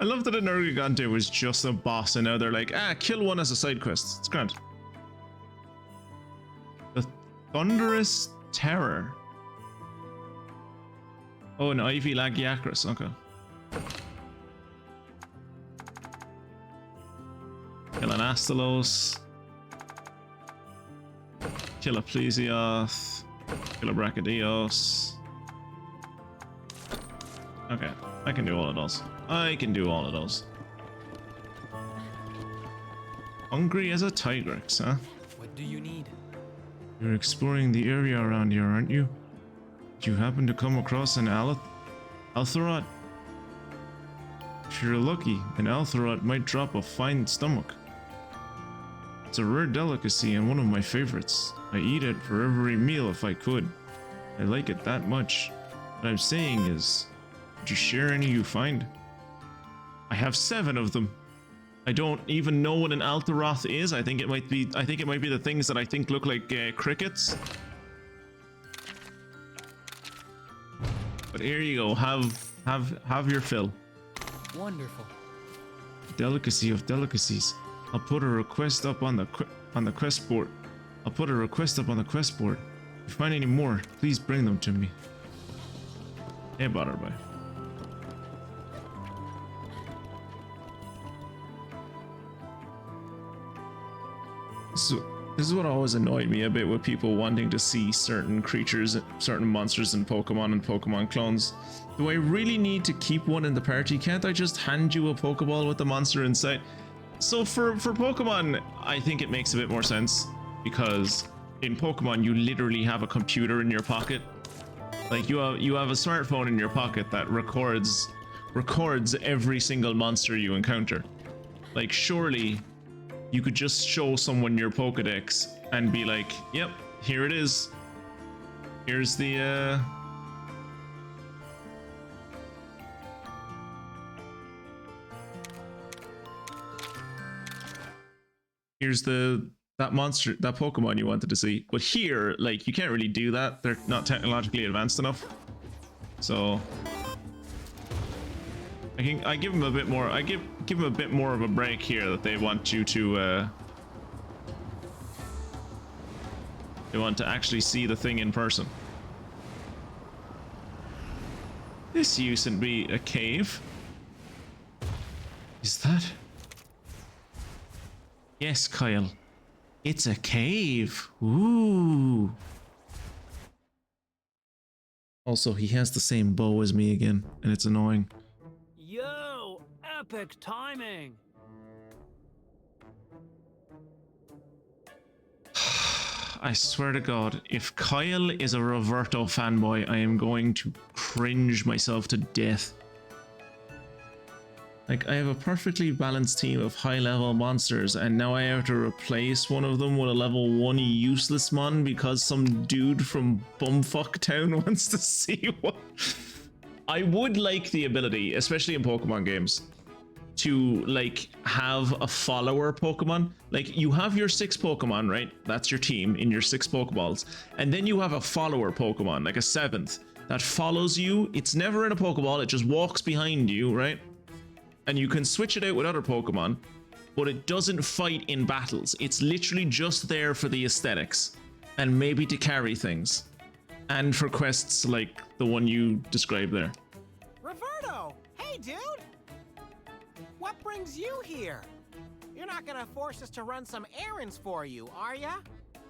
I love that Energigante was just a boss and now they're like, kill one as a side quest. It's grand. The Thunderous Terror. Oh, an Ivy Lagiacrus, okay. Kill an Astalos. Kill a Plesioth. Kill a Brachydios. Okay, I can do all of those. I can do all of those. Hungry as a Tigrex, huh? What do you need? You're exploring the area around here, aren't you? Did you happen to come across an Altharot? If you're lucky, an Altharot might drop a fine stomach. It's a rare delicacy and one of my favorites. I eat it for every meal if I could. I like it that much. What I'm saying is, would you share any you find? I have 7 of them. I don't even know what an Altharoth is. I think it might be the things that I think look like crickets. But here you go. Have your fill. Wonderful. Delicacy of delicacies. I'll put a request up on the quest board. If you find any more, please bring them to me. Hey, Butterby. This is what always annoyed me a bit with people wanting to see certain creatures, certain monsters in Pokemon and Pokemon clones. Do I really need to keep one in the party? Can't I just hand you a Pokeball with the monster inside? So for Pokemon, I think it makes a bit more sense because in Pokemon you literally have a computer in your pocket. Like you have a smartphone in your pocket that records every single monster you encounter. Like surely you could just show someone your Pokedex and be like, yep, here it is. Here's the here's that monster, that Pokemon you wanted to see. But here, like, you can't really do that. They're not technologically advanced enough. So I give them a bit more. I give them a bit more of a break here that they want you to they want to actually see the thing in person. This used to be a cave. Is that? Yes, Kyle. It's a cave. Ooh. Also, he has the same bow as me again, and it's annoying. Yo, epic timing. I swear to God, if Kyle is a Roberto fanboy, I am going to cringe myself to death. Like, I have a perfectly balanced team of high-level monsters, and now I have to replace one of them with a level 1 useless mon because some dude from Bumfuck Town wants to see what... I would like the ability, especially in Pokemon games, to, like, have a follower Pokemon. Like, you have your 6 Pokemon, right? That's your team in your 6 Pokeballs. And then you have a follower Pokemon, like a 7th, that follows you. It's never in a Pokeball, it just walks behind you, right? And you can switch it out with other Pokemon, but it doesn't fight in battles. It's literally just there for the aesthetics and maybe to carry things. and for quests like the one you described there. Roberto! Hey, dude! What brings you here? You're not gonna force us to run some errands for you, are ya?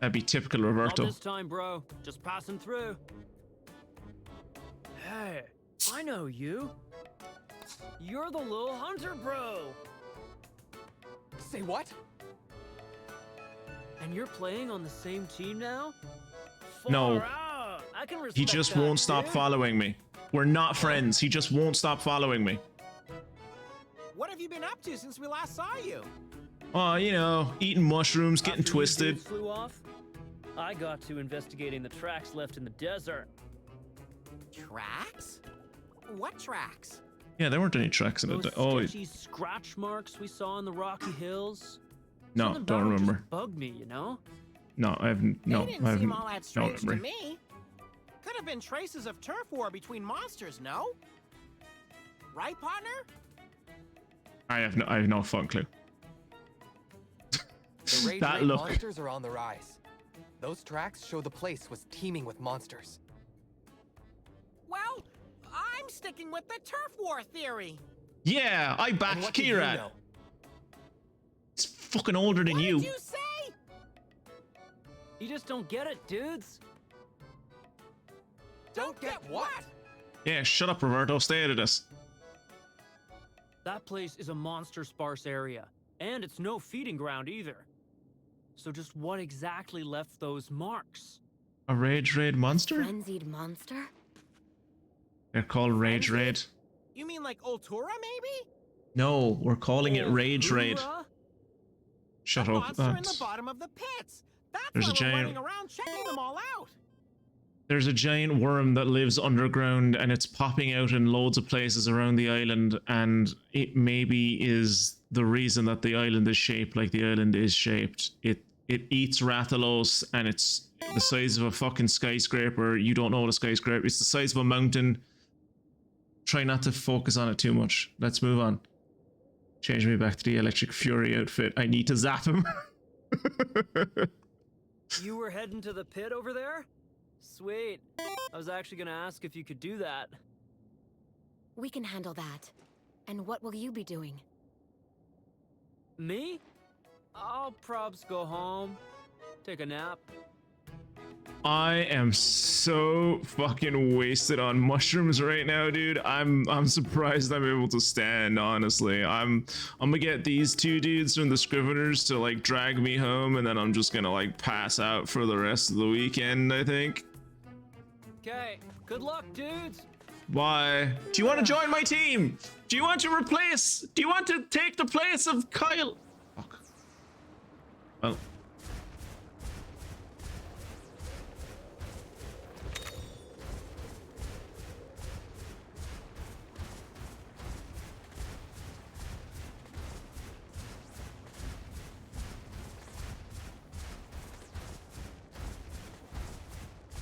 That'd be typical Not Roberto. this time, bro. Just passing through. Hey, I know you. You're the little hunter, bro. Say what? And you're playing on the same team now? No. Far out. I can He respect just that, won't stop dude. following me. We're not friends. He just won't stop following me. What have you been up to since we last saw you? Oh, you know, eating mushrooms, getting After you twisted. dudes flew off, I got to investigating the tracks left in the desert. Tracks? What tracks? Yeah, there weren't any tracks in Those it. Oh, sketchy scratch marks we saw in the rocky hills. no, Something don't about 'em remember. just bugged me, you know? No, I haven't. No, They I didn't seem haven't. all that Don't strange to remember. me. Could have been traces of turf war between monsters, no? Right, partner? I have no fucking clue. The rage That rate look. monsters are on the rise. Those tracks show the place was teeming with monsters. Well, I'm sticking with the turf war theory. Yeah, I back And what do you Kieran. know? It's fucking older than What you. did you say? You just don't get it, dudes. Don't get what? Yeah, shut up, Roberto. Stay out of this. That place is a monster sparse area, and it's no feeding ground either. So just what exactly left those marks? A rage raid monster? Frenzied monster? They're called rage raid. You mean like Ultura, maybe? No, we're calling it rage raid. Hoorah? Shut A up. monster in the That's- bottom of the pits. That's There's why a we're giant- running around checking them all out. There's a giant worm that lives underground and it's popping out in loads of places around the island, and it maybe is the reason that the island is shaped like the island is shaped. It eats Rathalos and it's the size of a fucking skyscraper. You don't know what a skyscraper. It's the size of a mountain. Try not to focus on it too much. Let's move on. Change me back to the Electric Fury outfit. I need to zap him. You were heading to the pit over there? Sweet. I was actually gonna ask if you could do that. We can handle that. And what will you be doing? Me? I'll probs go home, take a nap. I am so fucking wasted on mushrooms right now, dude. I'm surprised I'm able to stand, honestly. I'm gonna get these two dudes from the Scriveners to like drag me home, and then I'm just gonna like pass out for the rest of the weekend, I think. Okay, good luck, dudes. Why? Do you want to join my team? Do you want to take the place of Kyle? Fuck. Well.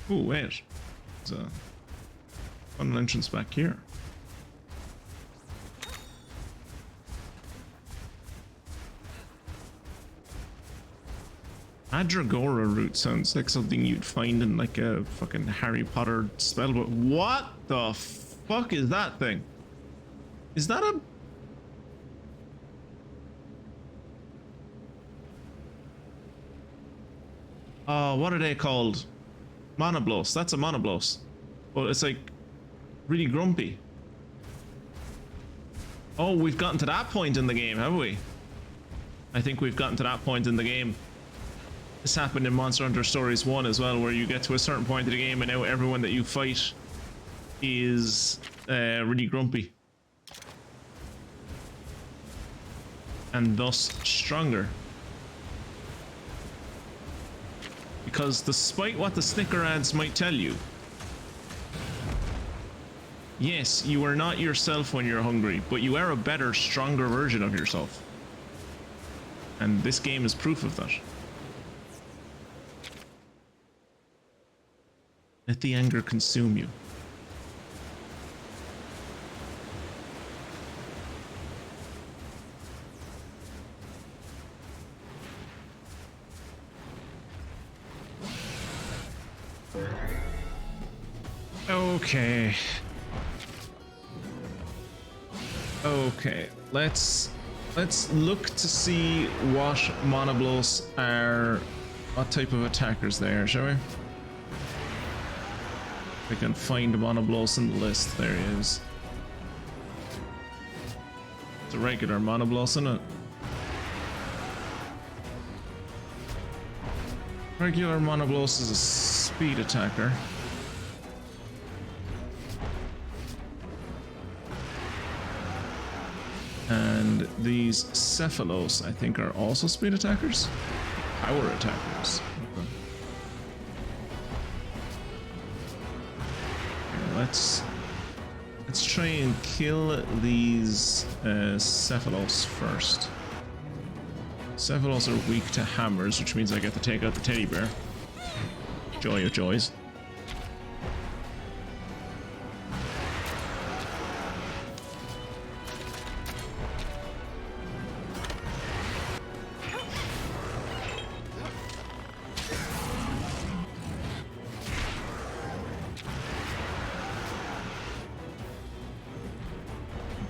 Oh, wait. There's a funnel entrance back here. Adragora route sounds like something you'd find in like a fucking Harry Potter spellbook. What the fuck is that thing? Is that a... what are they called? Monoblos. That's a monoblos. But it's like really grumpy. Oh, we've gotten to that point in the game, have we? I think we've gotten to that point in the game. This happened in Monster Hunter Stories 1 as well, where you get to a certain point of the game and now everyone that you fight is really grumpy. And thus stronger. Because despite what the Snicker ads might tell you, yes, you are not yourself when you're hungry, but you are a better, stronger version of yourself. And this game is proof of that. Let the anger consume you. Okay. Okay, let's look to see what monoblos are, what type of attackers they are, shall we? We can find monoblos in the list. There he is. It's a regular monoblos, isn't it? Regular monoblos is a speed attacker. And these Cephalos, I think, are also speed attackers? Power attackers. Okay. Okay, let's try and kill these Cephalos first. Cephalos are weak to hammers, which means I get to take out the teddy bear. Joy of joys.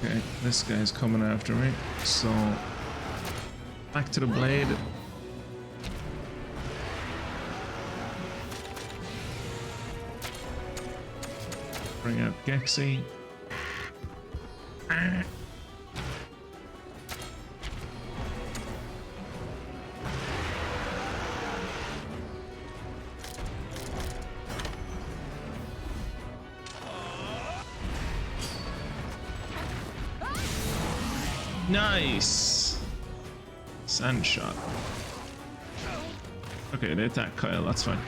Okay, this guy's coming after me, so back to the blade. Bring out Gexy. Ah. Nice! Sand shot. Okay, they attack Kyle, that's fine.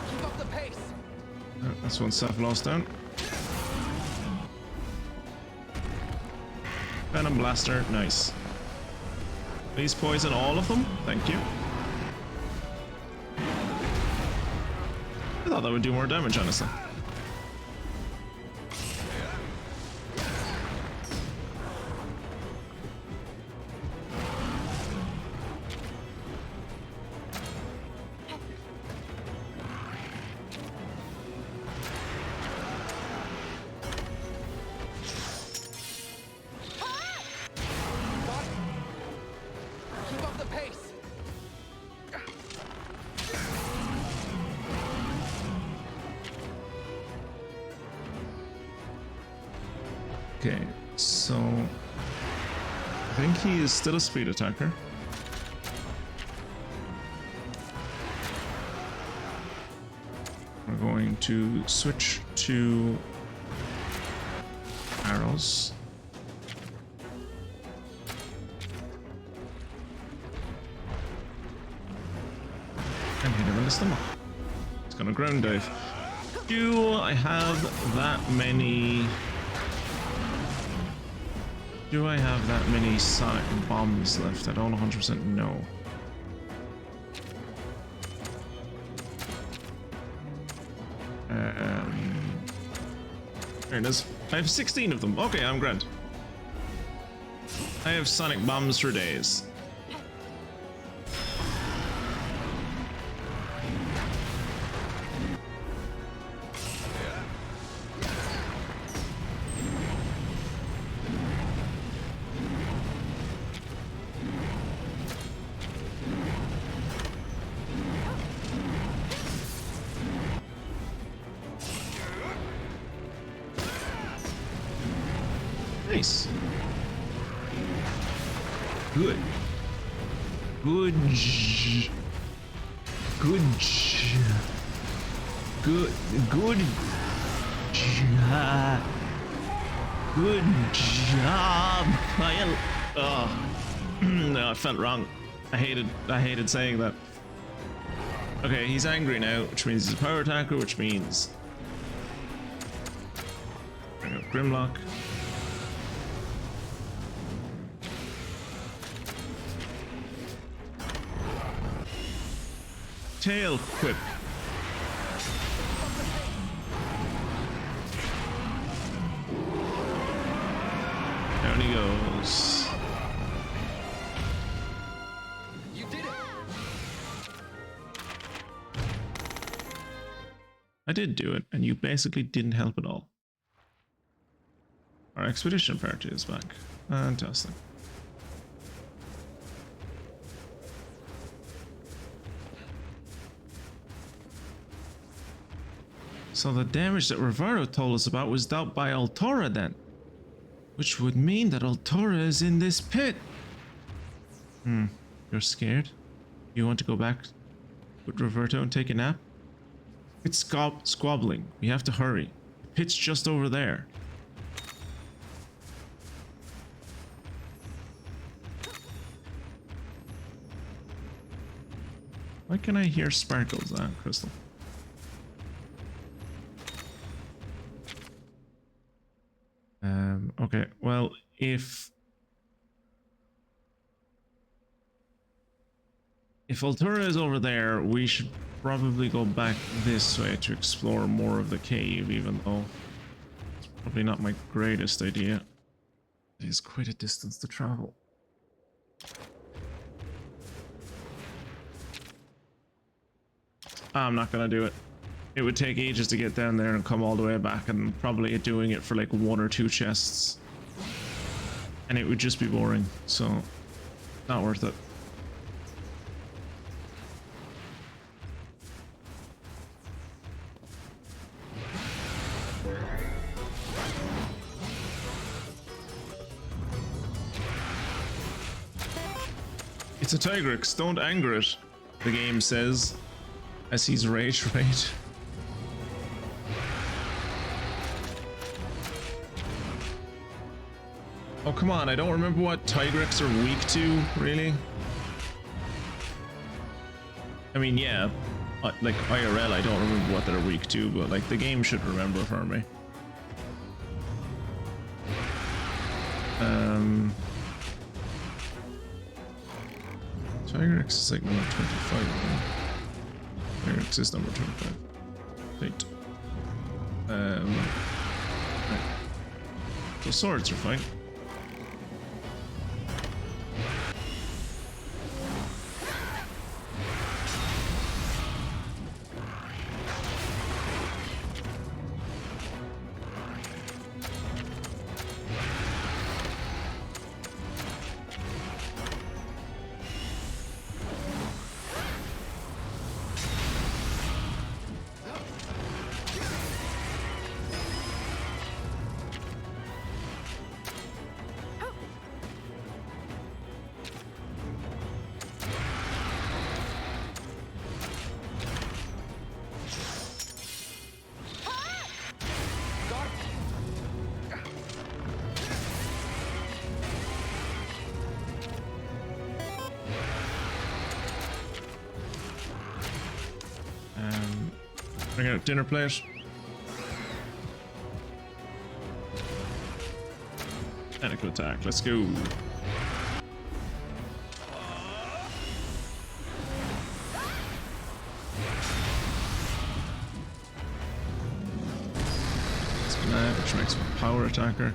Keep up the pace. That's one Cephalos down. Venom Blaster, nice. Please poison all of them, thank you. I thought that would do more damage, honestly. Keep up the pace. Okay, so I think he is still a speed attacker. We're going to switch to arrows. And hit him in the stomach. It's gonna ground dive. Do I have that many? Do I have that many sonic bombs left? I don't 100% know. There it is. I have 16 of them. Okay, I'm grand. I have sonic bombs for days. Nice. Good. Good. Good. Good. Good. Good job, Kyle. Oh. No, I felt wrong. I hated saying that. Okay, he's angry now, which means he's a power attacker, which means bring up Grimlock. tail whip. Down he goes. You did it! I did do it, and you basically didn't help at all. Our expedition party is back. Fantastic. So the damage that Rivaro told us about was dealt by Altora then. Which would mean that Altora is in this pit. You're scared? You want to go back with Roberto and take a nap? It's squabbling. We have to hurry. The pit's just over there. Why can I hear sparkles? Crystal. Okay, well, if Altura is over there, we should probably go back this way to explore more of the cave, even though it's probably not my greatest idea. It is quite a distance to travel. I'm not gonna do it. It would take ages to get down there and come all the way back, and probably doing it for like 1 or 2 chests. And it would just be boring, so not worth it. It's a Tigrex, don't anger it, the game says, as he's rage rage. Oh, come on, I don't remember what Tigrex are weak to, really. I mean, yeah, like IRL, I don't remember what they're weak to, but like the game should remember for me. Tigrex is like number 25, right? Tigrex is number 25. Right. Right. So swords are fine. Bring out dinner plate. Tentacle attack, let's go. Snap, which makes me a power attacker.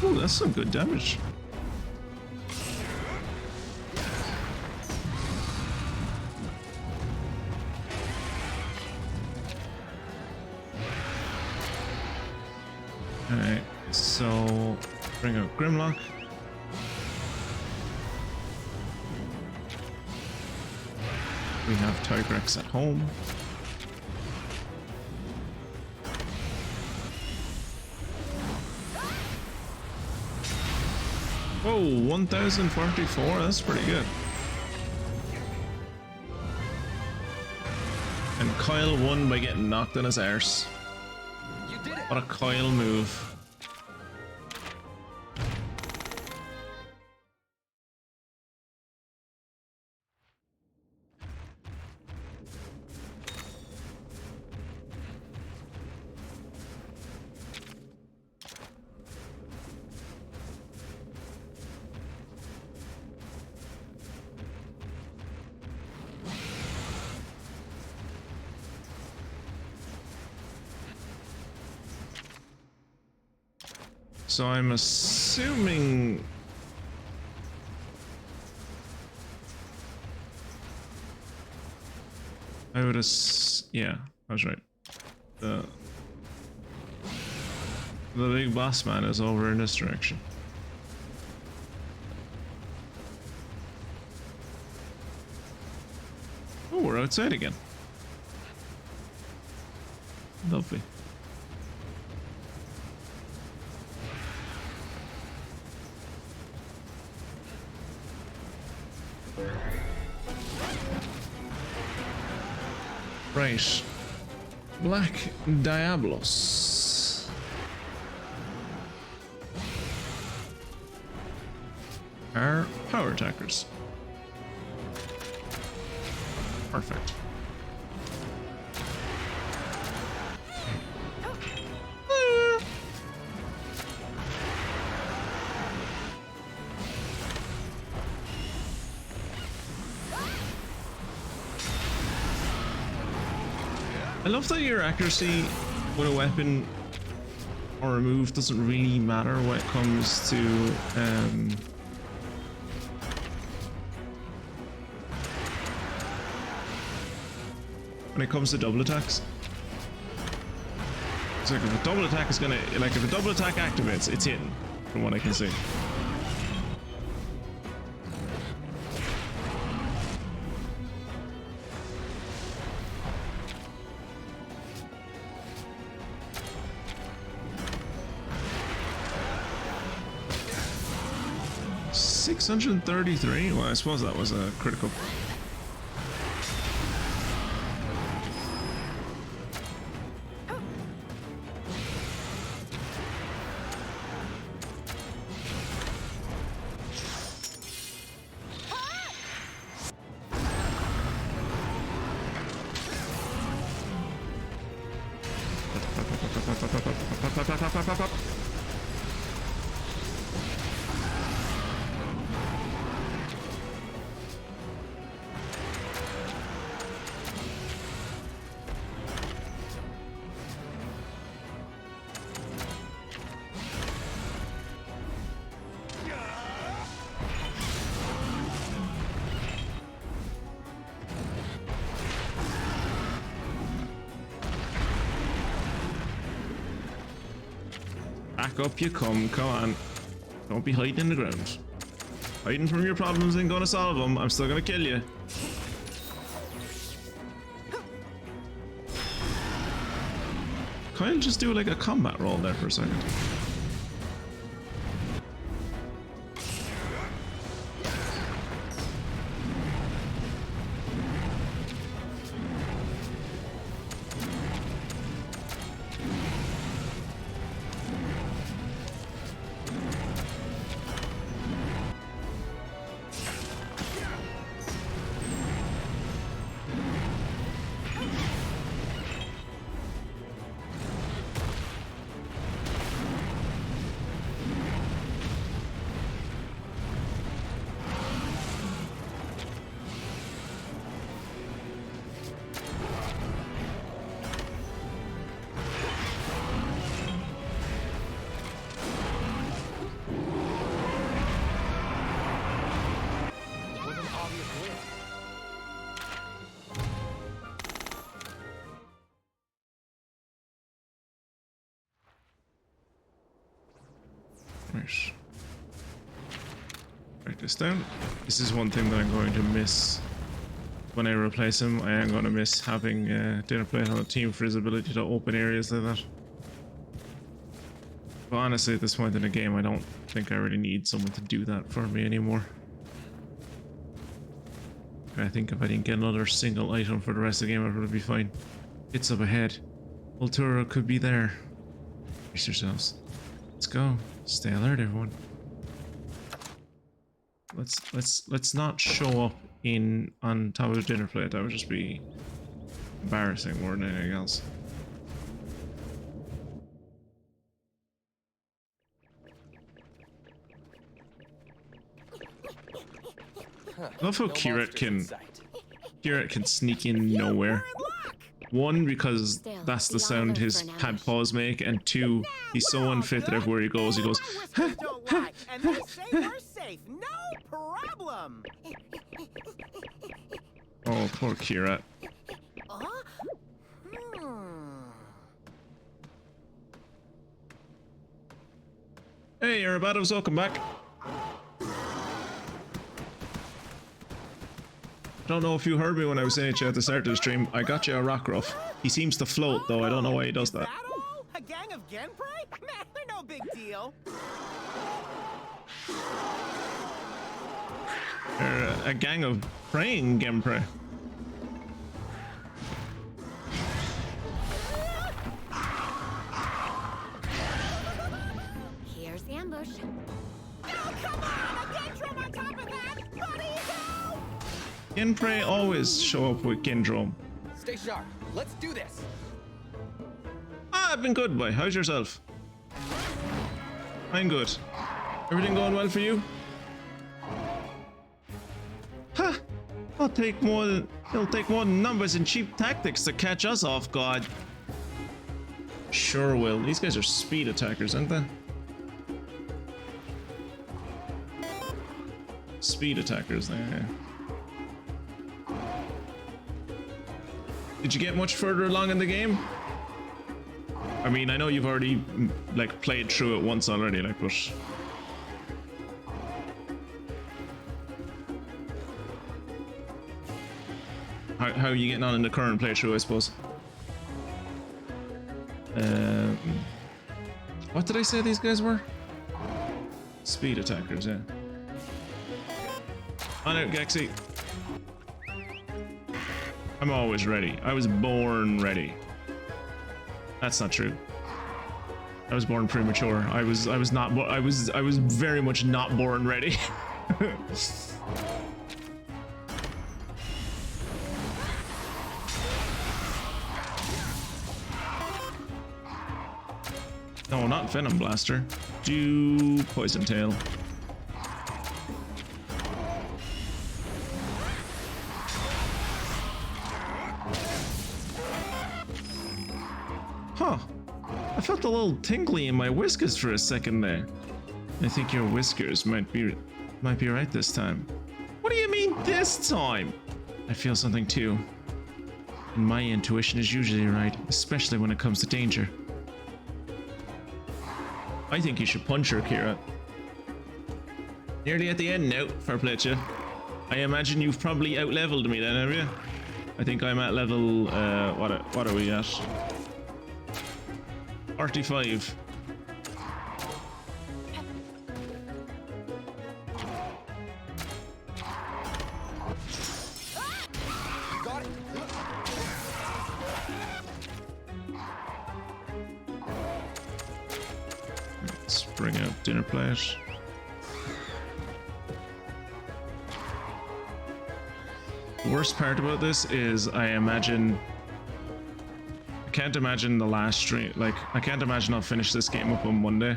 Ooh, that's some good damage. Alright, so bring out Grimlock. We have Tigrex at home. Whoa, 1044, that's pretty good. And Kyle won by getting knocked on his arse. You did it! What a Kyle move. So I'm assuming yeah, I was right. The big boss man is over in this direction. Oh, we're outside again. Lovely. Right. Black Diablos. Are power attackers. Perfect. I love that your accuracy with a weapon or a move doesn't really matter when it comes to double attacks. It's like if a double attack is gonna, like if a double attack activates, it's hitting, from what I can see. $633? Well, I suppose that was a critical. Back up you come on. Don't be hiding in the ground. Hiding from your problems ain't gonna solve them. I'm still gonna kill you. Kyle just do like a combat roll there for a second. Right. Write this down. This is one thing that I'm going to miss when I replace him. I am going to miss having Dinner Plate on the team for his ability to open areas like that. But honestly, at this point in the game, I don't think I really need someone to do that for me anymore. I think if I didn't get another single item for the rest of the game, I would be fine. It's up ahead. Altura could be there. Brace yourselves. Let's go. Stay alert, everyone. Let's not show up on top of the dinner plate. That would just be embarrassing more than anything else. I love how No Kirat monsters in sight. can sneak in nowhere. One, because Still, that's the the sound olive his for an tadpoles make, and two, he's so unfit that everywhere he goes, Our whispers don't lie, and they say we're safe. No problem. Oh, poor Kirat. Huh? Hey, Arabatos, welcome back. Don't know if you heard me when I was saying to you at the start of the stream. I got you a Rockruff. He seems to float, though. I don't know why he does that. Is that all? A gang of Genprey? Man, they're no big deal. They're a gang of praying Gemprey. Here's the ambush. Oh, come on! A Gendrum on top of that! Buddy, help! Genprey always show up with Gendrome. Stay sharp. Let's do this. Ah, I've been good, boy. How's yourself? I'm good. Everything going well for you? Ha! It'll take more than numbers and cheap tactics to catch us off guard. Sure will. These guys are speed attackers, aren't they? Speed attackers, there. Did you get much further along in the game? I mean, I know you've already like played through it once already, like, but how are you getting on in the current playthrough, I suppose? What did I say these guys were? Speed attackers, yeah. On out, Gexy. I'm always ready. I was born ready. That's not true. I was born premature. I was very much not born ready. No, not Venom Blaster. Do Poison Tail. Huh. I felt a little tingly in my whiskers for a second there. I think your whiskers might be right this time. What do you mean this time? I feel something too. And my intuition is usually right, especially when it comes to danger. I think you should punch her, Kira. Nearly at the end now, fair play to you. I imagine you've probably out-leveled me then, have you? I think I'm at level, what are we at? 45. Got it. Let's bring out dinner plate. The worst part about this is I can't imagine the last stream, like, I can't imagine I'll finish this game up on Monday.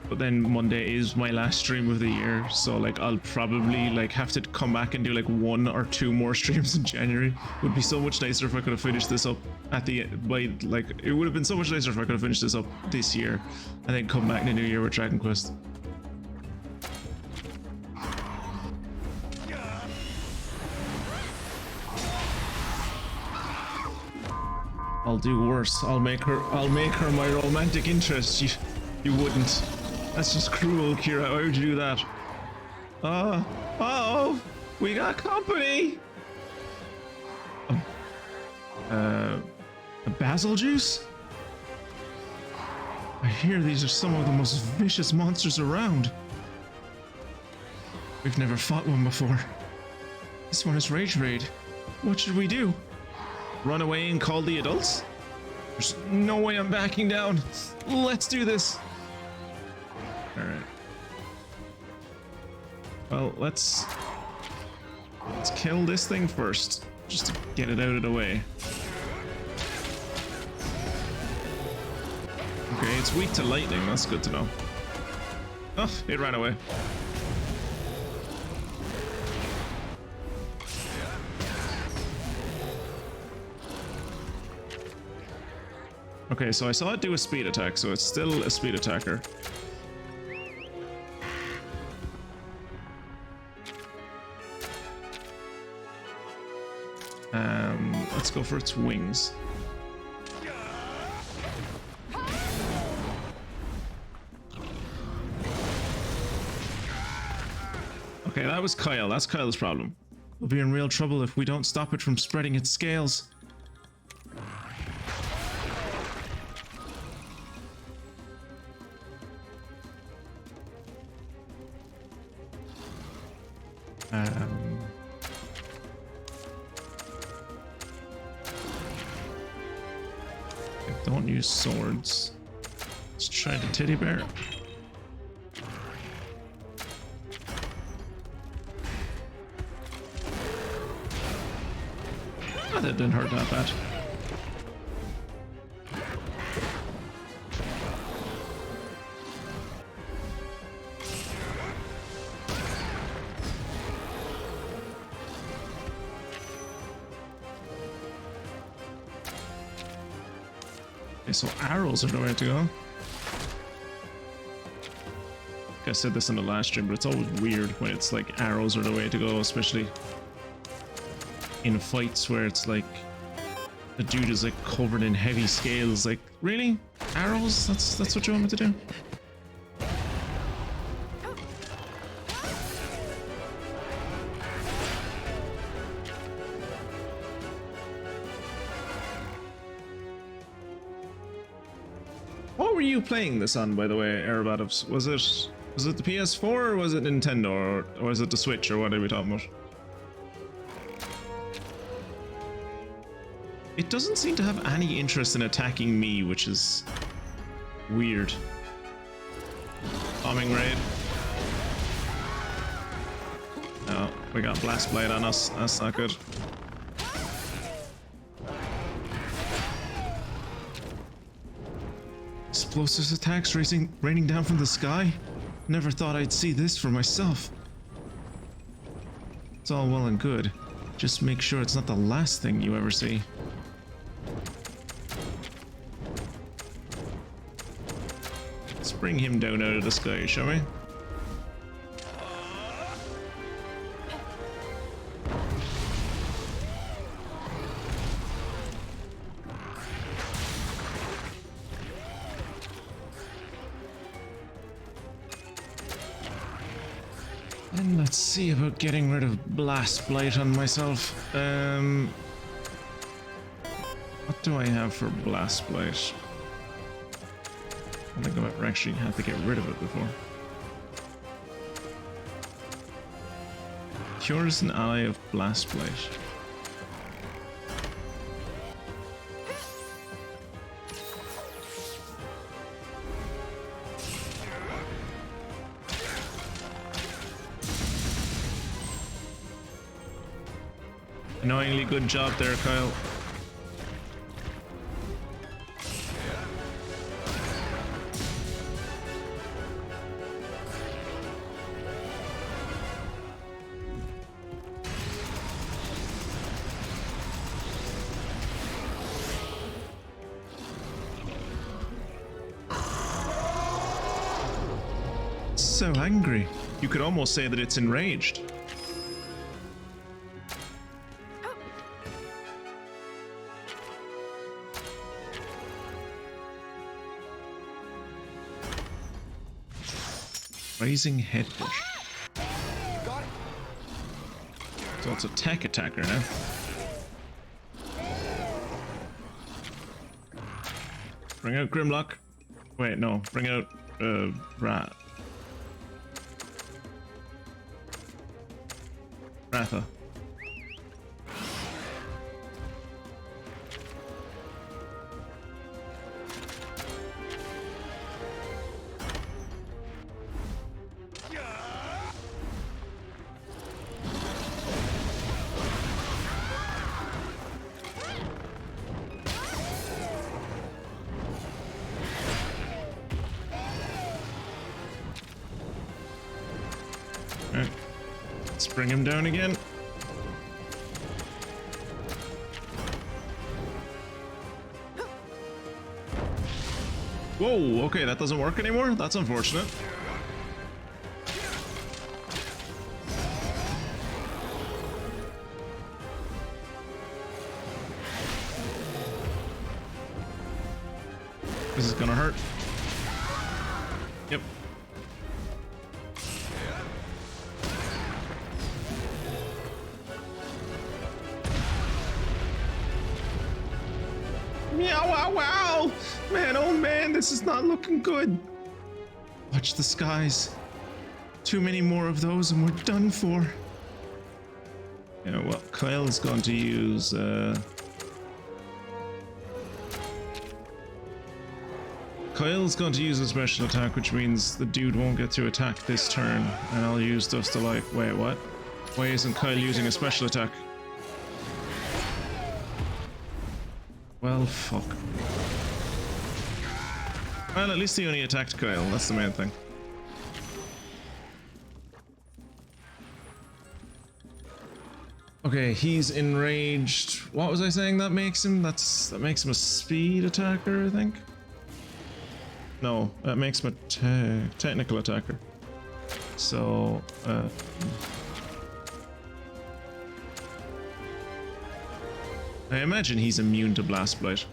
But then Monday is my last stream of the year, so like I'll probably like have to come back and do like 1 or 2 more streams in January. It would be so much nicer if I could have finished this up at the it would have been so much nicer if I could have finished this up this year and then come back in the new year with Dragon Quest. I'll do worse. I'll make her my romantic interest. You wouldn't. That's just cruel, Kira. Why would you do that? Uh-oh! We got company! A basil juice? I hear these are some of the most vicious monsters around. We've never fought one before. This one is Rage Raid. What should we do? Run away and call the adults? There's no way I'm backing down. Let's do this. Alright. Well, let's kill this thing first, just to get it out of the way. Okay, it's weak to lightning, that's good to know. Oh, it ran away. Okay, so I saw it do a speed attack, so it's still a speed attacker. Let's go for its wings. Okay, that was Kyle. That's Kyle's problem. We'll be in real trouble if we don't stop it from spreading its scales. Don't use swords. Let's try the teddy bear. Oh, that didn't hurt that bad. Okay, so arrows are the way to go. I said this in the last stream, but it's always weird when it's like arrows are the way to go, especially in fights where it's like the dude is like covered in heavy scales. Like, really? Arrows? That's what you want me to do? What were you playing this on, by the way, Aerobatovs? Was it the PS4 or was it Nintendo or was it the Switch or what are we talking about? It doesn't seem to have any interest in attacking me, which is weird. Bombing raid. Oh, we got Blast Blade on us. That's not good. Explosives attacks raining down from the sky? Never thought I'd see this for myself. It's all well and good. Just make sure it's not the last thing you ever see. Let's bring him down out of the sky, shall we? And let's see about getting rid of Blast Blight on myself. What do I have for Blast Blight? I think I might actually have to get rid of it before. Cures an ally of Blast Blight. Annoyingly good job there, Kyle. So angry. You could almost say that it's enraged. Raising head push. So it's a tech attacker now. Bring out Grimlock. Wait, no. Bring out Ratha. Let's bring him down again. Whoa, okay, that doesn't work anymore? That's unfortunate. This is gonna hurt. Yep. Meow, wow, wow! Man, oh man, this is not looking good. Watch the skies. Too many more of those and we're done for. Yeah, well, Kyle's going to use, Kyle's going to use a special attack, which means the dude won't get to attack this turn, and I'll use Dust to Light. Wait, what? Why isn't Kyle using a special attack? Well, fuck. Well, at least he only attacked Kyle, that's the main thing. Okay, he's enraged. What was I saying that makes him? That makes him a speed attacker, I think? No, that makes him a technical attacker. So, I imagine he's immune to Blast Blight.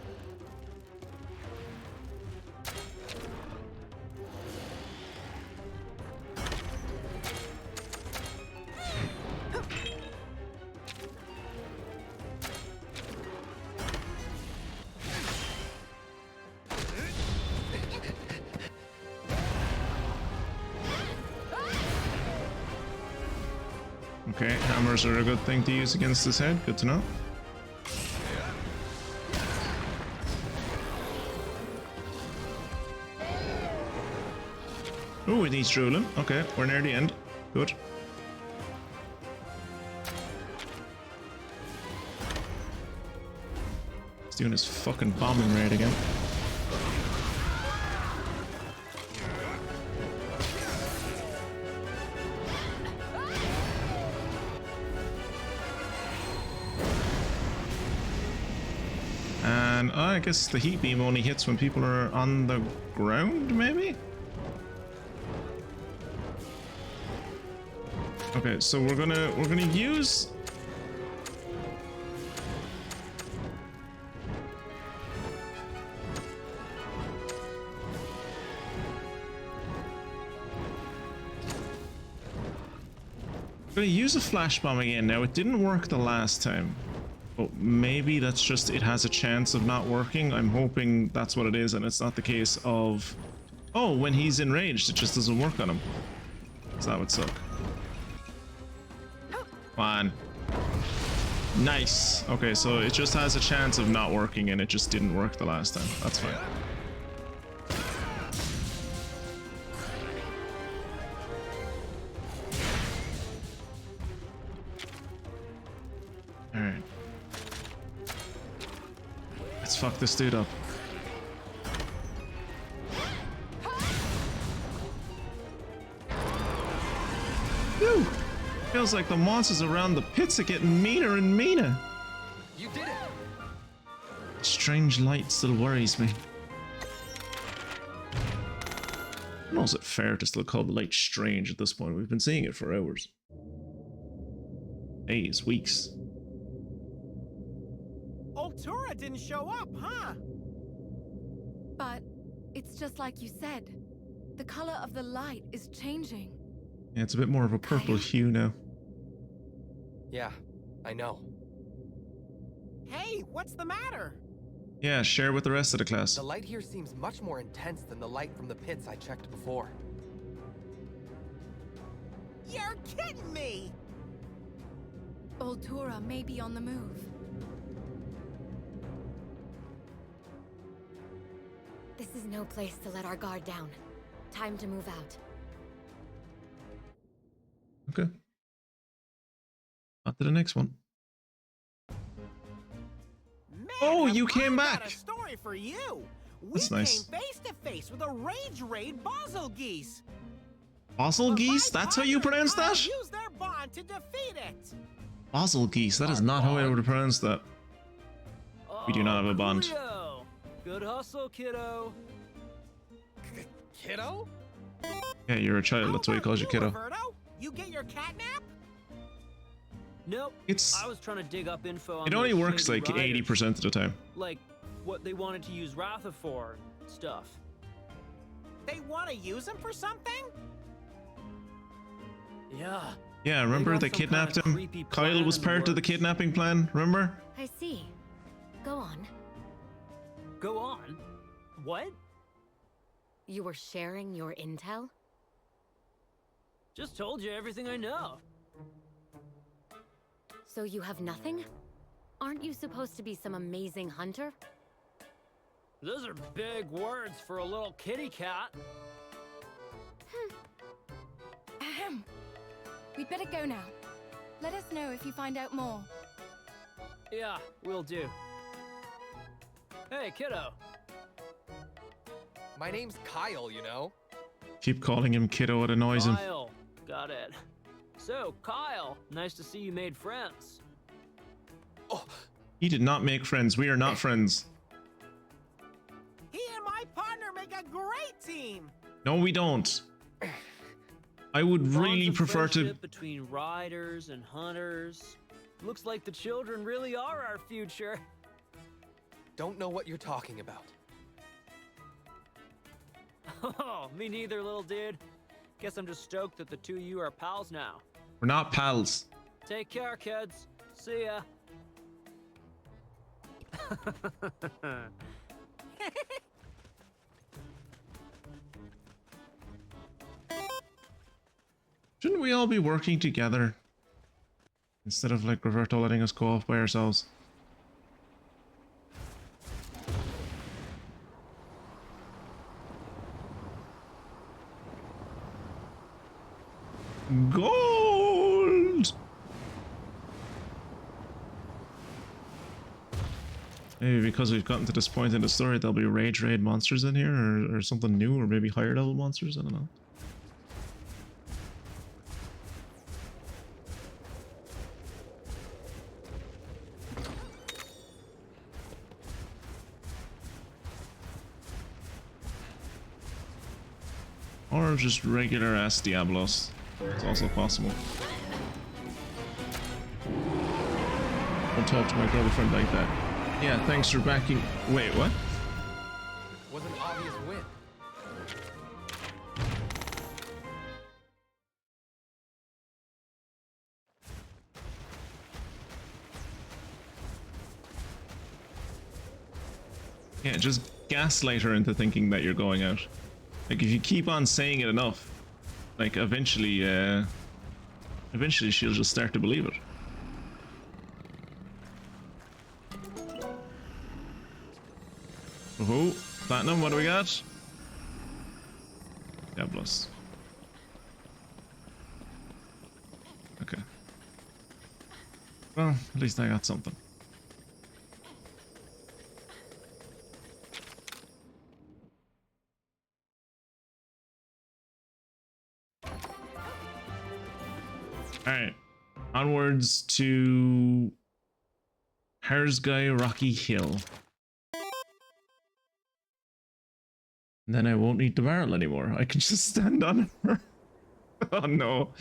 Okay, hammers are a good thing to use against his head. Good to know. Oh, it needs drooling. Okay, we're near the end. Good. He's doing his fucking bombing raid again. And I guess the heat beam only hits when people are on the ground, maybe? Okay, so we're gonna use a flash bomb again. Now it didn't work the last time, but maybe that's just it has a chance of not working. I'm hoping that's what it is, and it's not the case of, oh, when he's enraged it just doesn't work on him. So that would suck. Come on. Nice. Okay, so it just has a chance of not working and it just didn't work the last time. That's fine. Alright. Let's fuck this dude up. Whew! Feels like the monsters around the pits are getting meaner and meaner. You did it! Strange light still worries me. Nor is it fair to still call the light strange at this point? We've been seeing it for hours. Days, weeks. Altura didn't show up, huh? But it's just like you said. The color of the light is changing. Yeah, it's a bit more of a purple hue now. Yeah, I know. Hey, what's the matter? Yeah, share with the rest of the class. The light here seems much more intense than the light from the pits I checked before. You're kidding me! Altura may be on the move. This is no place to let our guard down. Time to move out. Okay. On to the next one. Man, Oh, you I've came got back! a story for you. That's We nice. came face to face with a rage raid Basel geese. Fossil geese? That's how you pronounce I'll that? use their bond to defeat it. Fossil geese. That is not how I would have pronounced that. We do not have a bond. Coolio. Good hustle, kiddo. Kiddo? Yeah, you're a child. That's why he calls you kiddo. Roberto? You get your catnap? Nope. It's I was trying to dig up info on it only those works shady like riders. 80% of the time. Like what they wanted to use Ratha for and stuff. They want to use him for something? Yeah. Yeah, remember got they some kidnapped kinda him? creepy Kyle plan was in the part of the works. kidnapping plan, remember? I see. Go on. Go on. What? You were sharing your intel? Just told you everything I know. So you have nothing? Aren't you supposed to be some amazing hunter? Those are big words for a little kitty cat. Ahem. We'd better go now. Let us know if you find out more. Yeah, will do. Hey, kiddo. My name's Kyle, you know? Keep calling him kiddo, it annoys him. Kyle. Got it. So, Kyle, nice to see you made friends. Oh, He did not make friends. We are not friends. He and my partner make a great team. No, we don't. I would Bonds really of prefer to. friendship between riders and hunters. Looks like the children really are our future. don't know what you're talking about. Oh, me neither, little dude. Guess I'm just stoked that the two of you are pals now. We're not pals. Take care, kids. See ya. Shouldn't we all be working together? Instead of like Roberto letting us go off by ourselves. Gold! Maybe because we've gotten to this point in the story, there'll be rage raid monsters in here, or something new, or maybe higher level monsters, I don't know. Or just regular ass Diablos. It's also possible. Don't talk to my girlfriend like that. Yeah, thanks for backing. Wait, what? Was an obvious win. Yeah, just gaslight her into thinking that you're going out. Like, if you keep on saying it enough, like, eventually she'll just start to believe it. Oh, platinum, what do we got? Diablos. Okay. Well, at least I got something. Alright. Onwards to Harsguy Rocky Hill. And then I won't need the barrel anymore. I can just stand on her. Oh no.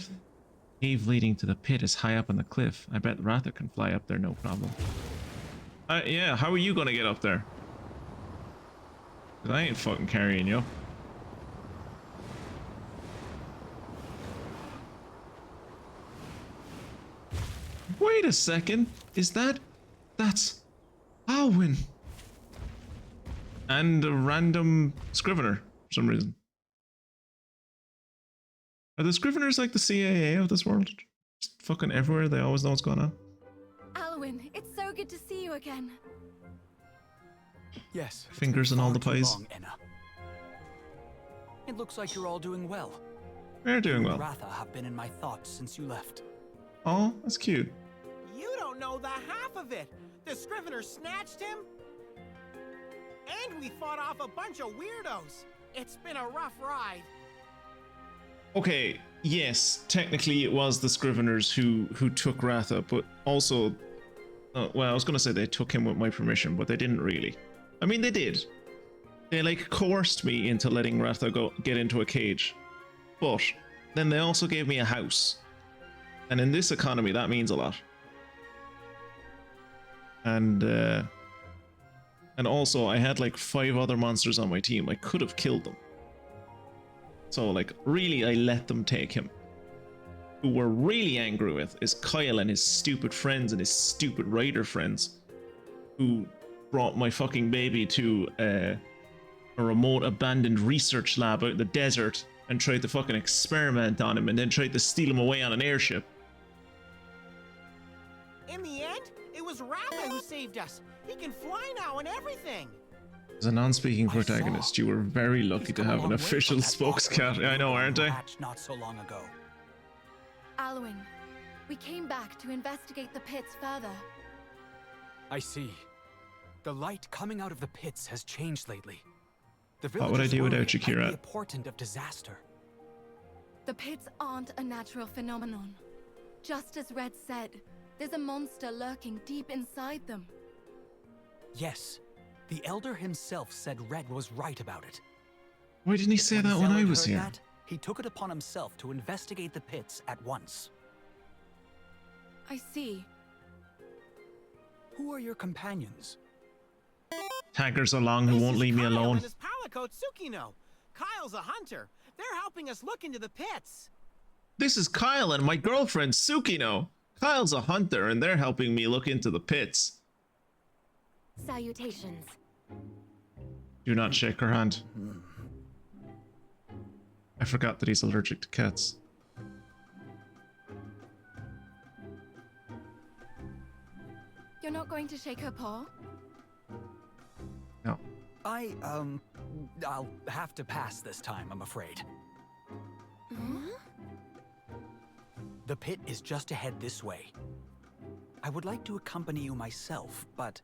Cave leading to the pit is high up on the cliff. I bet Ratha can fly up there, no problem. Yeah, how are you gonna get up there? 'Cause I ain't fucking carrying you. Wait a second. Is that's Alwyn. And a random Scrivener for some reason. Are the Scriveners like the CAA of this world? Just fucking everywhere, they always know what's going on. Alwyn, it's so good to see you again. Yes. it's Fingers been in all far the too pies. long, Enna. It looks like you're all doing well. They're doing You and well. Ratha have been in my thoughts since you left. Oh, that's cute. You don't know the half of it. The Scrivener snatched him. And we fought off a bunch of weirdos. It's been a rough ride. Okay, yes, technically it was the Scriveners who took Ratha, but also, well, I was going to say they took him with my permission, but they didn't really. I mean, they did. They like coerced me into letting Ratha get into a cage, but then they also gave me a house, and in this economy that means a lot. And also I had like 5 other monsters on my team. I could have killed them. So like really I let them take him. Who we're really angry with is Kyle and his stupid friends and his stupid rider friends, who brought my fucking baby to a remote abandoned research lab out in the desert and tried to fucking experiment on him and then tried to steal him away on an airship. In the end, it was Ratha who saved us. He can fly now and everything. As a non-speaking protagonist, you were very lucky to have an official spokescat. I know, aren't I? Not so long ago. Alwyn, we came back to investigate the pits further. I see. The light coming out of the pits has changed lately. The What would I do without you, Kira? A portent of disaster. The pits aren't a natural phenomenon. Just as Red said, there's a monster lurking deep inside them. Yes, the Elder himself said Red was right about it. Why didn't he say that when I was Zealot here? heard that, he took it upon himself to investigate the pits at once. I see. Who are your companions? Taggers along who This won't is leave me Kyle alone. and his palico Tsukino. Kyle's a hunter. They're helping us look into the pits. This is Kyle and my girlfriend Tsukino. Kyle's a hunter and they're helping me look into the pits. Salutations. Do not shake her hand. I forgot that he's allergic to cats. You're not going to shake her paw? No. I'll have to pass this time, I'm afraid. The pit is just ahead this way. I would like to accompany you myself, but...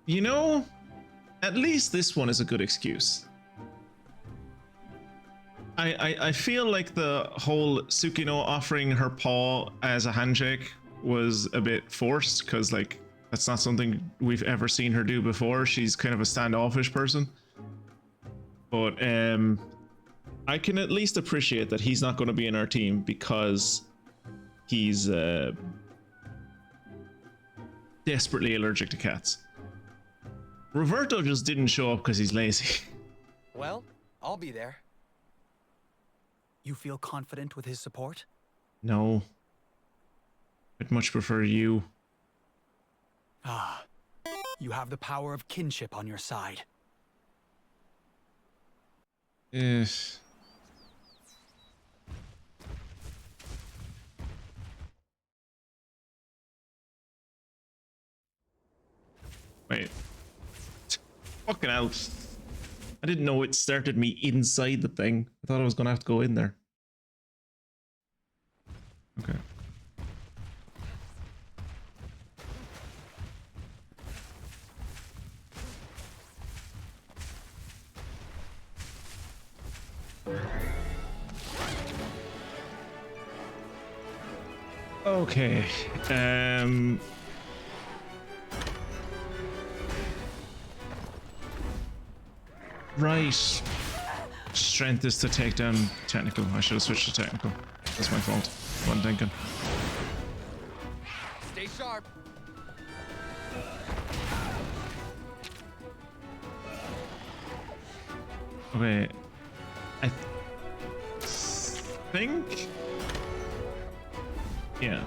You know, at least this one is a good excuse. I feel like the whole Tsukino offering her paw as a handshake was a bit forced, because like that's not something we've ever seen her do before. She's kind of a standoffish person. But I can at least appreciate that he's not going to be in our team because he's desperately allergic to cats. Roberto just didn't show up because he's lazy. Well, I'll be there. You feel confident with his support? No. I'd much prefer you. Ah, you have the power of kinship on your side. Yes. Wait. Fucking hell. I didn't know it started me inside the thing. I thought I was gonna have to go in there. Okay. Okay. Right. Strength is to take down technical. I should have switched to technical. That's my fault. One thinking. Stay sharp. Okay. I think. Yeah.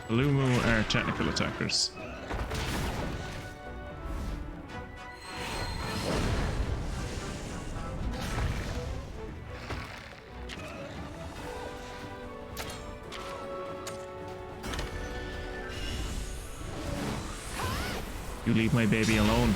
Lumu are technical attackers. You leave my baby alone.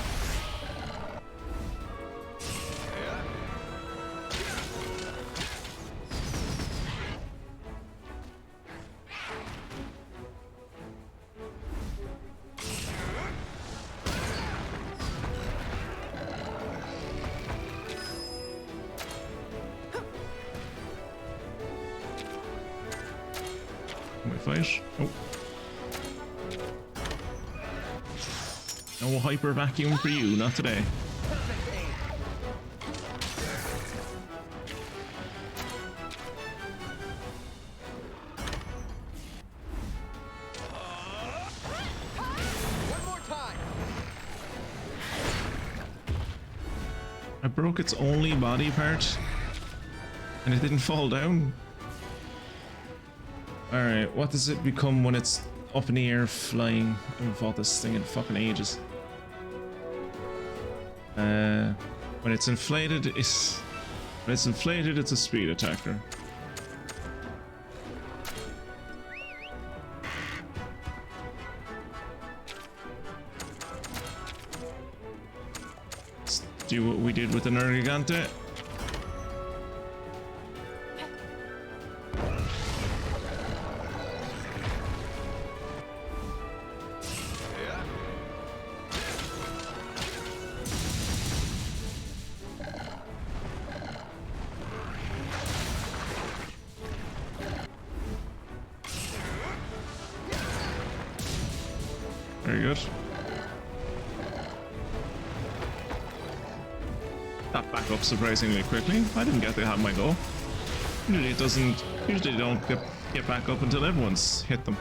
My fight. Oh. No hyper vacuum for you, not today. One more time. I broke its only body part and it didn't fall down. Alright, what does it become when it's up in the air flying? I haven't fought this thing in fucking ages. When it's inflated, it's a speed attacker. Let's do what we did with the Nergigante. Very good. That back up surprisingly quickly. I didn't get to have my go. Usually it doesn't. Usually they don't get back up until everyone's hit them.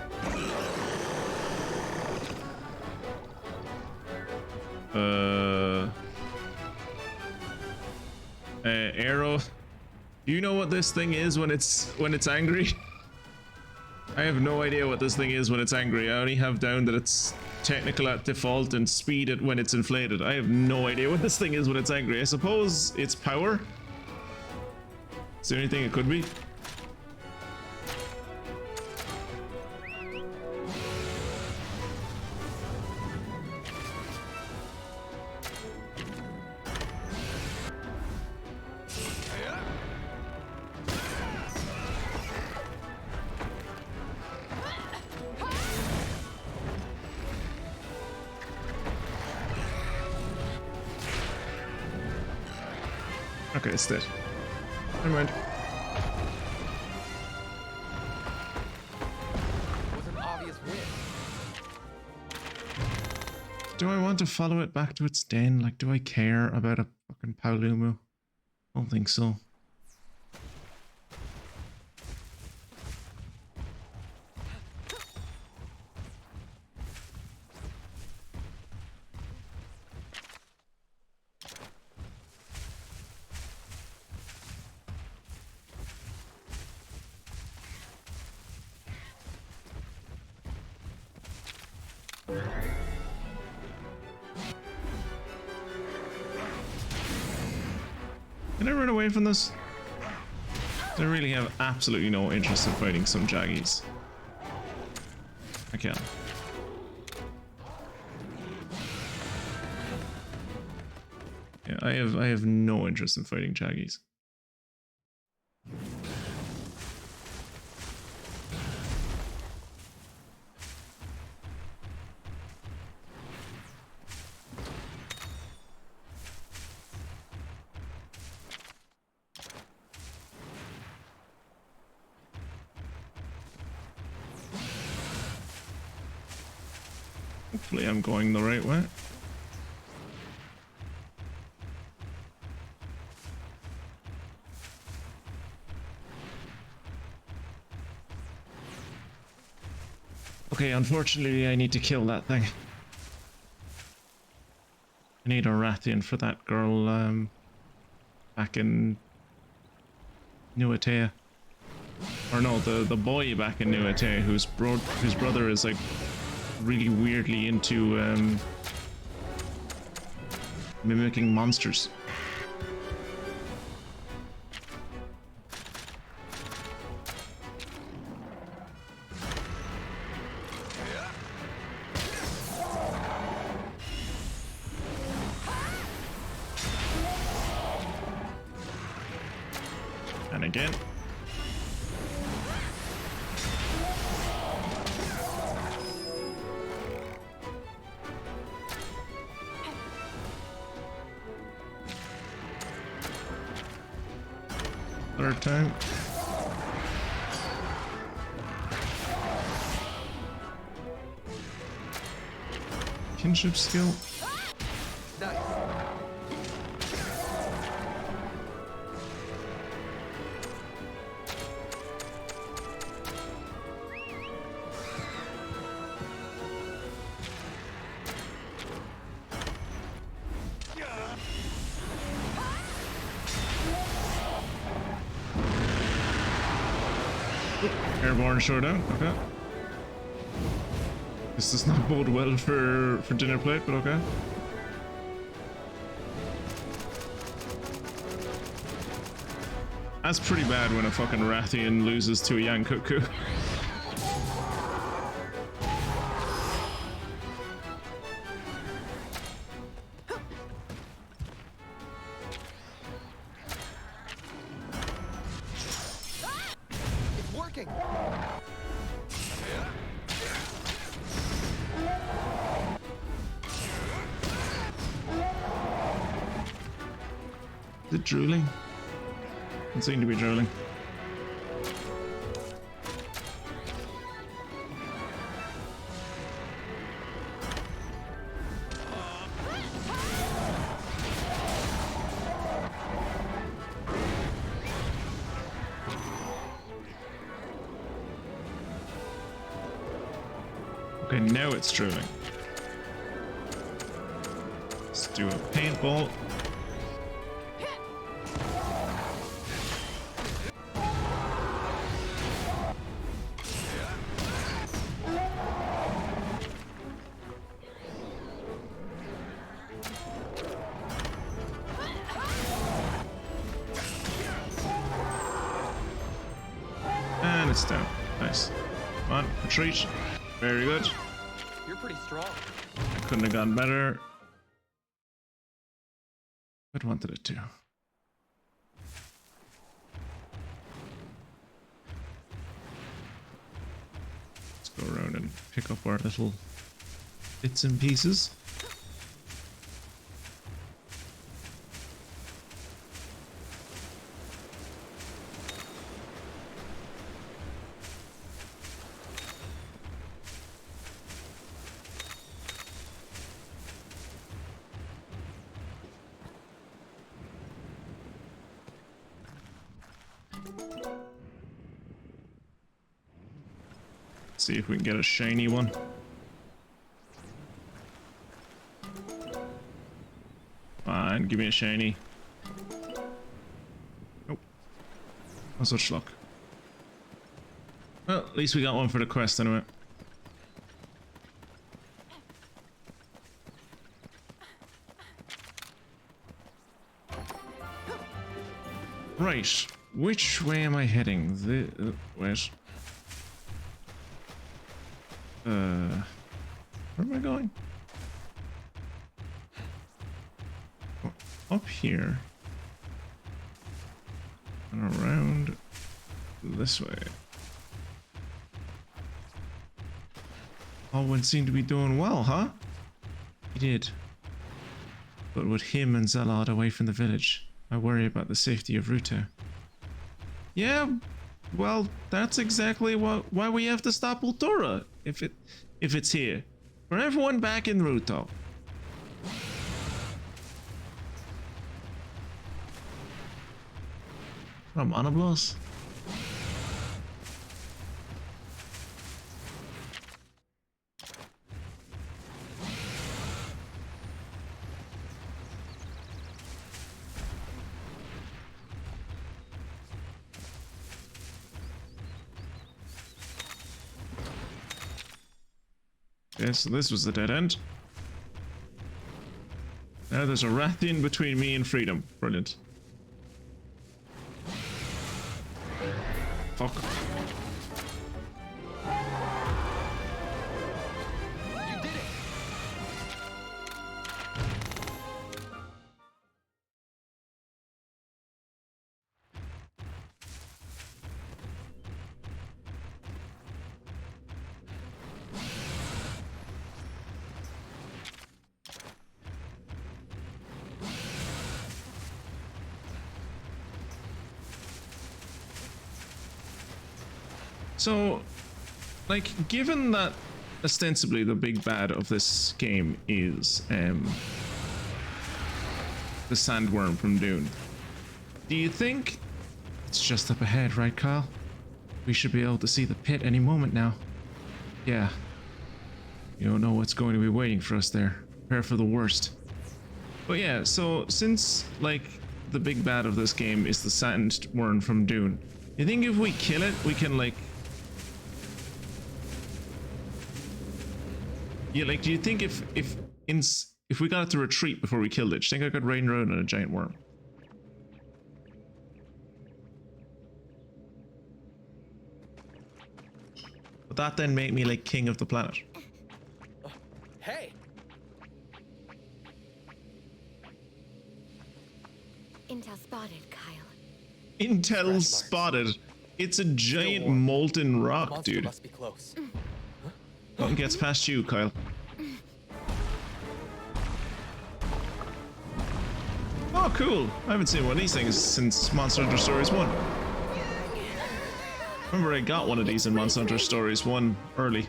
Arrow. Do you know what this thing is when it's angry? I have no idea what this thing is when it's angry. I only have down that it's technical at default and speed it when it's inflated. I have no idea what this thing is when it's angry. I suppose it's power. Is there anything it could be? Okay, it's dead. Never mind. Was an obvious win. Do I want to follow it back to its den? Like, do I care about a fucking Paolumu? I don't think so. Can I run away from this? I really have absolutely no interest in fighting some Jaggies. I can. Yeah, I have no interest in fighting Jaggies. Hopefully I'm going the right way. Okay, unfortunately I need to kill that thing. I need a Rathian for that girl back in Nuatea. Or no, the boy back in Nuatea whose brother is like really weirdly into mimicking monsters. And again. Third time. kinship skill. Nice. Airborne showdown. Okay. This does not bode well for dinner plate, but okay. That's pretty bad when a fucking Rathian loses to a Yankuku. It's working. Is it drooling? It seemed to be drooling. Okay, now it's drooling. Let's do a paintball. And it's down. Nice. Come on, retreat. Very good. You're pretty strong. Couldn't have gone better. What wanted it to? Let's go around and pick up our little bits and pieces. See if we can get a shiny one. Fine, give me a shiny. Nope. No such luck. Well, at least we got one for the quest anyway. Right, which way am I heading? Wait. Where am I going? Oh, up here. And around this way. Alwyn seemed to be doing well, huh? He did. But with him and Zalad away from the village, I worry about the safety of Ruto. Yeah, well, that's exactly why we have to stop Ultura. If it's here. For everyone back in Ruto. From Monoblos. Okay, so this was the dead end. Now there's a Rathian between me and freedom. Brilliant. Fuck. You did it. So, like, given that ostensibly the big bad of this game is the sandworm from Dune. Do you think it's just up ahead, right, Kyle? We should be able to see the pit any moment now. Yeah. You don't know what's going to be waiting for us there. Prepare for the worst. But yeah, so since like the big bad of this game is the sandworm from Dune, you think if we kill it, we can like... Yeah, like, do you think if we got it to retreat before we killed it, do you think I could rain around on a giant worm? But that then made me like king of the planet. Hey! Intel spotted, Kyle. Intel spotted. It's a giant molten The rock, monster dude. must be close. Nothing gets past you, Kyle. Oh, cool. I haven't seen one of these things since Monster Hunter Stories 1. Remember, I got one of these in Monster Hunter Stories 1 early.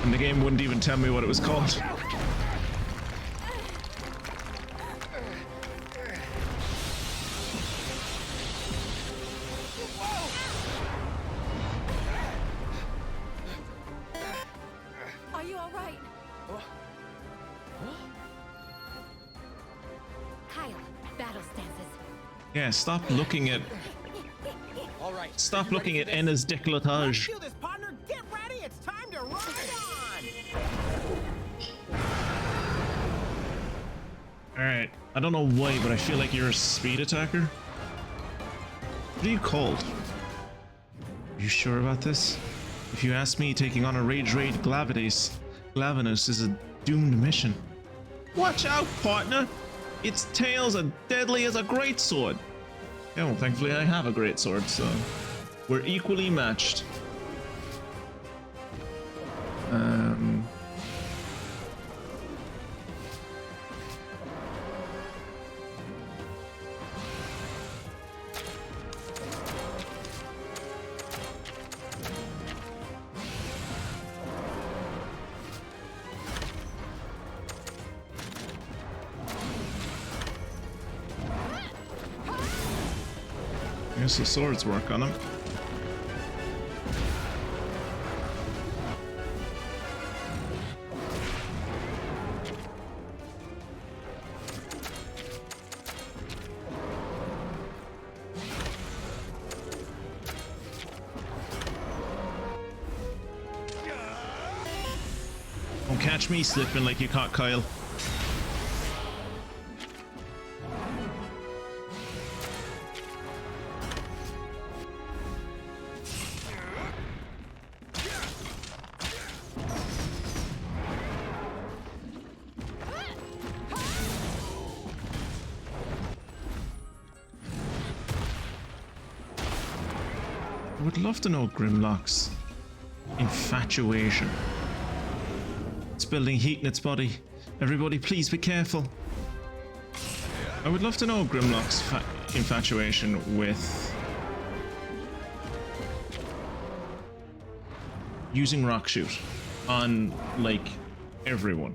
And the game wouldn't even tell me what it was called. Are you all right? Kyle, battle stances. Yeah, stop looking at... All right. Stop are you looking ready at for this? Enna's décolletage. Do this, partner. Get ready. It's time to ride on. Alright, I don't know why, but I feel like you're a speed attacker. What are you called? Are you sure about this? If you ask me, taking on a Rage Raid Glavenus is a doomed mission. Watch out, partner! Its tails are deadly as a greatsword. Yeah, well, thankfully I have a greatsword, so we're equally matched. I guess the swords work on him. Don't catch me slipping like you caught Kyle. I would love to know Grimlock's infatuation. It's building heat in its body. Everybody, please be careful. I would love to know Grimlock's infatuation with using rock shoot on like everyone.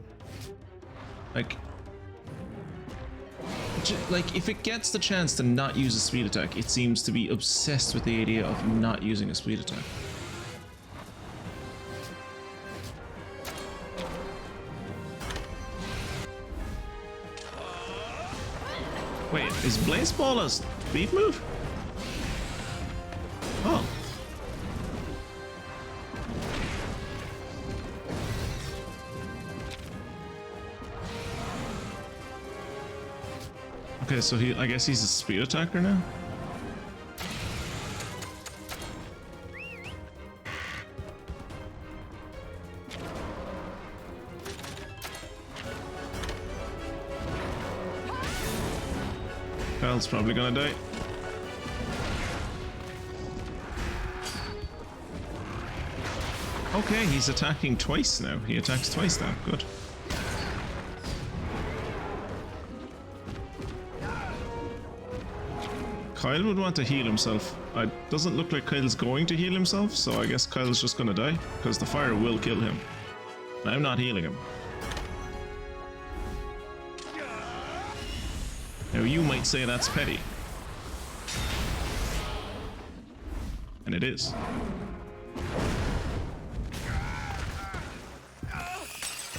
Like if it gets the chance to not use a speed attack, it seems to be obsessed with the idea of not using a speed attack. Wait, is Blaze Ball a speed move? Oh. Okay, so I guess he's a speed attacker now? Kyle's probably gonna die. Okay, he's attacking twice now. He attacks twice now. Good. Kyle would want to heal himself. It doesn't look like Kyle's going to heal himself, so I guess Kyle's just gonna die, because the fire will kill him. And I'm not healing him. Now you might say that's petty. And it is.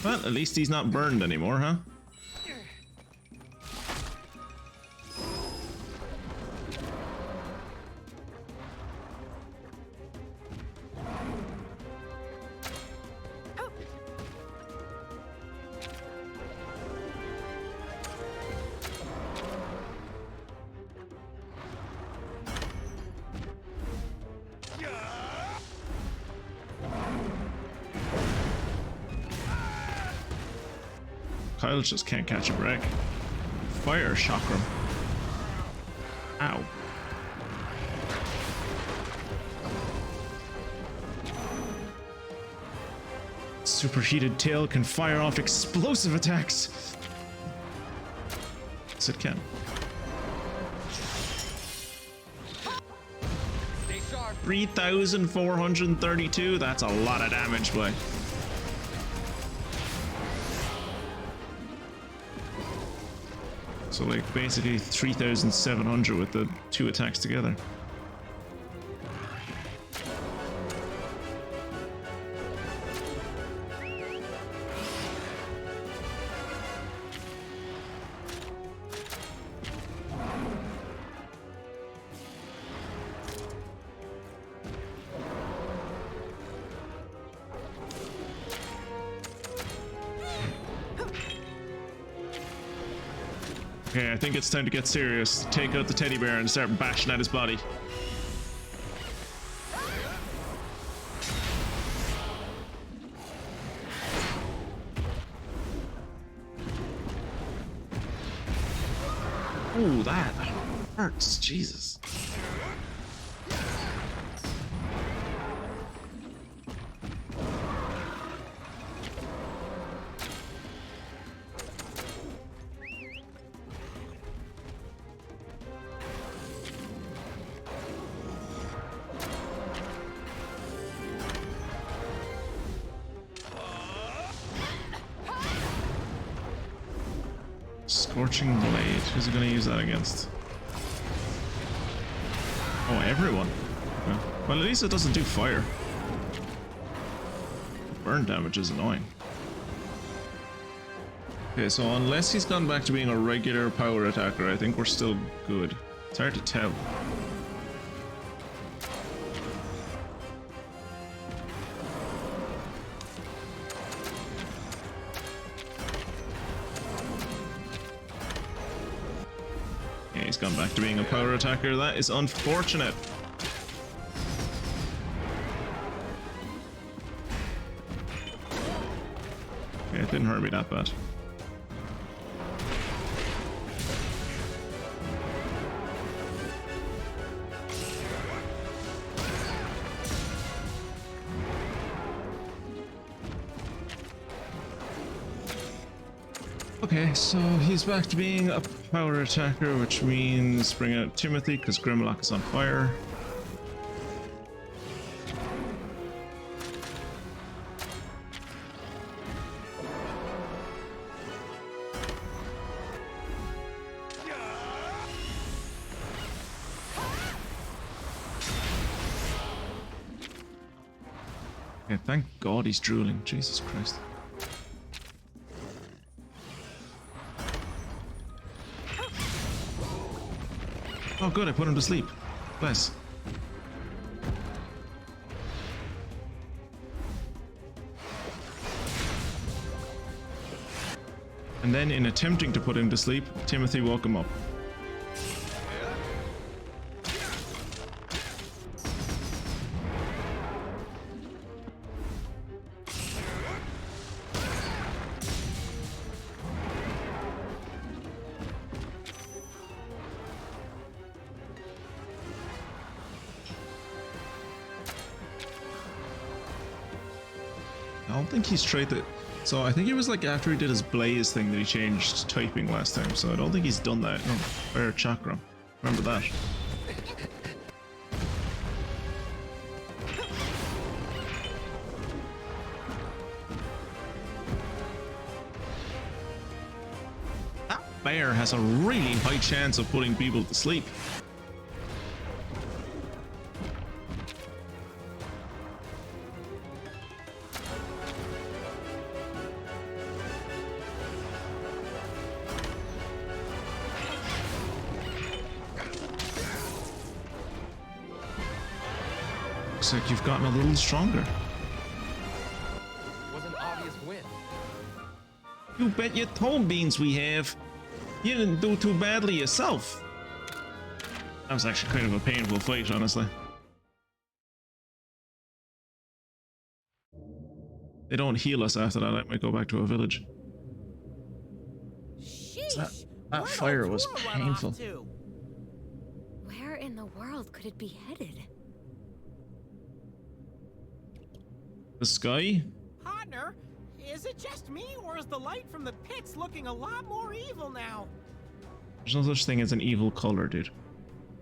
Well, at least he's not burned anymore, huh? Kyle just can't catch a break. Fire chakra. Ow. Superheated tail can fire off explosive attacks. Yes, it can. Stay sharp. 3,432. That's a lot of damage, boy. So like basically 3,700 with the 2 attacks together. Okay, I think it's time to get serious. Take out the teddy bear and start bashing at his body. Oh, that hurts. Jesus. Scorching Blade. Who's he going to use that against? Oh, everyone. Okay. Well, at least it doesn't do fire. Burn damage is annoying. Okay, so unless he's gone back to being a regular power attacker, I think we're still good. It's hard to tell. He's gone back to being a power attacker. That is unfortunate. Okay, it didn't hurt me that bad. Okay, so he's back to being a power attacker, which means bring out Timothy because Grimlock is on fire. Okay, thank God he's drooling. Jesus Christ. Oh good, I put him to sleep. Bless. And then in attempting to put him to sleep, Timothy woke him up. I don't think he's tried to... So I think it was like after he did his blaze thing that he changed typing last time, so I don't think he's done that. No, fire chakra. Remember that. bear has a really high chance of putting people to sleep. Looks like you've gotten a little stronger. Was an obvious win. You bet your toe beans we have. You didn't do too badly yourself. That was actually kind of a painful fight, honestly. They don't heal us after that. I might go back to a village. Sheesh. That Where'd fire was Altura run off painful. to? Where in the world could it be headed? The sky? Partner, is it just me, or is the light from the pits looking a lot more evil now? There's no such thing as an evil color, dude.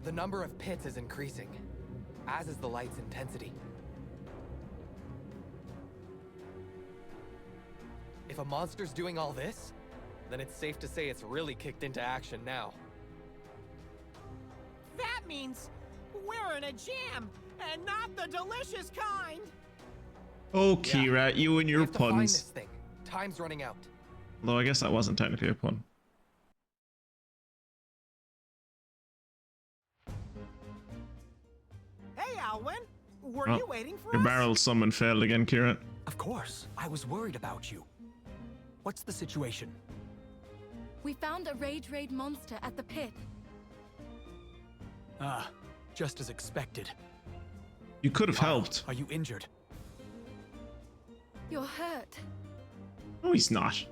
The number of pits is increasing, as is the light's intensity. If a monster's doing all this, then it's safe to say it's really kicked into action now. That means we're in a jam, and not the delicious kind. Oh, Kira, you and We your have to find this puns. thing. Time's running out. Although I guess that wasn't technically a pun. Hey, Alwyn, were Oh, you waiting for Your us? barrel summon failed again, Kira. Of course, I was worried about you. What's the situation? We found a rage raid monster at the pit. Ah, just as expected. You could have helped. Are you injured? You're hurt. No, he's not.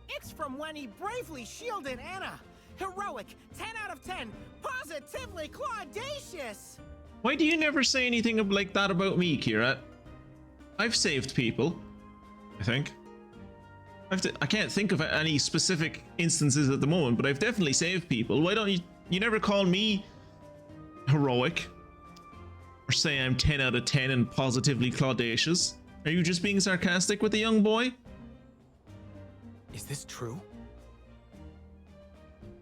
It's from when he bravely shielded Anna. Heroic, 10 out of 10, positively claudacious. Why do you never say anything like that about me, Kira? I've saved people, I think. I can't think of any specific instances at the moment, but I've definitely saved people. Why don't you never call me heroic? Or say I'm 10 out of 10 and positively claudacious? Are you just being sarcastic with the young boy? Is this true?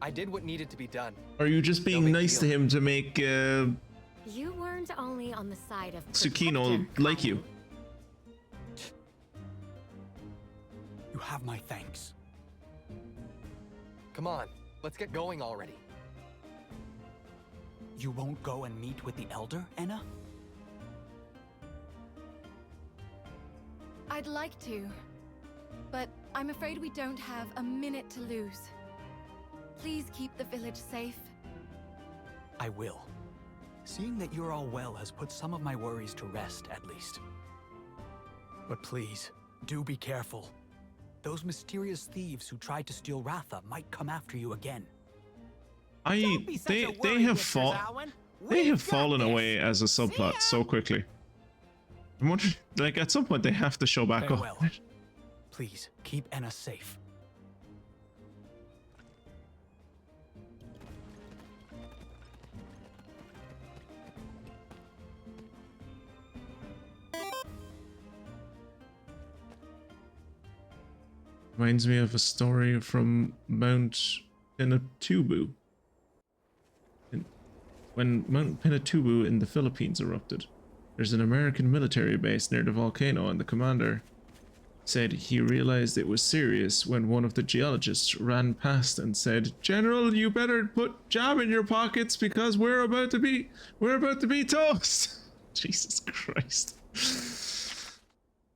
I did what needed to be done. Or are you just being big nice to deal. him to make You weren't only on the side of Tsukino protector, like you? Colin. You have my thanks. Come on, let's get going already. You won't go and meet with the Elder, Anna? I'd like to, but I'm afraid we don't have a minute to lose. Please keep the village safe. I will. Seeing that you're all well has put some of my worries to rest, at least. But please, do be careful. Those mysterious thieves who tried to steal Ratha might come after you again. Don't be such a They worry, have Mr. Alwyn. they We've have got fallen this. away as a See ya. subplot so quickly. I'm wondering, like, at some point they have to show back Farewell. up. Please, keep Anna safe. Reminds me of a story from Mount Pinatubo. When Mount Pinatubo in the Philippines erupted, there's an American military base near the volcano, and the commander said he realized it was serious when one of the geologists ran past and said, "General, you better put jam in your pockets because we're about to be toast." Jesus Christ.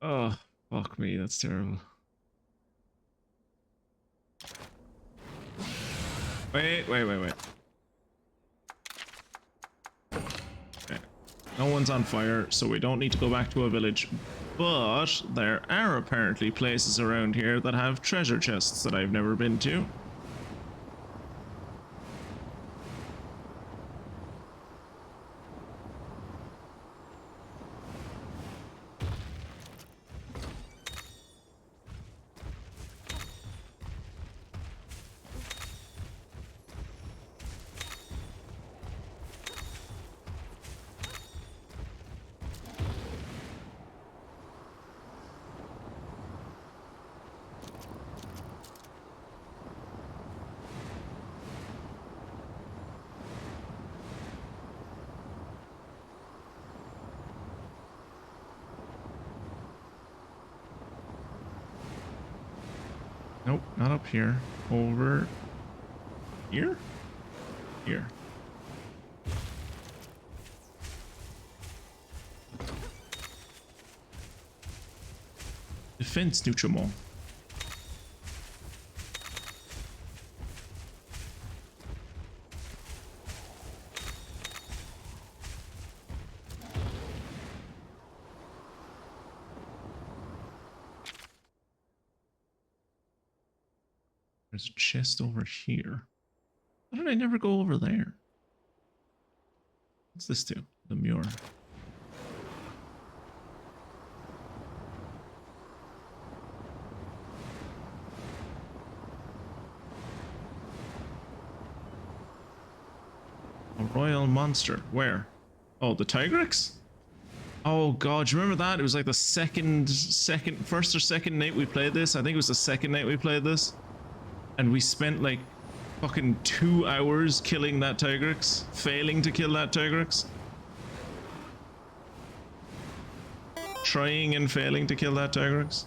Oh, fuck me, that's terrible. Wait. Okay. No one's on fire, so we don't need to go back to a village. But there are apparently places around here that have treasure chests that I've never been to. Nope, not up here. Over here? Here. Defense Nutrimol. There's a chest over here. Why did I never go over there? What's this do? The Muir. A royal monster. Where? Oh, the Tigrex? Oh god, do you remember that? It was like the first or second night we played this. I think it was the second night we played this. And we spent like fucking 2 hours killing that Tigrex. Failing to kill that Tigrex. Trying and failing to kill that Tigrex.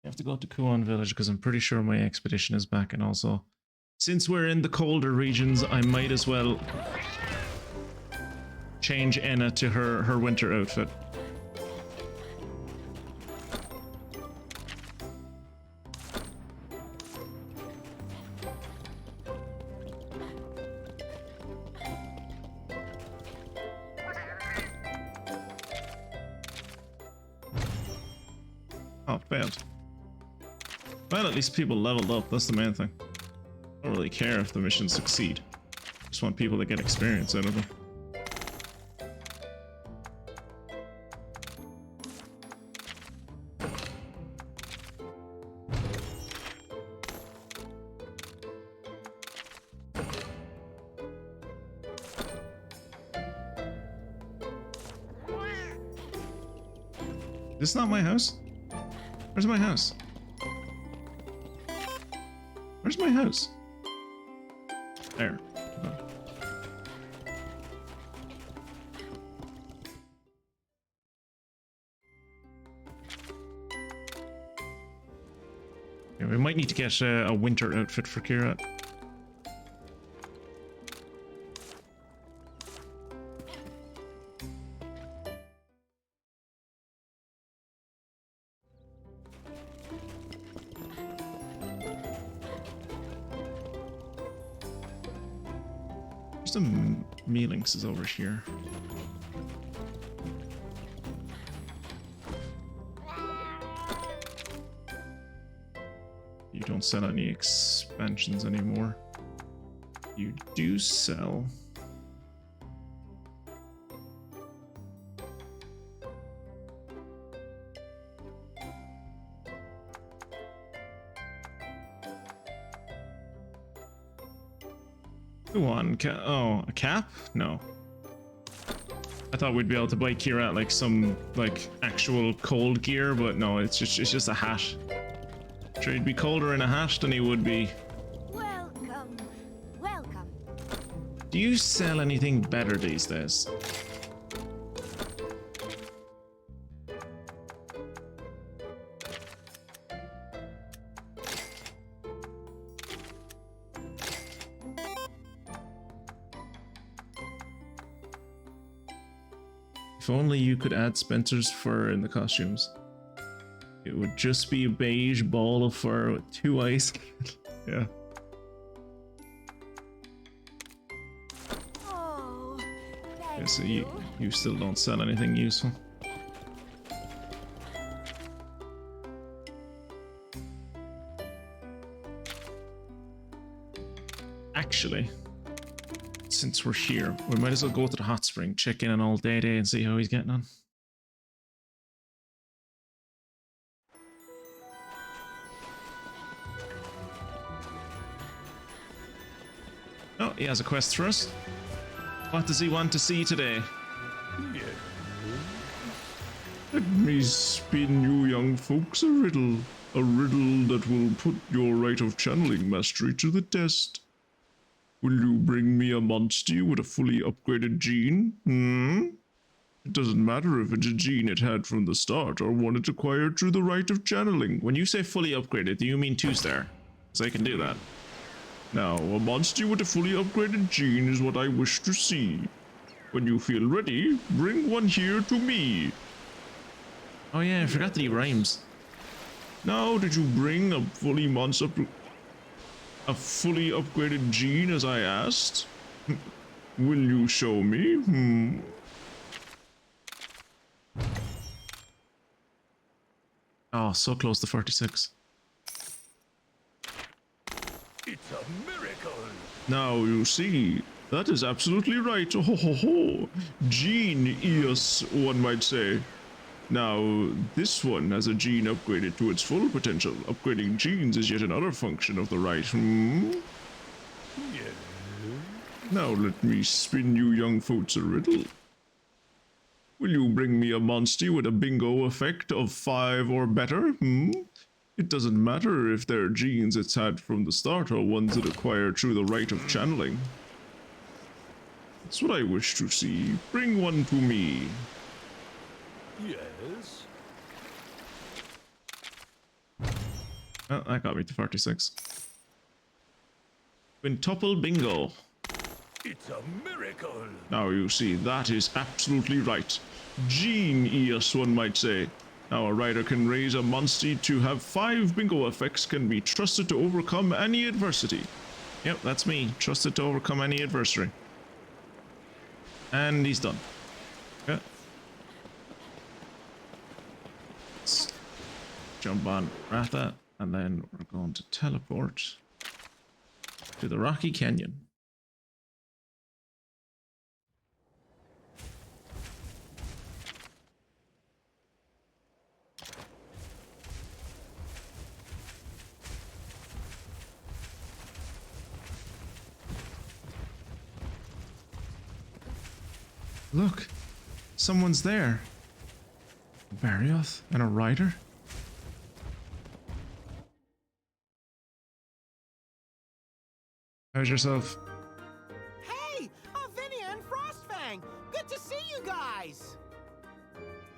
I have to go to Kuon village because I'm pretty sure my expedition is back, and also since we're in the colder regions I might as well change Enna to her winter outfit. Oh, bad. Well, at least people leveled up, that's the main thing. I don't really care if the missions succeed. Just want people to get experience out of them. This is not my house? Where's my house? Where's my house? There. Oh. Yeah, we might need to get a winter outfit for Kira. Some Mealinx is over here. You don't sell any expansions anymore. You do sell. One oh, a cap? No. I thought we'd be able to buy Kira like some like actual cold gear, but no, it's just a hat. Sure, he'd be colder in a hat than he would be. Welcome, welcome. Do you sell anything better these days? If only you could add Spencer's fur in the costumes. It would just be a beige ball of fur with 2 eyes. Yeah. Oh, Yeah, so you still don't sell anything useful. Actually, since we're here, we might as well go to the hot spring, check in on old Day and see how he's getting on. Oh, he has a quest for us. What does he want to see today? Let me spin you young folks a riddle. A riddle that will put your rite of channeling mastery to the test. Will you bring me a Monstie with a fully upgraded gene? It doesn't matter if it's a gene it had from the start or one it acquired through the rite of channeling. When you say fully upgraded, do you mean 2-star? Because I can do that. Now, a Monstie with a fully upgraded gene is what I wish to see. When you feel ready, bring one here to me. Oh yeah, I forgot that he rhymes. Now, did you bring a fully upgraded gene as I asked? Will you show me? Oh, so close to 46. It's a miracle. Now you see, that is absolutely right. Ho ho ho. Genius, one might say. Now, this one has a gene upgraded to its full potential. Upgrading genes is yet another function of the rite. Yes. Now let me spin you young folks a riddle. Will you bring me a Monstie with a bingo effect of 5 or better? It doesn't matter if they're genes it's had from the start or ones it acquired through the rite of channeling. That's what I wish to see. Bring one to me. Yes. Oh, that got me to 46. Quintuple bingo. It's a miracle. Now you see, that is absolutely right. Genius, one might say. Now a rider can raise a Monstie to have 5 bingo effects, can be trusted to overcome any adversity. Yep, that's me. Trusted to overcome any adversary. And he's done. Okay. Let's jump on Ratha, and then we're going to teleport to the Rocky Canyon. Look, someone's there. Barioth and a rider? How's yourself? Hey, Avinia and Frostfang! Good to see you guys!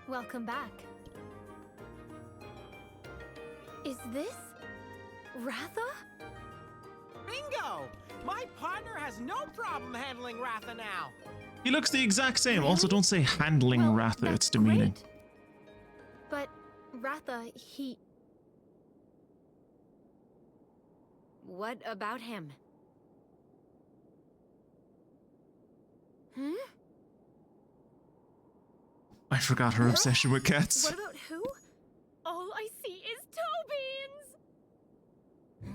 Welcome back. Is this Ratha? Bingo! My partner has no problem handling Ratha now. He looks the exact same. Also, don't say handling Well, Ratha, that's it's demeaning. great. But Ratha, he... What about him? I forgot her obsession with cats. What about who? All I see is toe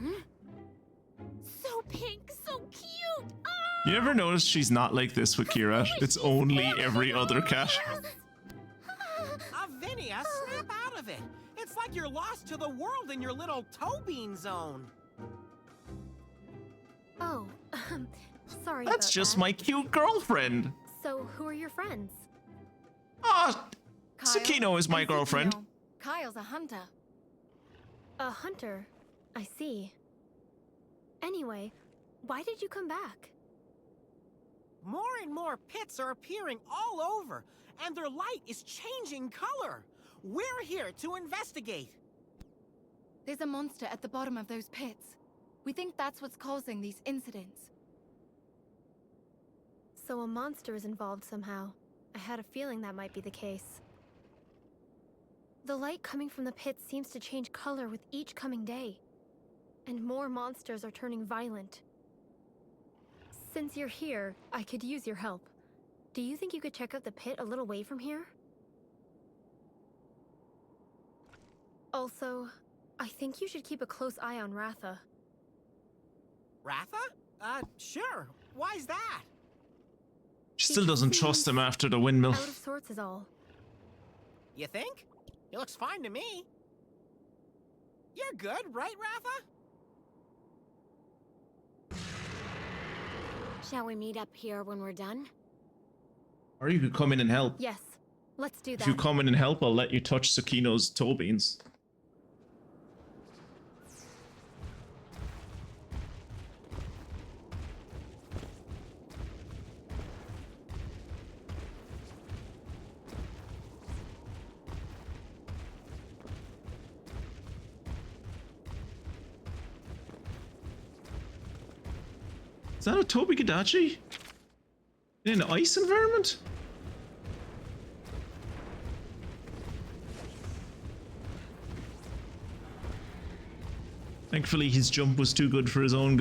beans! So pink, so cute! You ever notice she's not like this with Kira? It's only every other cat. Avinia, snap out of it! It's like you're lost to the world in your little toe bean zone. Oh, sorry That's about just that. my cute girlfriend. So, who are your friends? Ah, Kyle Tsukino is my and girlfriend. Tsukino. Kyle's a hunter. A hunter. I see. Anyway, why did you come back? More and more pits are appearing all over, and their light is changing color. We're here to investigate. There's a monster at the bottom of those pits. We think that's what's causing these incidents. So a monster is involved somehow. I had a feeling that might be the case. The light coming from the pits seems to change color with each coming day. And more monsters are turning violent. Since you're here, I could use your help. Do you think you could check out the pit a little way from here? Also, I think you should keep a close eye on Ratha. Ratha? Sure. Why's that? She still doesn't trust him after the windmill. Out of sorts is all. You think? He looks fine to me. You're good, right, Ratha? Shall we meet up here when we're done? Or you could come in and help. Yes, let's do If that. you come in and help, I'll let you touch Tsukino's toe beans. Is that a Tobikadachi? In an ice environment? Thankfully, his jump was too good for his own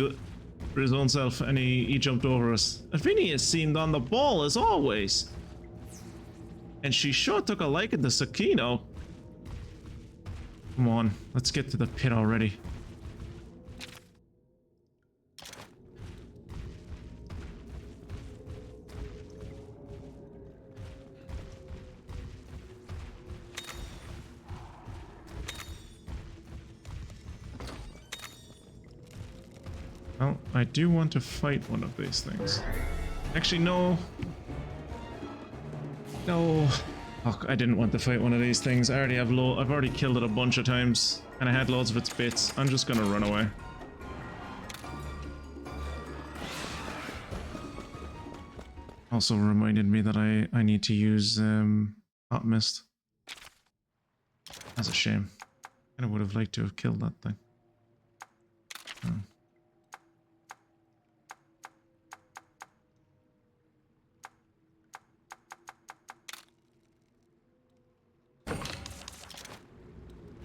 self, and he jumped over us. Phineas seemed on the ball as always, and she sure took a liking to Tsukino. Come on, let's get to the pit already. Well, I do want to fight one of these things. Actually, no. No. Fuck, I didn't want to fight one of these things. I already have I've already killed it a bunch of times, and I had loads of its bits. I'm just gonna run away. Also reminded me that I need to use Hot Mist. That's a shame. Kinda would have liked to have killed that thing. Oh.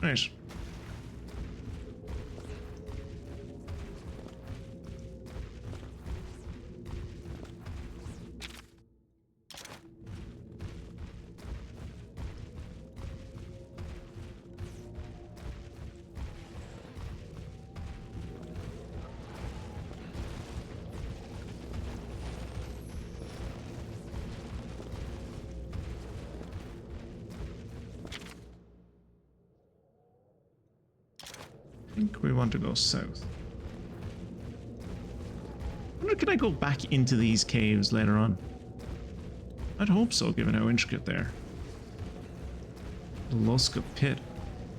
Right. I think we want to go south. I wonder, can I go back into these caves later on? I'd hope so, given how intricate they are. The Luska pit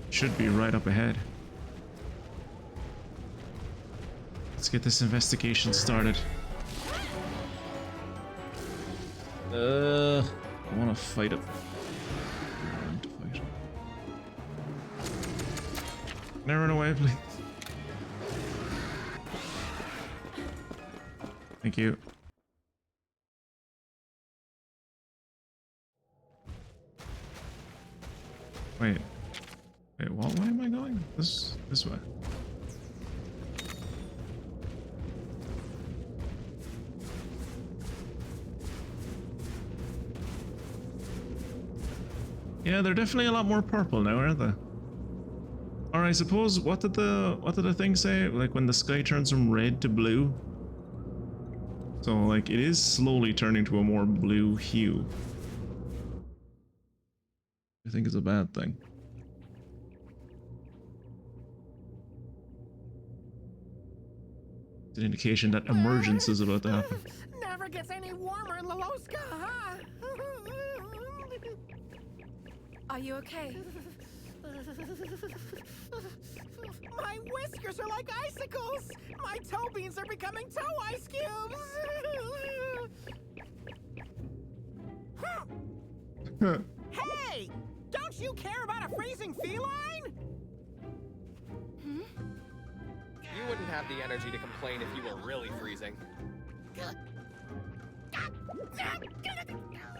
should be right up ahead. Let's get this investigation started. I want to fight it. Can I run away, please? Thank you. Wait, what way am I going? This way. Yeah, they're definitely a lot more purple now, aren't they? Or I suppose, what did the thing say? Like when the sky turns from red to blue? So like it is slowly turning to a more blue hue. I think it's a bad thing. It's an indication that emergence is about to happen. Never gets any warmer in Laloska, huh? Are you okay? My whiskers are like icicles! My toe beans are becoming toe ice cubes! Hey! Don't you care about a freezing feline? You wouldn't have the energy to complain if you were really freezing.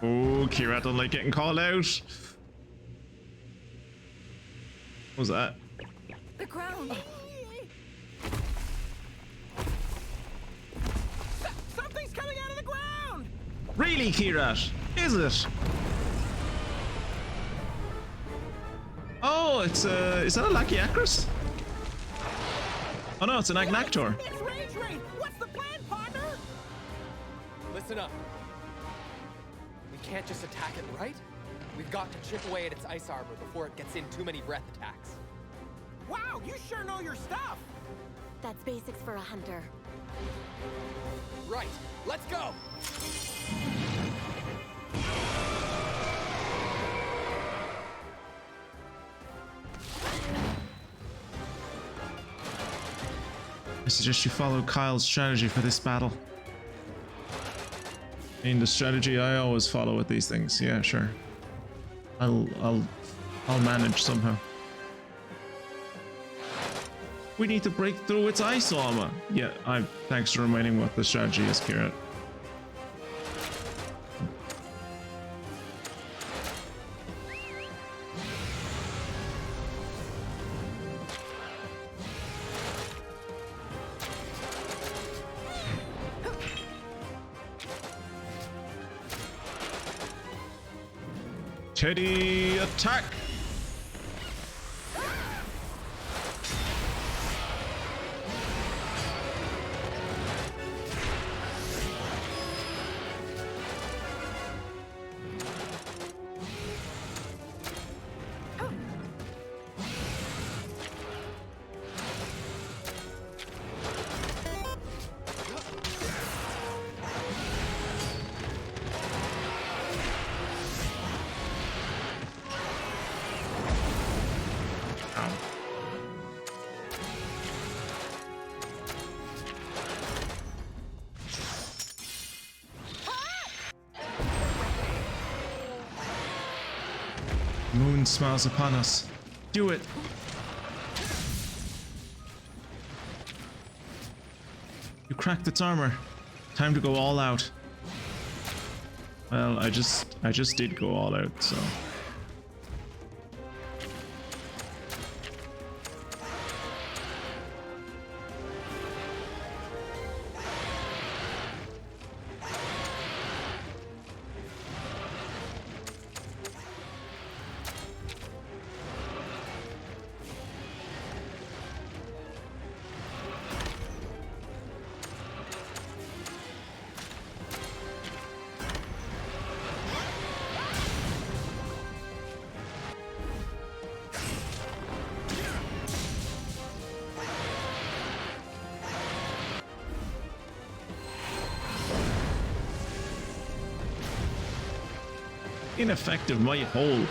Oh, Kira don't like getting called out. What was that? The ground. Something's coming out of the ground! Really, Kirat? Is it? Oh, it's is that a Lachiacrus? Oh no, it's an Agnactor. It's Rage Rain! What's the plan, partner? Listen up. We can't just attack it, right? We've got to chip away at its ice armor before it gets in too many breath attacks. Wow, you sure know your stuff! That's basics for a hunter. Right, let's go! I suggest you follow Kyle's strategy for this battle. I mean, the strategy I always follow with these things. Yeah, sure. I'll manage somehow. We need to break through its ice armor. Yeah, thanks for reminding me what the strategy is, Kira. Teddy, attack! Moon smiles upon us. Do it! You cracked its armor. Time to go all out. Well, I just did go all out, so... Ineffective might hold.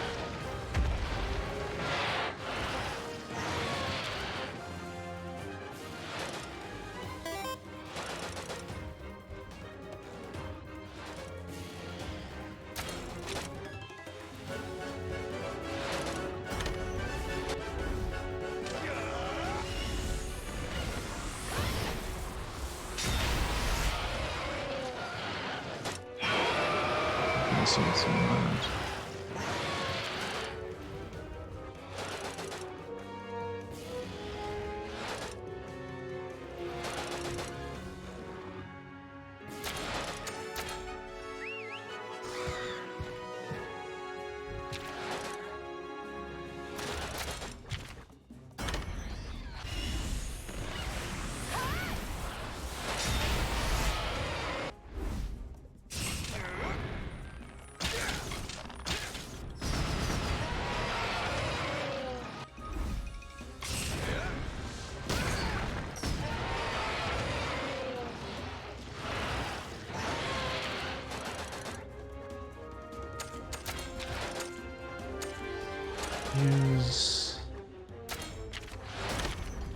Use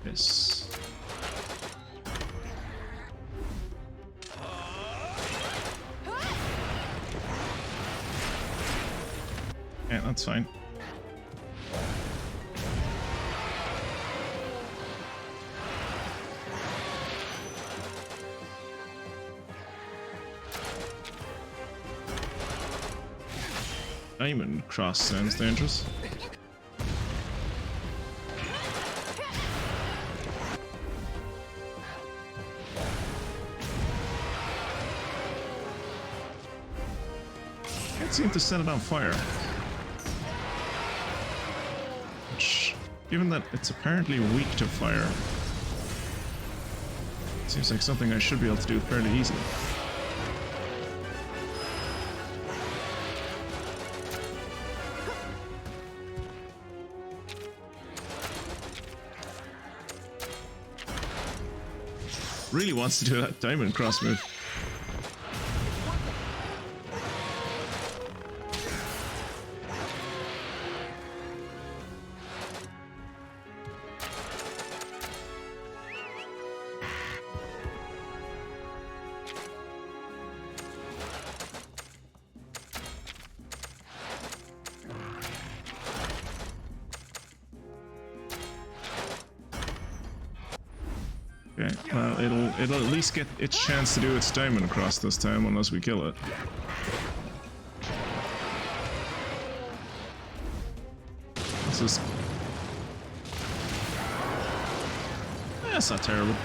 this. Yeah, that's fine. Diamond cross sounds dangerous. Can't seem to set it on fire. Which, given that it's apparently weak to fire, seems like something I should be able to do fairly easily. Really wants to do that diamond cross move. Okay, well, it'll at least get its chance to do its diamond cross this time, unless we kill it. This is... That's not terrible.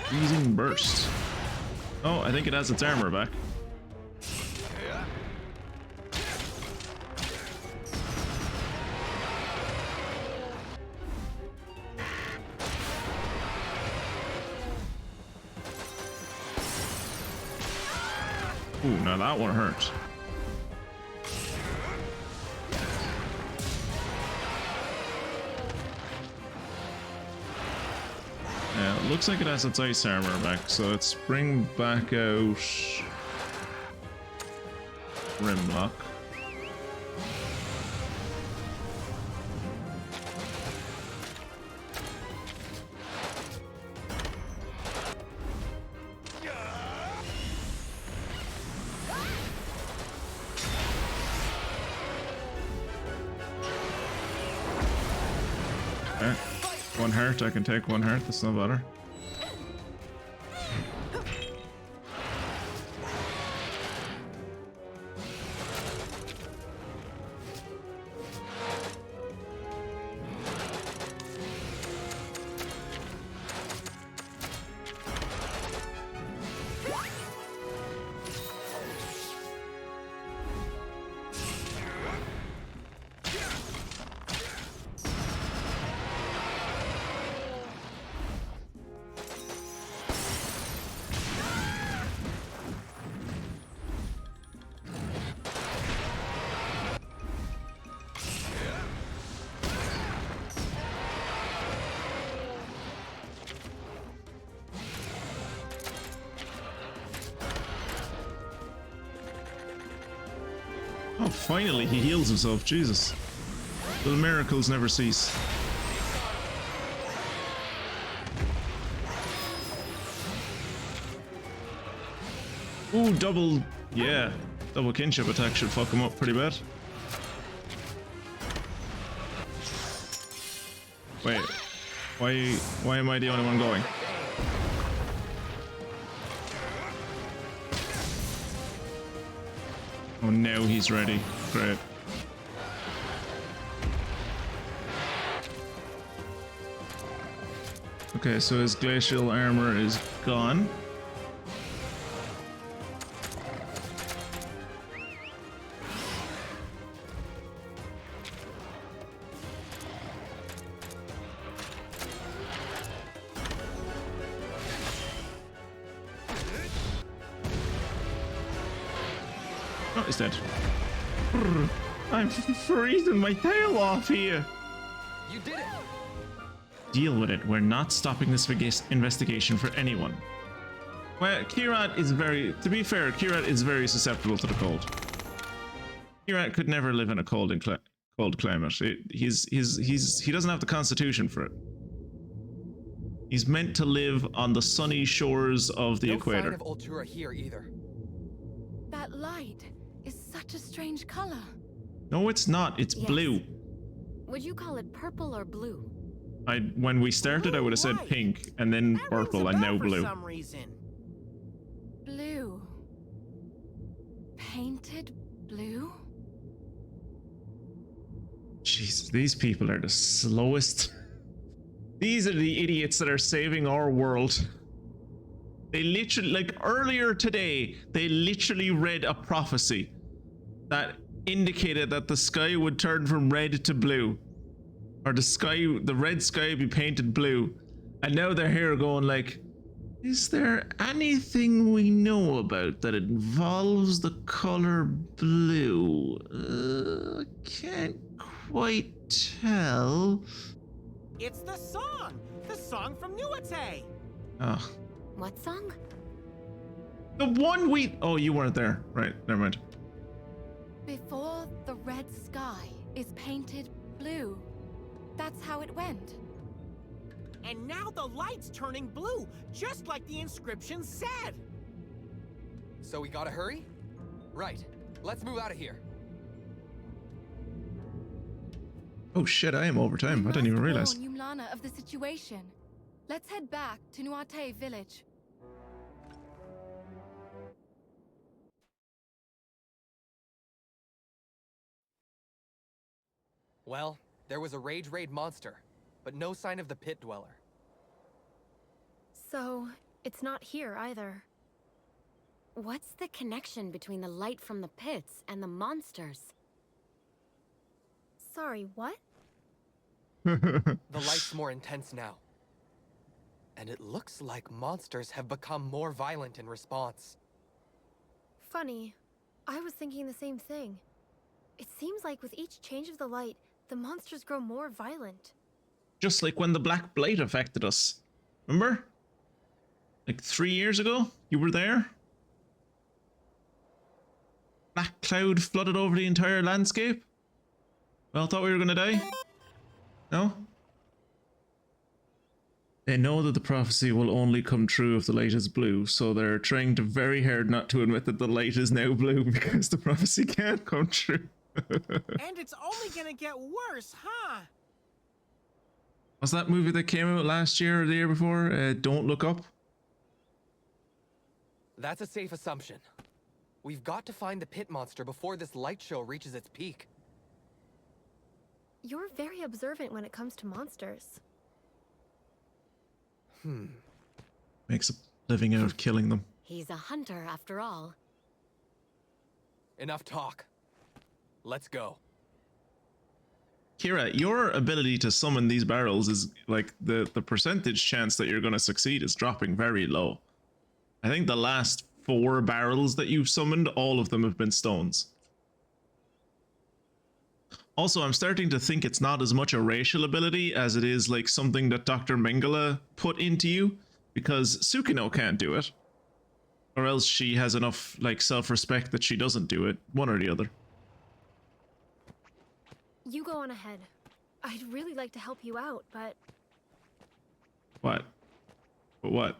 Freezing burst. Oh, I think it has its armor back. Ooh, now that one hurt. Yeah, it looks like it has its ice armor back, so let's bring back out Rimlock. Okay. One heart, I can take one heart, that's no better. Oh, finally, he heals himself. Jesus. The miracles never cease. Ooh, double... Yeah. Double kinship attack should fuck him up pretty bad. Wait. Why am I the only one going? Oh, now he's ready. Great. Okay, so his glacial armor is gone. Oh, he's dead. I'm freezing my tail off here. You did it! Deal with it. We're not stopping this investigation for anyone. Well, Kirat is very... To be fair, Kirat is very susceptible to the cold. Kirat could never live in a cold climate. He doesn't have the constitution for it. He's meant to live on the sunny shores of the equator. No sign of Ultura here either. That light is such a strange color. No, it's not. It's Yes. blue. Would you call it purple or blue? When we started, I would have said Right. pink, and then That rings purple, a and bell now for blue. some reason. Blue. Painted blue? Jeez, these people are the slowest. These are the idiots that are saving our world. They literally, like earlier today, they literally read a prophecy that indicated that the sky would turn from red to blue. Or the red sky would be painted blue. And now they're here going like, Is there anything we know about that involves the color blue? I can't quite tell. It's the song from Nuate. Oh. What song? The one we... Oh, you weren't there. Right, never mind. Before the red sky is painted blue. That's how it went. And now the light's turning blue, just like the inscription said. So we gotta hurry? Right. Let's move out of here. Oh shit, I am over time. I didn't even realize. Warn Umlana of the situation. Let's head back to Nuate village. Well, there was a rage raid monster, but no sign of the pit dweller. So, it's not here either. What's the connection between the light from the pits and the monsters? Sorry, what? The light's more intense now. And it looks like monsters have become more violent in response. Funny. I was thinking the same thing. It seems like with each change of the light, the monsters grow more violent. Just like when the Black Blight affected us. Remember? Like 3 years ago? You were there? Black cloud flooded over the entire landscape? Well, thought we were gonna die? No? They know that the prophecy will only come true if the light is blue, so they're trying very hard not to admit that the light is now blue because the prophecy can't come true. And it's only gonna get worse, huh? Was that movie that came out last year or the year before? Don't Look Up? That's a safe assumption. We've got to find the pit monster before this light show reaches its peak. You're very observant when it comes to monsters. Makes a living out of killing them. He's a hunter after all. Enough talk. Let's go. Kira, your ability to summon these barrels is like the percentage chance that you're going to succeed is dropping very low. I think the last 4 barrels that you've summoned, all of them have been stones. Also, I'm starting to think it's not as much a racial ability as it is like something that Dr. Mengele put into you, because Sukino can't do it. Or else she has enough like self-respect that she doesn't do it, one or the other. You go on ahead. I'd really like to help you out, but... What? But what?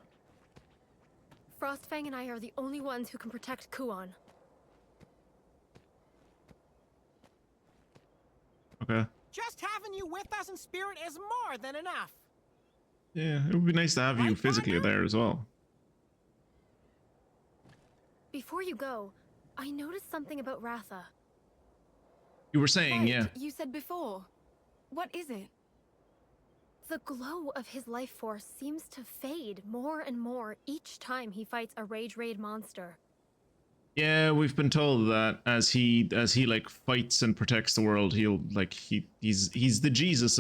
Frostfang and I are the only ones who can protect Kuon. Okay. Just having you with us in spirit is more than enough. Yeah, it would be nice to have you Right, physically partner? there as well. Before you go, I noticed something about Ratha. You were saying, Right, yeah. You said before. What is it? The glow of his life force seems to fade more and more each time he fights a rage raid monster. Yeah, we've been told that as he like fights and protects the world, he'll like he's the Jesus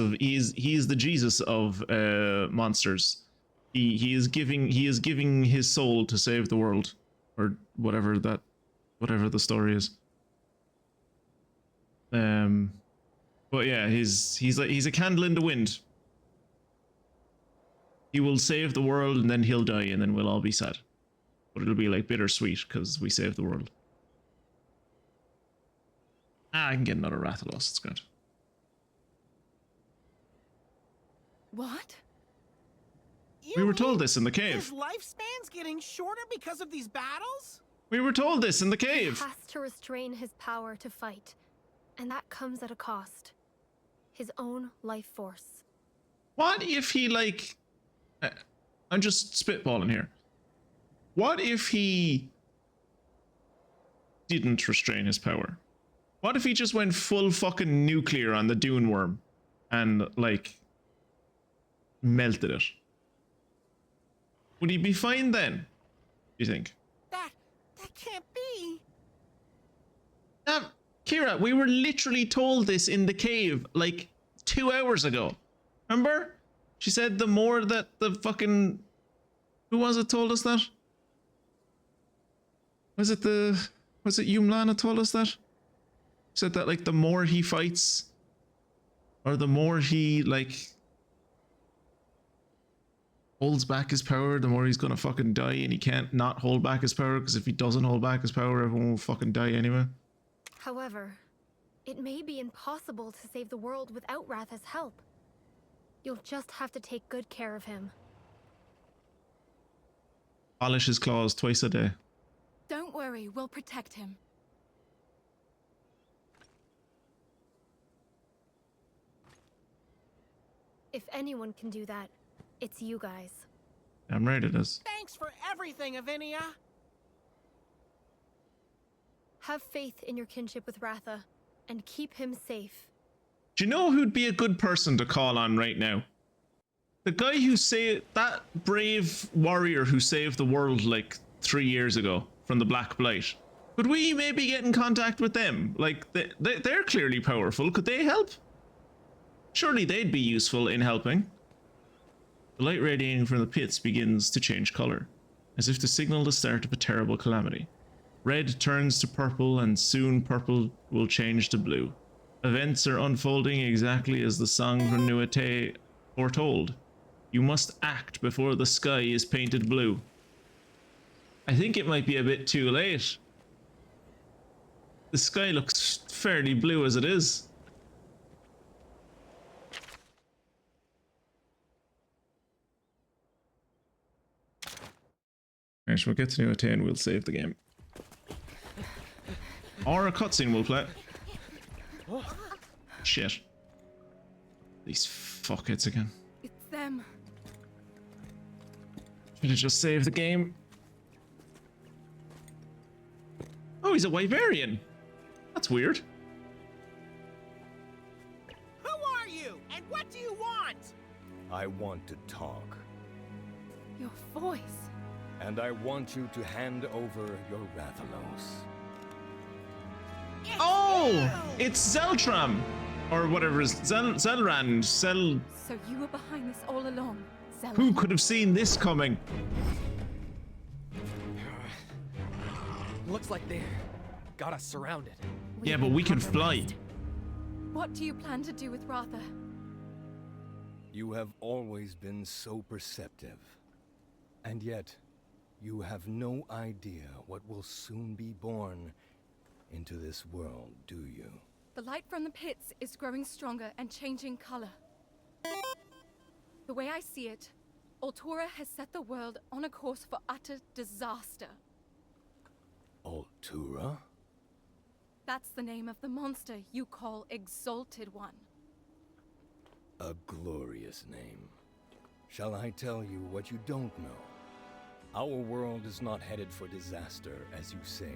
of monsters. He is giving his soul to save the world, or whatever the story is. But yeah, he's a candle in the wind. He will save the world and then he'll die and then we'll all be sad. But it'll be like bittersweet because we saved the world. I can get another Rathalos, it's good. What? We were told this in the cave. His lifespan's getting shorter because of these battles? We were told this in the He cave. has to restrain his power to fight, and that comes at a cost. His own life force. What if he like... I'm just spitballing here. What if he didn't restrain his power? What if he just went full fucking nuclear on the Dune worm and like melted it? Would he be fine then? Do you think? That can't be. Kira, we were literally told this in the cave like 2 hours ago. Remember? She said the more that the fucking Who was it told us that? Was it Yumlan that told us that? Said that like the more he fights, or the more he like holds back his power, the more he's gonna fucking die, and he can't not hold back his power, because if he doesn't hold back his power, everyone will fucking die anyway. However, it may be impossible to save the world without Ratha's help. You'll just have to take good care of him. Polish his claws twice a day. Don't worry, we'll protect him. If anyone can do that, it's you guys. I'm right, it is. Thanks for everything, Avinia. Have faith in your kinship with Ratha, and keep him safe. Do you know who'd be a good person to call on right now? The guy who that brave warrior who saved the world like 3 years ago from the Black Blight. Could we maybe get in contact with them? Like, they're clearly powerful. Could they help? Surely they'd be useful in helping. The light radiating from the pits begins to change color, as if to signal the start of a terrible calamity. Red turns to purple, and soon purple will change to blue. Events are unfolding exactly as the song from Nuate foretold. You must act before the sky is painted blue. I think it might be a bit too late. The sky looks fairly blue as it is. Alright, so we'll get to Nuate and we'll save the game. Or a cutscene we'll play. Shit. These fuckheads again. It's them. Should have just saved the game. Oh, he's a Wyverian. That's weird. Who are you? And what do you want? I want to talk. Your voice. And I want you to hand over your Rathalos. Oh! It's Zeltram! Or whatever it is. Zelrand. So you were behind this all along, Zella. Who could have seen this coming? Looks like they got us surrounded. Yeah, but we can fly. compromised. What do you plan to do with Ratha? You have always been so perceptive. And yet, you have no idea what will soon be born into this world, do you? The light from the pits is growing stronger and changing color. The way I see it, Altura has set the world on a course for utter disaster. Altura? That's the name of the monster you call Exalted One. A glorious name. Shall I tell you what you don't know? Our world is not headed for disaster, as you say.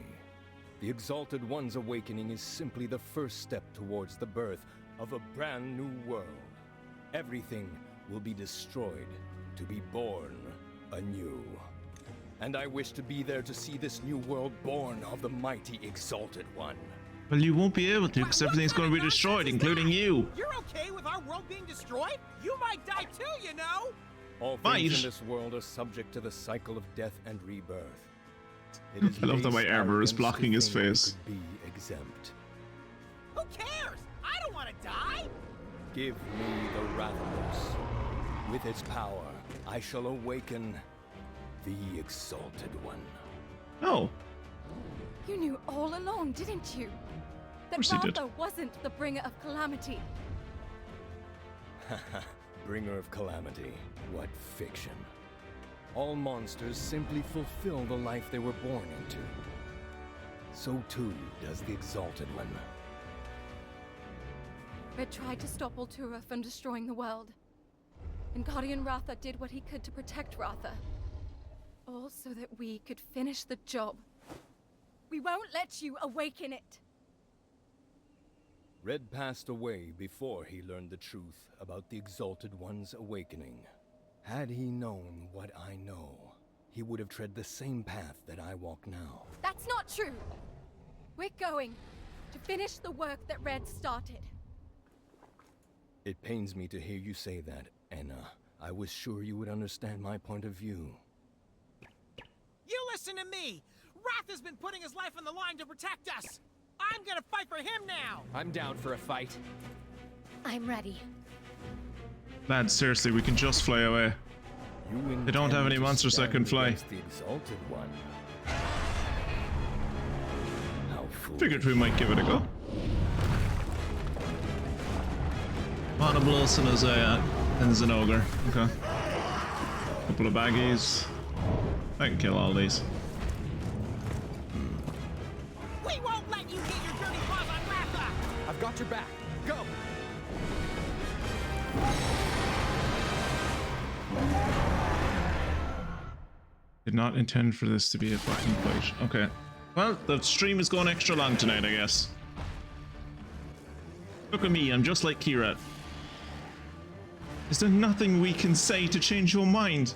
The Exalted One's awakening is simply the first step towards the birth of a brand new world. Everything will be destroyed to be born anew. And I wish to be there to see this new world born of the mighty Exalted One. Well, you won't be able to, because everything's going to be destroyed, including you. You're okay with our world being destroyed? You might die too, you know? All Might. things in this world are subject to the cycle of death and rebirth. It is I love that my base armor is arrogance blocking to his think we face. could be exempt. Who cares? I don't want to die. Give me the Rathalos. With its power, I shall awaken the Exalted One. Oh. You knew all along, didn't you? That course he did. Ratha wasn't the bringer of calamity. Bringer of calamity. What fiction. All monsters simply fulfill the life they were born into. So too does the Exalted One. Red tried to stop Altura from destroying the world. And Guardian Ratha did what he could to protect Ratha. All so that we could finish the job. We won't let you awaken it. Red passed away before he learned the truth about the Exalted One's awakening. Had he known what I know, he would have tread the same path that I walk now. That's not true. We're going to finish the work that Red started. It pains me to hear you say that, Anna. I was sure you would understand my point of view. Listen to me. Wrath has been putting his life on the line to protect us. I'm gonna fight for him now. I'm down for a fight. I'm ready. Lads, seriously, we can just fly away. They don't have any monsters that can fly. The exalted one. How Figured we might give it a go. Monoblus and there's an ogre. Okay. Couple of baggies. I can kill all these. We won't let you get your dirty paws on Ratha. I've got your back. Go! Did not intend for this to be a fucking fight. Okay. Well, the stream is going extra long tonight, I guess. Look at me, I'm just like Kirat. Is there nothing we can say to change your mind?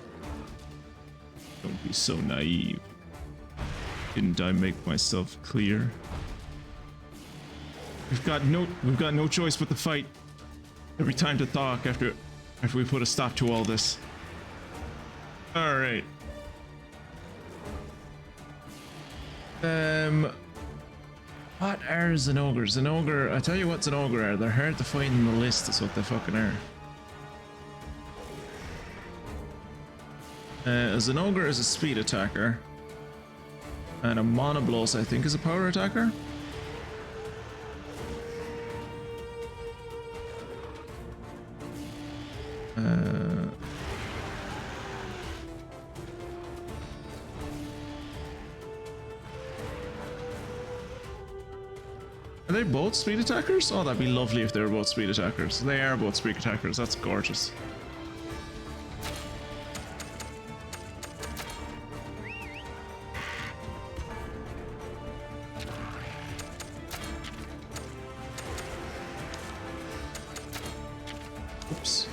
Don't be so naive. Didn't I make myself clear? We've got no choice but to fight. Every time to talk after we put a stop to all this. Alright. What are Zenogres? Zenogre, I tell you what Zenogre are. They're hard to find in the list, is what they fucking are. A Zenogre is a speed attacker. And a Monoblos, I think, is a power attacker. Are they both speed attackers? Oh, that'd be lovely if they were both speed attackers. They are both speed attackers. That's gorgeous. Oops.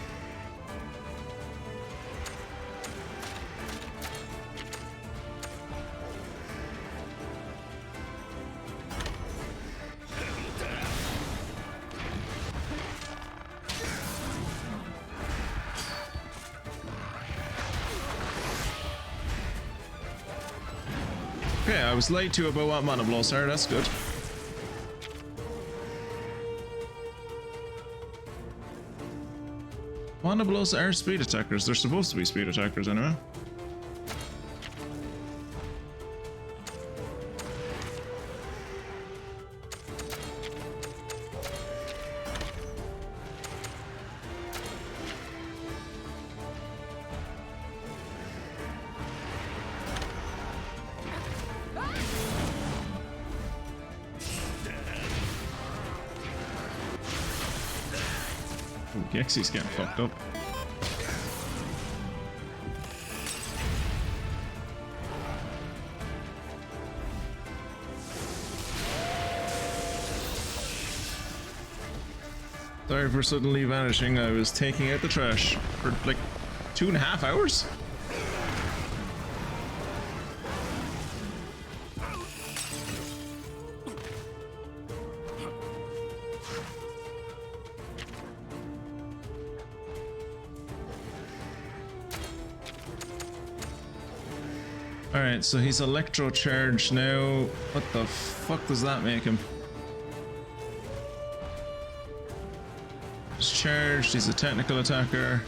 Okay, I was lied to about what Monoblos are, that's good. Monoblos are speed attackers, they're supposed to be speed attackers anyway. Gexy's getting fucked up. Sorry for suddenly vanishing. I was taking out the trash for like 2.5 hours. Alright, so he's electro charged now. What the fuck does that make him? He's charged, he's a technical attacker.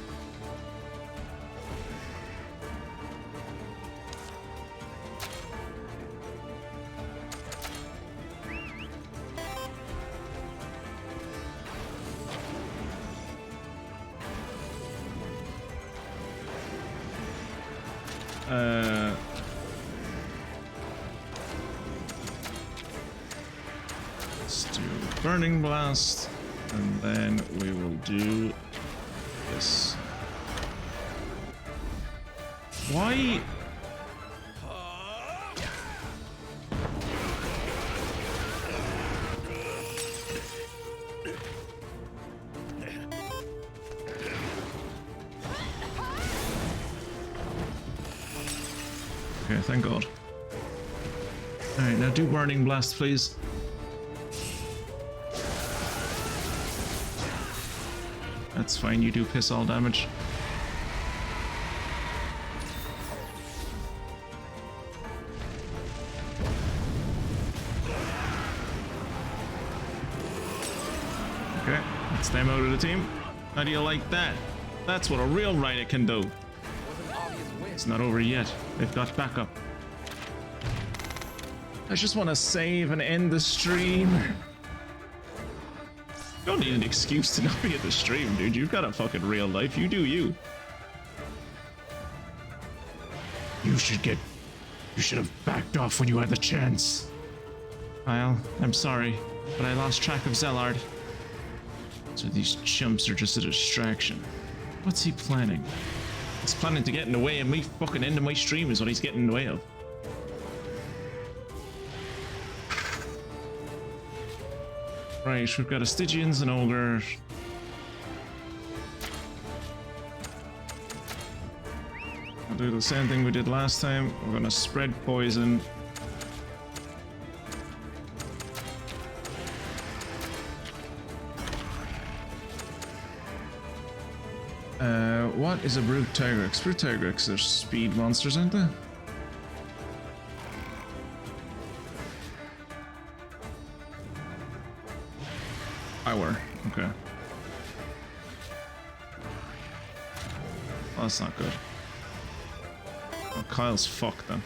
Let's do Burning Blast, and then we will do this. Why? Okay, thank God. Alright, now do Burning Blast, please. That's fine, you do piss all damage. Okay, that's them out of the team. How do you like that? That's what a real rider can do. It's not over yet. They've got backup. I just want to save and end the stream. You don't need an excuse to not be at the stream, dude. You've got a fucking real life. You do you. You should have backed off when you had the chance. Kyle, I'm sorry, but I lost track of Zellard. So these chumps are just a distraction. What's he planning? He's planning to get in the way of me fucking ending my stream is what he's getting in the way of. Right, we've got a Stygians and Ogre. I'll do the same thing we did last time. We're gonna spread poison. What is a Brute Tigrex? Brute Tigrex are speed monsters, aren't they? Power. Okay. Oh, that's not good. Oh, Kyle's fucked then.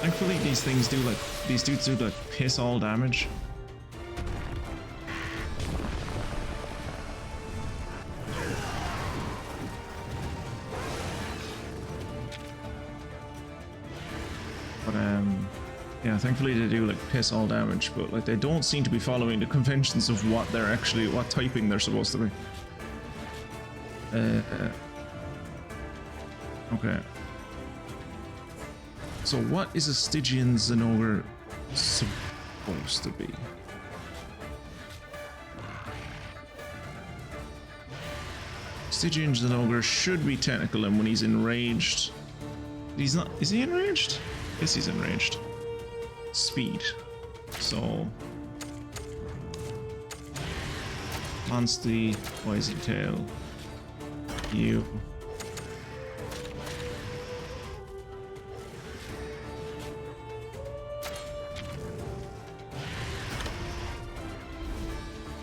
Thankfully, these dudes do like piss all damage. But yeah, thankfully they do like piss all damage, but like they don't seem to be following the conventions of what typing they're supposed to be. Okay. So what is a Stygian Zenogre supposed to be? Stygian Zenogre should be technical, and when he's enraged... He's not... Is he enraged? Yes, he's enraged. Speed. So... Monstie, Poison Tail. You...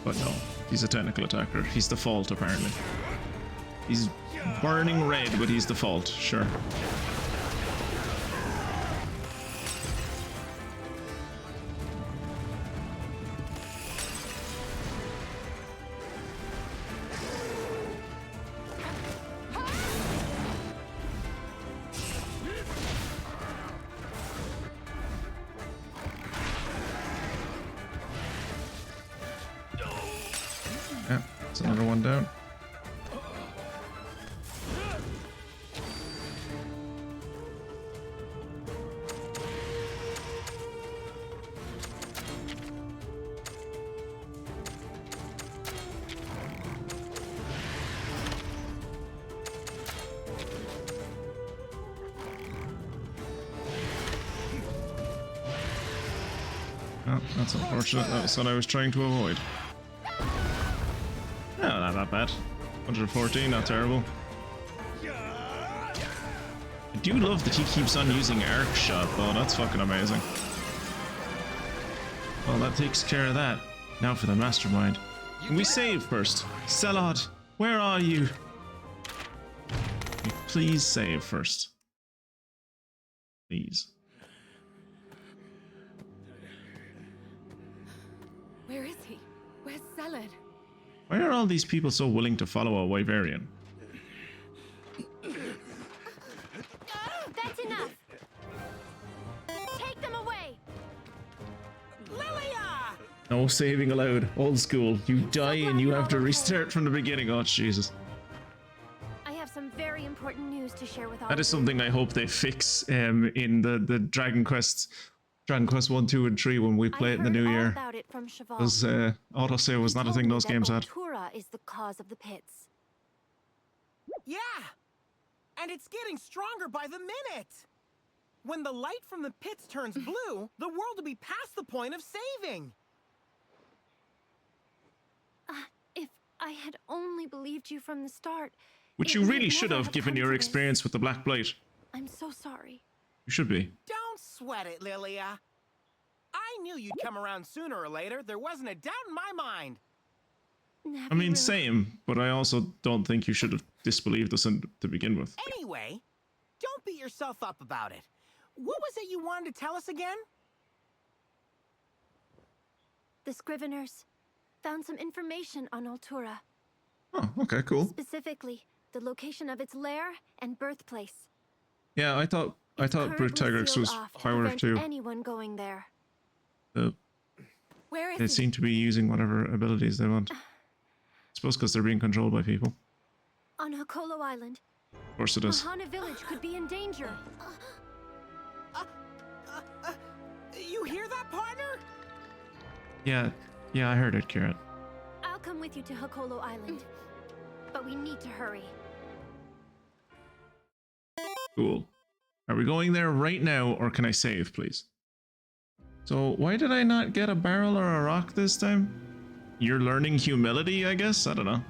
But no, he's a technical attacker. He's default, apparently. He's burning red, but he's default, sure. Yeah, it's another one down. Oh, that's unfortunate. That's what I was trying to avoid. No, not that bad. 114, not terrible. I do love that he keeps on using Arc Shot, though. That's fucking amazing. Well, that takes care of that. Now for the Mastermind. Can we save first? Selod, where are you? Can you please save first? Please. Where is he? Where's Selod? Why are all these people so willing to follow a Wyverian? That's enough! Take them away! Lilia! No saving allowed. Old school. You die and you have to restart from the beginning. Oh, Jesus. I have some very important news to share with all That is of you. something I hope they fix in the Dragon Quest 1, 2, and 3 when we play it in the new year. About it from Cheval. Because autosave was not a thing those games had. Altura is the cause of the pits. Yeah! And it's getting stronger by the minute! When the light from the pits turns blue, the world will be past the point of saving! I had only believed you from the start. Which It you might really should never have, given come your to this. experience with the Black Blight. I'm so sorry. You should be. Don't sweat it, Lilia. I knew you'd come around sooner or later. There wasn't a doubt in my mind. I mean, same, but I also don't think you should have disbelieved us to begin with. Anyway, don't beat yourself up about it. What was it you wanted to tell us again? The Scriveners found some information on Altura. Oh, okay, cool. Specifically, the location of its lair and birthplace. Yeah, I thought Brute Tigrex was power too. Anyone going there. Where is They it? seem to be using whatever abilities they want. I suppose because they're being controlled by people. On Hakolo Island, Of course it is. Mahana village could be in danger. You hear that, partner? Yeah, I heard it, Kieran. I'll come with you to Hakolo Island. But we need to hurry. Cool. Are we going there right now, or can I save, please? So, why did I not get a barrel or a rock this time? You're learning humility, I guess? I don't know.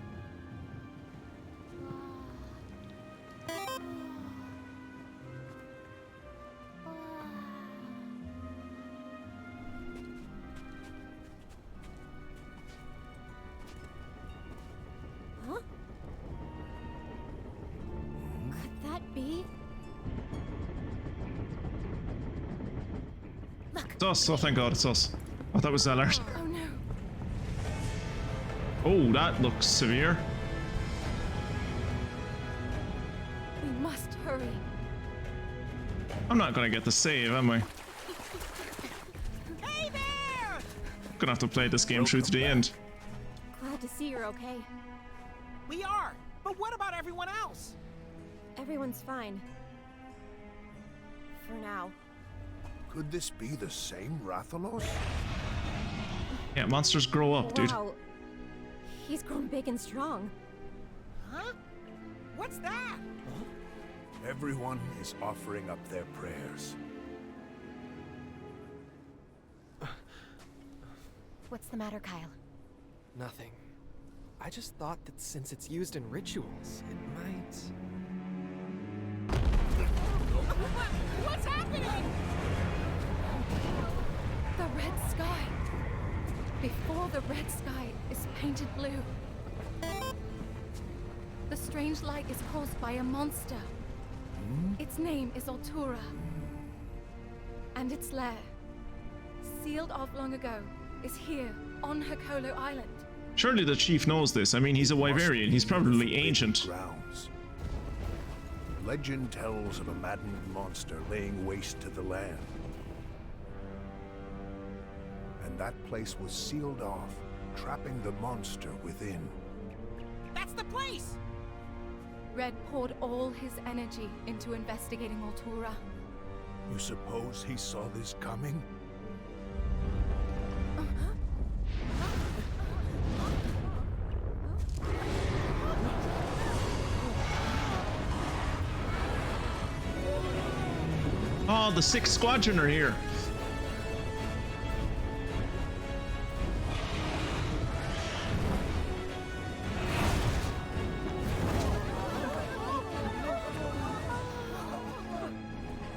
Huh? Could that be? Look. It's us. Oh, thank God, it's us. Oh, that was Zellart. Oh no. Oh, that looks severe. We must hurry. I'm not gonna get the save, am I? Hey there! Gonna have to play this game through to the end. Glad to see you're okay. We are. But what about everyone else? Everyone's fine. For now. Could this be the same Rathalos? Yeah, monsters grow up, dude. Wow. He's grown big and strong. Huh? What's that? Everyone is offering up their prayers. What's the matter, Kyle? Nothing. I just thought that since it's used in rituals, it might... What's happening? The red sky. Before the red sky is painted blue. The strange light is caused by a monster. Its name is Altura. And its lair, sealed off long ago, is here on Hakolo Island. Surely the chief knows this. I mean, he's a Wyverian. He's probably ancient. Grounds. Legend tells of a maddened monster laying waste to the land. And that place was sealed off, trapping the monster within. That's the place! Red poured all his energy into investigating Altura. You suppose he saw this coming? Oh, the 6th Squadron are here.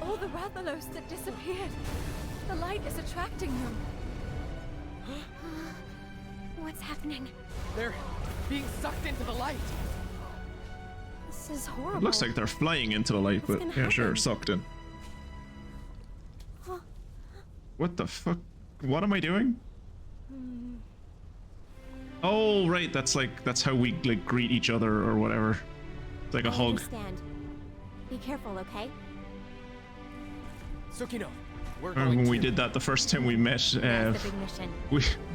All the Rathalos that disappeared. The light is attracting them. What's happening? They're being sucked into the light. This is horrible. It looks like they're flying into the light, but What's yeah, gonna sure, happen? sucked in. Huh. What the fuck? What am I doing? Oh, right, that's how we like greet each other or whatever. It's like a I hug. understand. Be careful, okay? Tsukino, we're Remember going when to... we did that the first time we met? That's the big mission.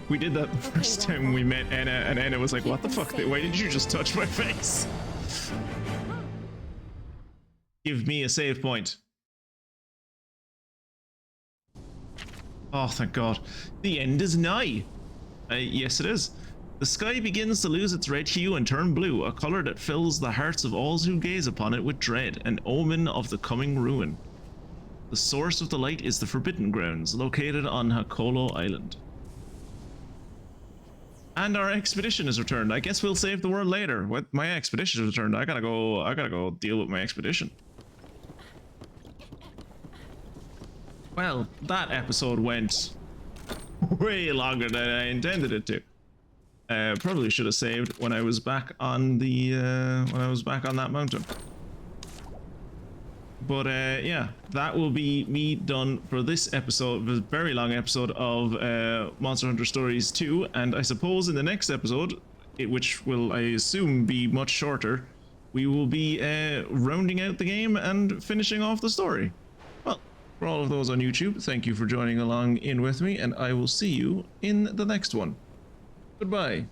We did that the first time Rafa. we met Anna, and Anna was like, Keep "What the them fuck? safe. Why did you just touch my face?" Give me a save point. Oh, thank God. The end is nigh. Yes, it is. The sky begins to lose its red hue and turn blue, a color that fills the hearts of all who gaze upon it with dread, an omen of the coming ruin. The source of the light is the Forbidden Grounds, located on Hakolo Island. And our expedition is returned. I guess we'll save the world later. What, my expedition is returned. I gotta go deal with my expedition. Well, that episode went way longer than I intended it to. Probably should have saved when I was back on the that mountain. But yeah, that will be me done for this episode, this very long episode of Monster Hunter Stories 2. And I suppose in the next episode, which will I assume be much shorter, we will be rounding out the game and finishing off the story. Well, for all of those on YouTube, thank you for joining along in with me, and I will see you in the next one. Goodbye.